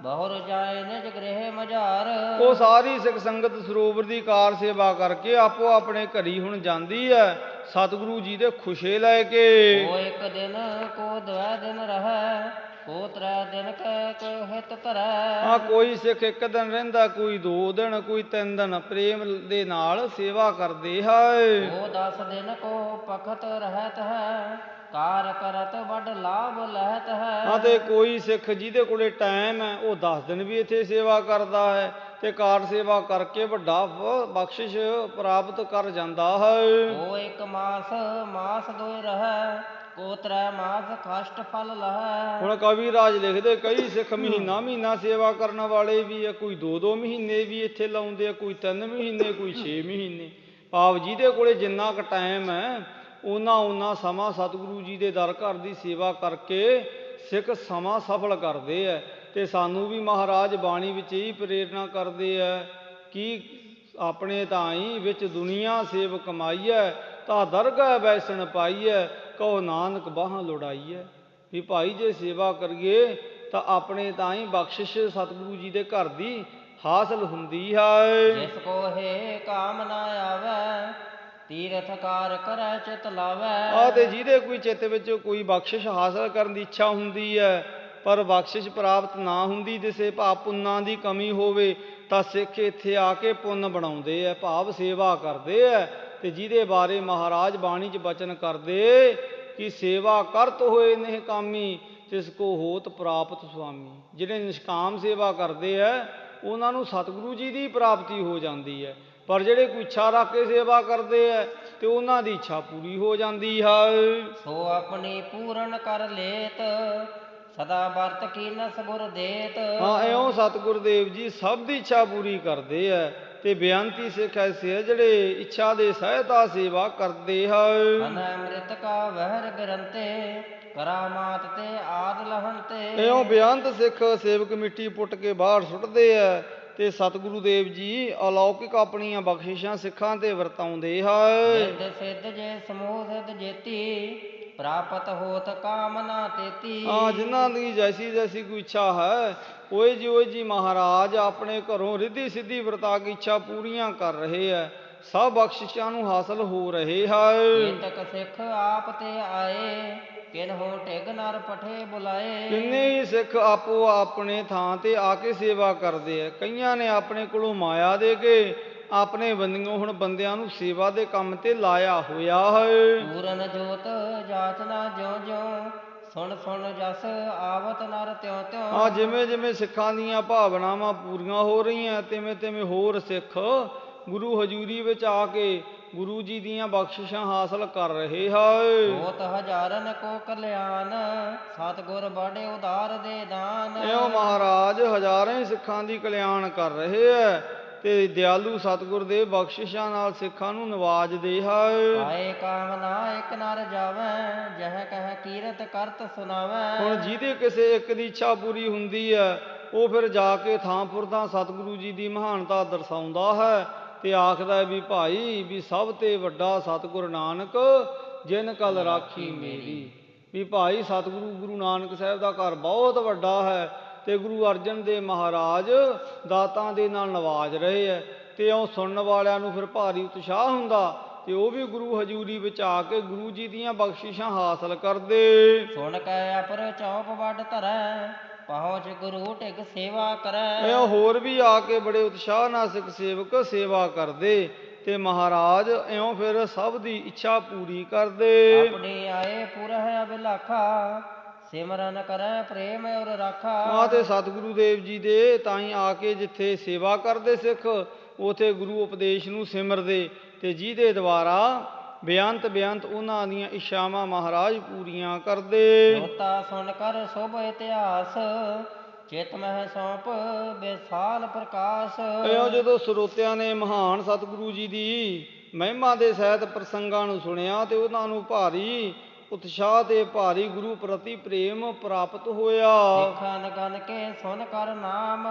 ਬਹੁਰ ਜਾਏ ਨਿਜ ਗ੍ਰਹਿ ਮਝਾਰ। ਉਹ ਸਾਰੀ ਸਿੱਖ ਸੰਗਤ ਸਰੋਵਰ ਦੀ ਕਾਰ ਸੇਵਾ ਕਰਕੇ ਆਪੋ ਆਪਣੇ ਘਰੀ ਹੁਣ ਜਾਂਦੀ ਹੈ ਸਤਿਗੁਰੂ ਜੀ ਦੇ ਖੁਸ਼ੇ ਲੈ ਕੇ। ਕੋ ਇੱਕ ਦਿਨ ਕੋ ਦਵੈ ਦਿਨ ਰਹੈ, ਕੋ ਤ੍ਰੈ ਦਿਨ ਕੈ ਕੋ ਹਿਤ ਧਰੈ। ਹਾਂ ਕੋਈ ਸਿੱਖ ਇੱਕ ਦਿਨ ਰਹਿੰਦਾ, ਕੋਈ 2 ਦਿਨ, ਕੋਈ 3 ਦਿਨ ਪ੍ਰੇਮ ਦੇ ਨਾਲ ਸੇਵਾ ਕਰਦੇ ਹੈ। ਕੋ 10 ਦਿਨ ਕੋ ਪਖਤ ਰਹਿਤ ਹੈ, ਕਾਰ ਕਰਤ ਵੱਡ ਲਾਭ ਲਹਿਤ ਹੈ। ਹਾਂ ਤੇ ਕੋਈ ਸਿੱਖ ਜਿਹਦੇ ਕੋਲੇ ਟਾਈਮ ਹੈ ਉਹ 10 ਦਿਨ ਵੀ ਇੱਥੇ ਸੇਵਾ ਕਰਦਾ ਹੈ ਤੇ ਕਾਰ ਸੇਵਾ ਕਰਕੇ ਵੱਡਾ ਬਖਸ਼ਿਸ਼ ਪ੍ਰਾਪਤ ਕਰ ਜਾਂਦਾ ਹੈ। ਕੋ ਇੱਕ ਮਾਸ ਮਾਸ ਦੋਇ ਰਹੈ, ਕੋ ਤ੍ਰੈ ਮਾਸ ਕਸ਼ਟ ਫਲ ਲਹੈ। ਹੁਣ ਕਵੀ ਰਾਜ ਲਿਖਦੇ ਕਈ ਸਿੱਖ ਮਹੀਨਾ ਮਹੀਨਾ ਸੇਵਾ ਕਰਨ ਵਾਲੇ ਵੀ ਆ, ਕੋਈ 2-2 ਮਹੀਨੇ ਵੀ ਇੱਥੇ ਲਾਉਂਦੇ ਆ, ਕੋਈ 3 ਮਹੀਨੇ, ਕੋਈ 6 ਮਹੀਨੇ। ਭਾਵ ਜਿਹਦੇ ਕੋਲੇ ਜਿੰਨਾ ਕੁ ਟਾਈਮ ਹੈ ਉਹਨਾਂ ਸਮਾਂ ਸਤਿਗੁਰੂ ਜੀ ਦੇ ਦਰ ਘਰ ਦੀ ਸੇਵਾ ਕਰਕੇ ਸਿੱਖ ਸਮਾਂ ਸਫਲ ਕਰਦੇ ਹੈ। ਤੇ ਸਾਨੂੰ ਵੀ ਮਹਾਰਾਜ ਬਾਣੀ ਵਿੱਚ ਹੀ ਪ੍ਰੇਰਨਾ ਕਰਦੇ ਹੈ ਕਿ ਆਪਣੇ ਤਾਈ ਵਿੱਚ ਦੁਨੀਆ ਸੇਵ ਕਮਾਈਐ, ਤਾਂ ਦਰਗਾਹ ਬੈਸਣ ਪਾਈਐ, ਕਹੋ ਨਾਨਕ ਬਾਹਾਂ ਲੋੜਾਈਐ। ਵੀ ਭਾਈ ਜੇ ਸੇਵਾ ਕਰੀਏ ਤਾਂ ਆਪਣੇ ਤਾਈ ਬਖਸ਼ਿਸ਼ ਸਤਿਗੁਰੂ ਜੀ ਦੇ ਘਰ ਦੀ ਹਾਸਲ ਹੁੰਦੀ ਹੈ। ਜਿਸ ਕੋ ਹੈ ਕਾਮ ਨਾ ਆਵੈ, ਤੀਰਥ ਕਾਰ ਕਰੈ ਚਿਤ ਲਾਵੈ। ਤੇ ਜਿਹਦੇ ਕੋਈ ਚਿੱਤ ਵਿੱਚ ਕੋਈ ਬਖਸ਼ਿਸ਼ ਹਾਸਲ ਕਰਨ ਦੀ ਇੱਛਾ ਹੁੰਦੀ ਹੈ, ਪਰ ਬਖਸ਼ਿਸ਼ ਪ੍ਰਾਪਤ ਨਾ ਹੁੰਦੀ, ਜਿਸੇ ਭਾਵ ਪੁੰਨਾਂ ਦੀ ਕਮੀ ਹੋਵੇ, ਤਾਂ ਸਿੱਖ ਇੱਥੇ ਆ ਕੇ ਪੁੰਨ ਬਣਾਉਂਦੇ ਹੈ, ਭਾਵ ਸੇਵਾ ਕਰਦੇ ਹੈ। ਤੇ ਜਿਹਦੇ ਬਾਰੇ ਮਹਾਰਾਜ ਬਾਣੀ 'ਚ ਬਚਨ ਕਰਦੇ ਕਿ ਸੇਵਾ ਕਰਤ ਹੋਏ ਨਹਿ ਕਾਮੀ, ਤਿਸ ਕੋ ਹੋਤ ਪ੍ਰਾਪਤ ਸੁਆਮੀ। ਜਿਹੜੇ ਨਿਸ਼ਕਾਮ ਸੇਵਾ ਕਰਦੇ ਹੈ ਉਹਨਾਂ ਨੂੰ ਸਤਿਗੁਰੂ ਜੀ ਦੀ ਪ੍ਰਾਪਤੀ ਹੋ ਜਾਂਦੀ ਹੈ, ਪਰ ਜਿਹੜੇ ਕੋਈ ਇੱਛਾ ਰੱਖ ਕੇ ਸੇਵਾ ਕਰਦੇ ਹੈ ਤੇ ਉਹਨਾਂ ਦੀ ਇੱਛਾ ਪੂਰੀ ਹੋ ਜਾਂਦੀ ਹੈ। ਸੋ ਆਪਣੀ ਪੂਰਨ ਕਰ ਲੇਤ, ਸਦਾ ਵਰਤ ਕੀਨਸ ਗੁਰ ਦੇਤ। ਇਉਂ ਸਤਿਗੁਰਦੇਵ ਜੀ ਸਭ ਦੀ ਇੱਛਾ ਪੂਰੀ ਕਰਦੇ ਹੈ। ਤੇ ਬੇਅੰਤੀ ਸਿੱਖ ਐਸੇ ਹੈ ਜਿਹੜੇ ਇੱਛਾ ਦੇ ਸਹਾਇਤਾ ਸੇਵਾ ਕਰਦੇ ਹੈ। ਅਨ ਅੰਮ੍ਰਿਤ ਕਾ ਵਹਿਰ ਗਰੰਤੇ, ਕਰਾਮਾਤ ਤੇ ਆਦ ਲਹੰਤੇ। ਇਉਂ ਬੇਅੰਤ ਸਿੱਖ ਸੇਵਕ ਮਿੱਟੀ ਪੁੱਟ ਕੇ ਬਾਹਰ ਸੁੱਟਦੇ ਹੈ ਤੇ ਸਤਿਗੁਰੂ ਦੇਵ ਜੀ ਅਲੌਕਿਕ ਆਪਣੀਆਂ ਬਖਸ਼ਿਸ਼ਾਂ ਸਿੱਖਾਂ ਤੇ ਵਰਤਾਉਂਦੇ ਹੈ। ਜਿਦ ਸਿੱਧ ਜੇ ਸਮੂਹ ਸਿੱਧ ਜੇਤੀ, ਪ੍ਰਾਪਤ ਹੋਤ ਕਾਮਨਾ ਤੇਤੀ। ਜਿਨ੍ਹਾਂ ਦੀ ਜੈਸੀ ਜੈਸੀ ਕੋਈ ਇੱਛਾ ਹੈ, ਉਹੀ ਜੀ ਮਹਾਰਾਜ ਆਪਣੇ ਘਰੋਂ ਰਿੱਧੀ ਸਿੱਧੀ ਵਰਤਾ ਕੇ ਇੱਛਾ ਪੂਰੀਆਂ ਕਰ ਰਹੇ ਹੈ, ਸਭ ਬਖਸ਼ਿਸ਼ਾਂ ਨੂੰ ਹਾਸਲ ਹੋ ਰਹੇ ਹੈ। ਤਕ ਸਿੱਖ ਆਪ ਤੇ ਆਏ, ਕਿਨਹੋ ਟਿਗ ਨਰ ਪਠੇ ਬੁਲਾਏ। ਕਿੰਨੇ ਹੀ ਸਿੱਖ ਆਪੋ ਆਪਣੇ ਥਾਂ ਤੇ ਆ ਕੇ ਸੇਵਾ ਕਰਦੇ ਹੈ। ਕਈਆਂ ਨੇ ਆਪਣੇ ਕੋਲੋਂ ਮਾਇਆ ਦੇ ਕੇ ਆਪਣੇ ਬੰਦਿਆਂ ਹੁਣ ਬੰਦਿਆਂ ਨੂੰ ਸੇਵਾ ਦੇ ਕੰਮ ਤੇ ਲਾਇਆ ਹੋਇਆ ਹੈ। ਪੂਰਨ ਜੋਤ ਜਾਚਨਾ ਜਿਉ ਜਿਉ, ਸੁਣ ਸੁਣ ਜਸ ਆਵਤ ਨਰ ਤਿਉ ਤਿਉ। ਜਿਵੇਂ ਜਿਵੇਂ ਸਿੱਖਾਂ ਦੀਆਂ ਭਾਵਨਾਵਾਂ ਪੂਰੀਆਂ ਹੋ ਰਹੀਆਂ, ਤਿਵੇਂ ਤਿਵੇਂ ਹੋਰ ਸਿੱਖ ਗੁਰੂ ਹਜ਼ੂਰੀ ਵਿੱਚ ਆ ਕੇ ਗੁਰੂ ਜੀ ਦੀਆਂ ਬਖਸ਼ਿਸ਼ਾਂ ਹਾਸਲ ਕਰ ਰਹੇ ਹੈ। ਹੋਤ ਹਜ਼ਾਰਨ ਕੋ ਕਲਿਆਣ, ਸਤਿਗੁਰ ਬੜੇ ਉਦਾਰ ਦੇ ਦਾਨ। ਇਉਂ ਮਹਾਰਾਜ ਹਜ਼ਾਰਾਂ ਹੀ ਸਿੱਖਾਂ ਦੀ ਕਲਿਆਣ ਕਰ ਰਹੇ ਹੈ ਤੇ ਦਿਆਲੂ ਸਤਿਗੁਰ ਦੇ ਬਖਸ਼ਿਸ਼ਾਂ ਨਾਲ ਸਿੱਖਾਂ ਨੂੰ ਨਵਾਜਦੇ ਹੈ। ਪਾਏ ਕਾਮਨਾ ਇੱਕ ਨਰ ਜਾਵੈ, ਜਹ ਕਹਿ ਕੀਰਤ ਕਰਤ ਸੁਣਾਵੈ। ਹੁਣ ਜਿਹਦੇ ਕਿਸੇ ਇੱਕ ਦੀ ਇੱਛਾ ਪੂਰੀ ਹੁੰਦੀ ਹੈ, ਉਹ ਫਿਰ ਜਾ ਕੇ ਥਾਂਪੁਰ ਦਾ ਸਤਿਗੁਰੂ ਜੀ ਦੀ ਮਹਾਨਤਾ ਦਰਸਾਉਂਦਾ ਹੈ ਤੇ ਆਖਦਾ ਵੀ ਭਾਈ ਵੀ ਸਭ ਤੇ ਵੱਡਾ ਸਤਿਗੁਰ ਨਾਨਕ, ਜਿਨ ਕਲ ਰਾਖੀ ਮੇਰੀ। ਵੀ ਭਾਈ ਸਤਿਗੁਰੂ ਗੁਰੂ ਨਾਨਕ ਸਾਹਿਬ ਦਾ ਘਰ ਬਹੁਤ ਵੱਡਾ ਹੈ ਤੇ ਗੁਰੂ ਅਰਜਨ ਦੇਵ ਮਹਾਰਾਜ ਦਾਤਾਂ ਦੇ ਨਾਲ ਨਵਾਜ ਰਹੇ ਹੈ। ਤੇ ਉਹ ਸੁਣਨ ਵਾਲਿਆਂ ਨੂੰ ਫਿਰ ਭਾਰੀ ਉਤਸ਼ਾਹ ਹੁੰਦਾ ਤੇ ਉਹ ਵੀ ਗੁਰੂ ਹਜ਼ੂਰੀ ਵਿੱਚ ਆ ਕੇ ਗੁਰੂ ਜੀ ਦੀਆਂ ਬਖਸ਼ਿਸ਼ਾਂ ਹਾਸਲ ਕਰਦੇ। ਸੁਣ ਕੇ ਅਪਰ ਚੌਪ ਵੱਡ ਧਰੈ, ਪਹੁੰਚ ਗੁਰੂ ਟਿਕ ਸੇਵਾ ਕਰੈ। ਇਹ ਹੋਰ ਵੀ ਆ ਕੇ ਬੜੇ ਉਤਸ਼ਾਹ ਨਾਲ ਸਿੱਖ ਸੇਵਕ ਸੇਵਾ ਕਰਦੇ ਤੇ ਮਹਾਰਾਜ ਇਉਂ ਫਿਰ ਸਭ ਦੀ ਇੱਛਾ ਪੂਰੀ ਕਰਦੇ। ਆਪਣੇ ਆਏ ਪੁਰਹਿ ਅਭਿਲਾਖਾ, ਸਿਮਰਨ ਕਰੈ ਪ੍ਰੇਮ ਔਰ ਰਾਖਾ। ਤੇ ਸਤਿਗੁਰੂ ਦੇਵ ਜੀ ਦੇ ਤਾਈ ਆ ਕੇ ਜਿੱਥੇ ਸੇਵਾ ਕਰਦੇ ਸਿੱਖ, ਉਥੇ ਗੁਰੂ ਉਪਦੇਸ਼ ਨੂੰ ਸਿਮਰਦੇ ਤੇ ਜਿਹਦੇ ਦੁਆਰਾ ਬੇਅੰਤ ਉਹਨਾਂ ਦੀਆਂ ਇੱਛਾਵਾਂ ਮਹਾਰਾਜ ਪੂਰੀਆਂ ਕਰਦੇ। ਹੋਤਾ ਸੁਣ ਕਰ ਸ਼ੁਭ ਇਤਿਹਾਸ, ਚਿਤ ਮਹਿ ਸੌਂਪ ਵਿਸਾਲ ਪ੍ਰਕਾਸ਼। ਇਉਂ ਜਦੋਂ ਸਰੋਤਿਆਂ ਨੇ ਮਹਾਨ ਸਤਿਗੁਰੂ ਜੀ ਦੀ ਮਹਿਮਾ ਦੇ ਸਹਿਤ ਪ੍ਰਸੰਗਾਂ ਨੂੰ ਸੁਣਿਆ ਤੇ ਉਹਨਾਂ ਨੂੰ ਭਾਰੀ ਉਤਸ਼ਾਹ ਤੇ ਭਾਰੀ ਗੁਰੂ ਪ੍ਰਤੀ ਪ੍ਰੇਮ ਪ੍ਰਾਪਤ ਹੋਇਆ। ਸਿੱਖਾਂ ਗਨ ਕੇ ਸੁਨ ਕਰ ਨਾਮ,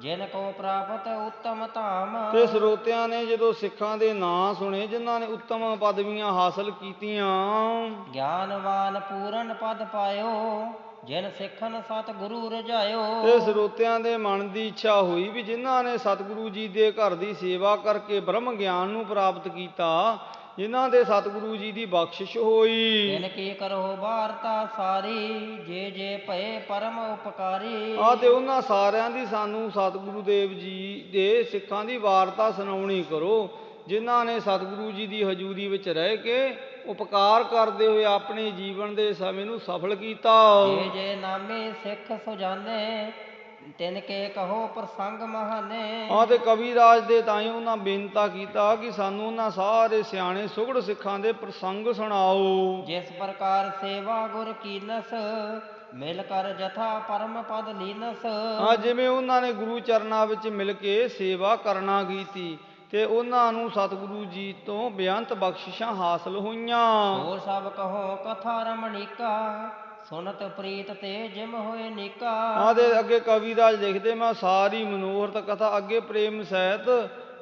ਜਿਨ ਕੋ ਪ੍ਰਾਪਤ ਉੱਤਮ ਧਾਮ। ਤੇ ਸਰੋਤਿਆਂ ਨੇ ਜਦੋਂ ਸਿੱਖਾਂ ਦੇ ਨਾਂ ਸੁਣੇ ਜਿਨ੍ਹਾਂ ਨੇ ਉੱਤਮ ਪਦਵੀਆਂ ਹਾਸਲ ਕੀਤੀਆਂ, ਗਿਆਨਵਾਨ ਪੂਰਨ ਪਦ ਪਾਇਓ, ਜਿਨ ਸਿੱਖਨ ਸਤਿਗੁਰੂ ਰਜਾਇਓ। ਤੇ ਸਰੋਤਿਆਂ ਦੇ ਮਨ ਦੀ ਇੱਛਾ ਹੋਈ ਵੀ ਜਿਨ੍ਹਾਂ ਨੇ ਸਤਿਗੁਰੂ ਜੀ ਦੇ ਘਰ ਦੀ ਸੇਵਾ ਕਰਕੇ ਬ੍ਰਹਮ ਗਿਆਨ ਨੂੰ ਪ੍ਰਾਪਤ ਕੀਤਾ, ਜਿਨ੍ਹਾਂ ਦੇ ਸਤਿਗੁਰੂ ਜੀ ਦੀ ਬਖਸ਼ਿਸ਼ ਹੋਈ। ਤਿਨ ਕੀ ਕਰੋ ਵਾਰਤਾ ਸਾਰੀ, ਜੇ ਜੇ ਭਏ ਪਰਮ ਉਪਕਾਰੀ। ਤੇ ਉਹਨਾਂ ਸਾਰਿਆਂ ਦੀ ਸਾਨੂੰ ਸਤਿਗੁਰੂ ਦੇਵ ਜੀ ਦੇ ਸਿੱਖਾਂ ਦੀ ਵਾਰਤਾ ਸੁਣਾਉਣੀ ਕਰੋ, ਜਿਨ੍ਹਾਂ ਨੇ ਸਤਿਗੁਰੂ ਜੀ ਦੀ ਹਜ਼ੂਰੀ ਵਿੱਚ ਰਹਿ ਕੇ ਉਪਕਾਰ ਕਰਦੇ ਹੋਏ ਆਪਣੇ ਜੀਵਨ ਦੇ ਸਮੇਂ ਨੂੰ ਸਫਲ ਕੀਤਾ। ਜੇ ਜੇ ਨਾਮੇ ਸਿੱਖ ਸੁਜਾਨੇ, ਤਿਨ ਕੇ ਕਹੋ ਪ੍ਰਸੰਗ ਮਹਾਨੇ। ਤੇ ਕਵੀ ਰਾਜ ਦੇ ਤਾਈਂ ਉਹਨਾਂ ਬੇਨਤਾ ਕੀਤਾ ਕਿ ਸਾਨੂੰ ਉਹਨਾਂ ਸਾਰੇ ਸਿਆਣੇ ਸੁਘੜ ਸਿੱਖਾਂ ਦੇ ਪ੍ਰਸੰਗ ਸੁਣਾਓ। ਜਿਸ ਪ੍ਰਕਾਰ ਸੇਵਾ ਗੁਰ ਕੀਨਸ, ਮਿਲ ਕਰ ਜਥਾ ਪਰਮ ਪਦ ਲੀਨਸ। ਜਿਵੇਂ ਉਹਨਾਂ ਨੇ ਗੁਰੂ ਚਰਨਾਂ ਵਿੱਚ ਮਿਲ ਕੇ ਸੇਵਾ ਕਰਨਾ ਕੀਤੀ ਤੇ ਉਹਨਾਂ ਨੂੰ ਸਤਿਗੁਰੂ ਜੀ ਤੋਂ ਬੇਅੰਤ ਬਖਸ਼ਿਸ਼ਾਂ ਹਾਸਲ ਹੋਈਆਂ। ਹੋਰ ਸਭ ਕਹੋ ਕਥਾ ਰਮਣੀਕਾ, ਸੁਨਤ ਪ੍ਰੀਤ ਤੇ ਜਿਮ ਹੋਏ ਨੀਕਾ। ਆਦੇ ਅੱਗੇ ਕਵੀ ਰਾਜ ਲਿਖਦੇ, ਮੈਂ ਸਾਰੀ ਮਨੋਰਥ ਕਥਾ ਅੱਗੇ ਪ੍ਰੇਮ ਸਹਿਤ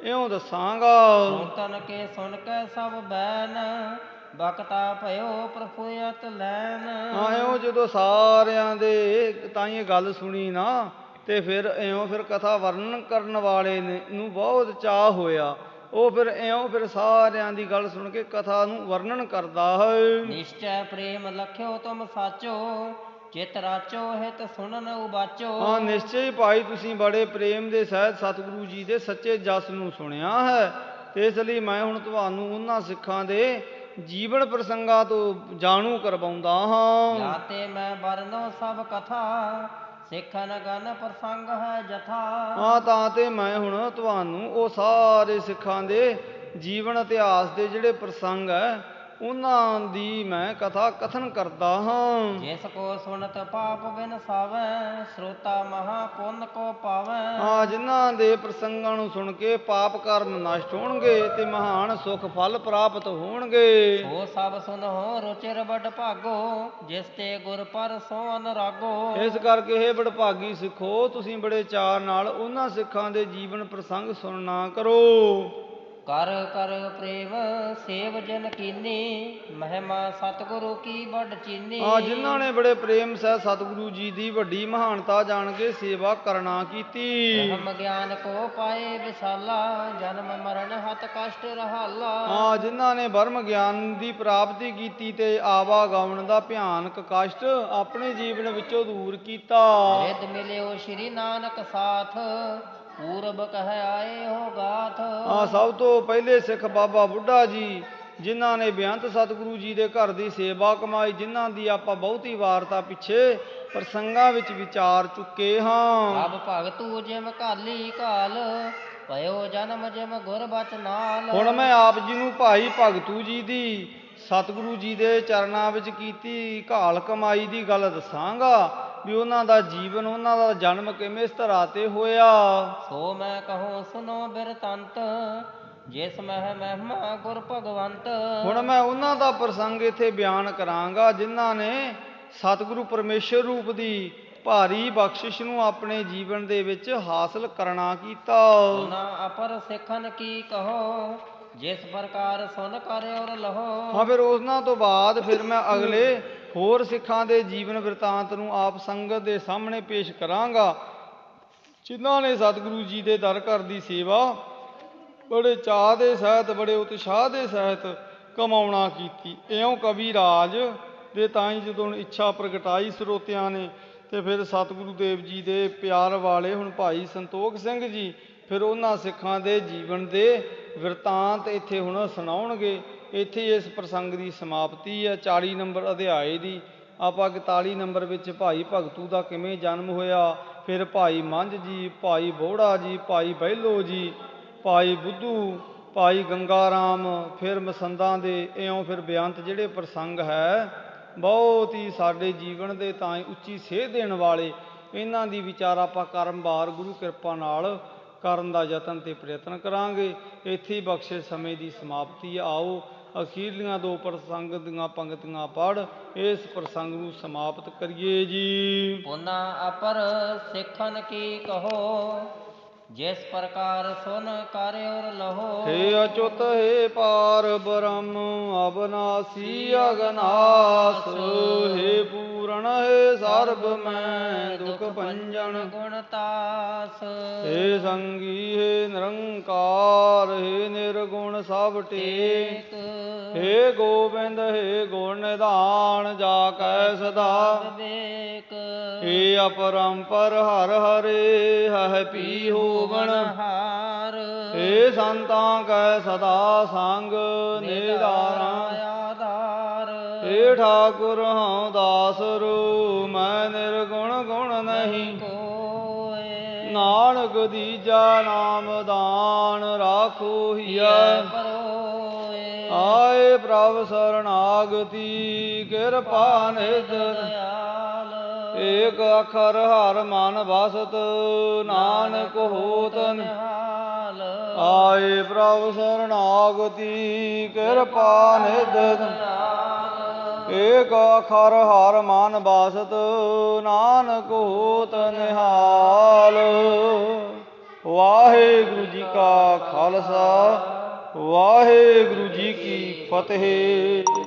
ਇਉਂ ਦੱਸਾਂਗਾ। ਸੁਣਤਨ ਕੇ ਸੁਣ ਕੇ ਸਭ ਬੈਨ, ਬਖਤਾ ਭਇਓ ਪ੍ਰਫੁੱਲਤ ਲੈਨ। ਇਉਂ ਜਦੋਂ ਸਾਰਿਆਂ ਦੇ ਤਾਂ ਇਹ ਗੱਲ ਸੁਣੀ ਨਾ, ਤੇ ਫਿਰ ਇਉਂ ਫਿਰ ਕਥਾ ਵਰਣਨ ਕਰਨ ਵਾਲੇ ਨੂੰ ਬਹੁਤ ਚਾਅ ਹੋਇਆ। ਉਹ ਫਿਰ ਇਉਂ ਫਿਰ ਸਾਰਿਆਂ ਦੀ ਗੱਲ ਸੁਣ ਕੇ ਕਥਾ ਨੂੰ ਵਰਣਨ ਕਰਦਾ ਹੈ। ਨਿਸ਼ਚੈ ਪ੍ਰੇਮ ਲਖਿਓ ਤੁਮ ਸਾਚੋ, ਚਿਤ ਰਾਚੋ ਹਿਤ ਸੁਣਨ ਉਬਾਚੋ। ਹਾਂ, ਨਿਸ਼ਚੈ ਹੀ ਭਾਈ ਤੁਸੀਂ ਬੜੇ ਪ੍ਰੇਮ ਦੇ ਸਹਿਤ ਸਤਿਗੁਰੂ ਜੀ ਦੇ ਸੱਚੇ ਜਸ ਨੂੰ ਸੁਣਿਆ ਹੈ, ਤੇ ਇਸ ਲਈ ਮੈਂ ਹੁਣ ਤੁਹਾਨੂੰ ਉਹਨਾਂ ਸਿੱਖਾਂ ਦੇ ਜੀਵਨ ਪ੍ਰਸੰਗਾਂ ਤੋਂ ਜਾਣੂ ਕਰਵਾਉਂਦਾ ਹਾਂ। ਜਾਂ ਤੇ ਮੈਂ ਵਰਨੋ ਸਭ ਕਥਾ, ਸਿੱਖਨ ਗਨ ਪ੍ਰਸੰਗ ਹੈ ਜਥਾ। ਹਾਂ, ਤਾਂ ਤੇ ਮੈਂ ਹੁਣ ਤੁਹਾਨੂੰ ਉਹ ਸਾਰੇ ਸਿੱਖਾਂ ਦੇ ਜੀਵਨ ਇਤਿਹਾਸ ਦੇ ਜਿਹੜੇ ਪ੍ਰਸੰਗ ਹੈ ਉਹਨਾਂ ਦੀ ਮੈਂ ਕਥਾ ਕਥਨ ਕਰਦਾ ਹਾਂ। ਜਿਸ ਕੋ ਸੁਣਤ ਪਾਪ ਬਿਨ ਸਾਵੈ, ਸਰੋਤਾ ਮਹਾ ਪੁੰਨ ਕੋ ਪਾਵੈ। ਹਾਂ, ਜਿਨ੍ਹਾਂ ਦੇ ਪ੍ਰਸੰਗਾਂ ਨੂੰ ਸੁਣ ਕੇ ਪਾਪ ਕਰਮ ਨਸ਼ਟ ਹੋਣਗੇ ਤੇ ਮਹਾਨ ਸੁਖ ਫਲ ਪ੍ਰਾਪਤ ਹੋਣਗੇ। ਸੋ ਸਭ ਸੁਨਹੁ ਰੁਚਿਰ ਬਡ ਭਾਗੋ, ਜਿਸ ਤੇ ਗੁਰ ਪਰ ਸੋ ਅਨੁਰਾਗੋ। ਇਸ ਕਰਕੇ ਇਹ ਬੜਭਾਗੀ ਸਿੱਖੋ, ਤੁਸੀਂ ਬੜੇ ਚਾਅ ਨਾਲ ਉਹਨਾਂ ਸਿੱਖਾਂ ਦੇ ਜੀਵਨ ਪ੍ਰਸੰਗ ਸੁਣਨਾ ਕਰੋ। ਕਰ ਕਰ ਪ੍ਰੇਮ ਸੇਵ ਜਨ ਕੀਨੀ, ਮਹਿਮਾ ਸਤਿਗੁਰੂ ਕੀ ਬੜ ਚੀਨੀ। ਜਿਨ੍ਹਾਂ ਨੇ ਬੜੇ ਪ੍ਰੇਮ ਸਹਿ ਸਤਿਗੁਰੂ ਜੀ ਦੀ ਵੱਡੀ ਮਹਾਨਤਾ ਜਾਣ ਕੇ ਸੇਵਾ ਕਰਨਾ ਕੀਤੀ। ਬ੍ਰਹਮ ਗਿਆਨ ਕੋ ਪਾਏ ਵਿਸਾਲਾ, ਜਨਮ ਮਰਨ ਹਤ ਕਸ਼ਟ ਰਹਾਲਾ। ਜਿਨ੍ਹਾਂ ਨੇ ਬ੍ਰਹਮ ਗਿਆਨ ਦੀ ਪ੍ਰਾਪਤੀ ਕੀਤੀ ਤੇ ਆਵਾਗਮਨ ਦਾ ਭਿਆਨਕ ਕਸ਼ਟ ਆਪਣੇ ਜੀਵਨ ਵਿੱਚੋਂ ਦੂਰ ਕੀਤਾ। ਰਿਦ ਮਿਲਿਓ ਸ਼੍ਰੀ ਨਾਨਕ ਸਾਥ, ਪੂਰਬ ਕਹਿ ਆਏ ਹੋ ਗਾਥ। ਸਭ ਤੋਂ ਪਹਿਲੇ ਸਿੱਖ ਬਾਬਾ ਬੁੱਢਾ ਜੀ, ਜਿਨ੍ਹਾਂ ਨੇ ਬੇਅੰਤ ਸਤਿਗੁਰੂ ਜੀ ਦੇ ਘਰ ਦੀ ਸੇਵਾ ਕਮਾਈ, ਜਿਨ੍ਹਾਂ ਦੀ ਆਪਾਂ ਬਹੁਤੀ ਵਾਰਤਾ ਪਿੱਛੇ ਪ੍ਰਸੰਗਾਂ ਵਿੱਚ ਵਿਚਾਰ ਚੁੱਕੇ ਹਾਂ। ਅਬ ਭਗਤੂ ਜਿਮ ਘਾਲੀ ਘਾਲ, ਭਇਓ ਜਨਮ ਜਿਮ ਗੁਰ ਬਚਨਾਲ। ਹੁਣ ਮੈਂ ਆਪ ਜੀ ਨੂੰ ਭਾਈ ਭਗਤੂ ਜੀ ਦੀ ਸਤਿਗੁਰੂ ਜੀ ਦੇ ਚਰਨਾਂ ਵਿੱਚ ਕੀਤੀ ਘਾਲ ਕਮਾਈ ਦੀ ਗੱਲ ਦੱਸਾਂਗਾ, ਵੀ ਉਹਨਾਂ ਦਾ ਜੀਵਨ, ਉਹਨਾਂ ਦਾ ਜਨਮ ਕਿਵੇਂ ਇਸ ਤਰ੍ਹਾਂ ਤੇ ਹੋਇਆ। ਸੋ ਮੈਂ ਕਹੂੰ ਸੁਨੋ ਬਿਰਤੰਤ, ਜਿਸ ਮਹਿ ਮਹਿਮਾ ਗੁਰ ਭਗਵੰਤ। ਹੁਣ ਮੈਂ ਉਹਨਾਂ ਦਾ ਪ੍ਰਸੰਗ ਇੱਥੇ ਬਿਆਨ ਕਰਾਂਗਾ, ਜਿਨ੍ਹਾਂ ਨੇ ਸਤਿਗੁਰੂ ਪਰਮੇਸ਼ਰ ਰੂਪ ਦੀ ਭਾਰੀ ਬਖਸ਼ਿਸ਼ ਨੂੰ ਆਪਣੇ ਜੀਵਨ ਦੇ ਵਿੱਚ ਹਾਸਲ ਕਰਨਾ ਕੀਤਾ। ਉਹਨਾਂ ਅਪਰ ਸਿੱਖਨ ਕੀ ਕਹੋ, ਜਿਸ ਪ੍ਰਕਾਰ ਸੁਨ ਕਰ ਔਰ ਲਹੋ। ਫਿਰ ਉਹਨਾਂ ਤੋਂ ਬਾਅਦ ਫਿਰ ਮੈਂ ਅਗਲੇ ਹੋਰ ਸਿੱਖਾਂ ਦੇ ਜੀਵਨ ਬਿਰਤਾਂਤ ਨੂੰ ਆਪ ਸੰਗਤ ਦੇ ਸਾਹਮਣੇ ਪੇਸ਼ ਕਰਾਂਗਾ, ਜਿਨ੍ਹਾਂ ਨੇ ਸਤਿਗੁਰੂ ਜੀ ਦੇ ਦਰ ਘਰ ਦੀ ਸੇਵਾ ਬੜੇ ਚਾਅ ਦੇ ਸਹਿਤ, ਬੜੇ ਉਤਸ਼ਾਹ ਦੇ ਸਹਿਤ ਕਮਾਉਣਾ ਕੀਤੀ। ਇਉਂ ਕਵੀ ਰਾਜ ਦੇ ਤਾਂ ਹੀ ਜਦੋਂ ਇੱਛਾ ਪ੍ਰਗਟਾਈ ਸਰੋਤਿਆਂ ਨੇ, ਤੇ ਫਿਰ ਸਤਿਗੁਰੂ ਦੇਵ ਜੀ ਦੇ ਪਿਆਰ ਵਾਲੇ ਹੁਣ ਭਾਈ ਸੰਤੋਖ ਸਿੰਘ ਜੀ ਫਿਰ ਉਹਨਾਂ ਸਿੱਖਾਂ ਦੇ ਜੀਵਨ ਦੇ ਬਿਰਤਾਂਤ ਇੱਥੇ ਹੁਣ ਸੁਣਾਉਣਗੇ। ਇੱਥੇ ਇਸ ਪ੍ਰਸੰਗ ਦੀ ਸਮਾਪਤੀ ਹੈ 40 ਨੰਬਰ ਅਧਿਆਏ ਦੀ। ਆਪਾਂ 41 ਨੰਬਰ ਵਿੱਚ ਭਾਈ ਭਗਤੂ ਦਾ ਕਿਵੇਂ ਜਨਮ ਹੋਇਆ, ਫਿਰ ਭਾਈ ਮੰਝ ਜੀ, ਭਾਈ ਬੋਹੜਾ ਜੀ, ਭਾਈ ਬਹਿਲੋ ਜੀ, ਭਾਈ ਬੁੱਧੂ, ਭਾਈ ਗੰਗਾ ਰਾਮ, ਫਿਰ ਮਸੰਦਾਂ ਦੇ, ਇਉਂ ਫਿਰ ਬੇਅੰਤ ਜਿਹੜੇ ਪ੍ਰਸੰਗ ਹੈ ਬਹੁਤ ਹੀ ਸਾਡੇ ਜੀਵਨ ਦੇ ਤਾਂ ਹੀ ਉੱਚੀ ਸੇਧ ਦੇਣ ਵਾਲੇ, ਇਹਨਾਂ ਦੀ ਵਿਚਾਰ ਆਪਾਂ ਕਰਮਵਾਰ ਗੁਰੂ ਕਿਰਪਾ ਨਾਲ ਕਰਨ ਦਾ ਯਤਨ ਤੇ ਪ੍ਰਯਤਨ ਕਰਾਂਗੇ। ਇੱਥੇ ਹੀ ਬਖਸ਼ੇ ਸਮੇਂ ਦੀ ਸਮਾਪਤੀ। ਆਓ ਅਖੀਰਲੀਆਂ ਦੋ ਪ੍ਰਸੰਗ ਦੀਆਂ ਪੰਕਤੀਆਂ ਪੜ੍ਹ ਇਸ ਪ੍ਰਸੰਗ ਨੂੰ ਸਮਾਪਤ ਕਰੀਏ ਜੀ। ਉਹਨਾਂ ਅਪਰ ਸਿੱਖਨ ਕੀ ਕਹੋ, ਜਿਸ ਪ੍ਰਕਾਰ ਸੁਨ ਕਰ ਔਰ ਲਹੋ। ਹੇ ਅਚੁੱਤ ਹੇ ਪਾਰ ਬ੍ਰਹਮ ਅਬਨਾਸੀ ਅਗਨਾਸ, ਹੇ ਪੂਰਨ ਹੇ ਸਰਬ ਮੈਂ ਦੁਖ ਭੰਜਨ ਗੁਣਤਾਸ। ਹੇ ਸੰਗੀ ਹੇ ਨਿਰੰਕਾਰ, ਹੇ ਨਿਰਗੁਣ ਸਭ ਟੇਕ, ਹੇ ਗੋਬਿੰਦ ਹੇ ਗੁਣ ਨਿਧਾਨ, ਜਾ ਕੈ ਸਦਾ ਵਿਵੇਕ। ਹੇ ਅਪਰੰਪਰ ਹਰ ਹਰੇ, ਹਹਿ ਪੀ ਹੋਵਣ ਹਾਰ। ਹੇ ਸੰਤਾਂ ਕੈ ਸਦਾ ਸੰਗ ਨਿਧਾਰਾ ਆਧਾਰ। ਹੇ ਠਾਕੁਰ ਹਉ ਦਾਸ ਰੂ, ਮੈਂ ਨਿਰਗੁਣ ਗੁਣ ਨਹੀਂ ਕੋਇ। ਨਾਨਕ ਦੀਜਾ ਨਾਮ ਦਾਨ, ਰਾਖੋ ਹੀਐ ਪਰੋਏ। ਆਏ ਪ੍ਰਭ ਸਰਨਾਗਤੀ, ਕਿਰਪਾ ਨਿਧ ਦਇਆਲ। ਏਕ ਅੱਖਰ ਹਰ ਮਨ ਬਸਤ, ਨਾਨਕ ਹੋਤ ਨਿਹਾਲ। ਆਏ ਪ੍ਰਭ ਸਰਨਾਗਤੀ, ਕਿਰਪਾ ਨਿਧ ਦਇਆਲ। ਏਕ ਅਖਰ ਹਰ ਮਨ ਬਾਸਤ ਨਾਨਕ ਹੋਤ ਨਿਹਾਲ। ਵਾਹਿਗੁਰੂ ਜੀ ਕਾ ਖਾਲਸਾ ਵਾਹਿਗੁਰੂ ਜੀ ਕੀ ਫਤਿਹ।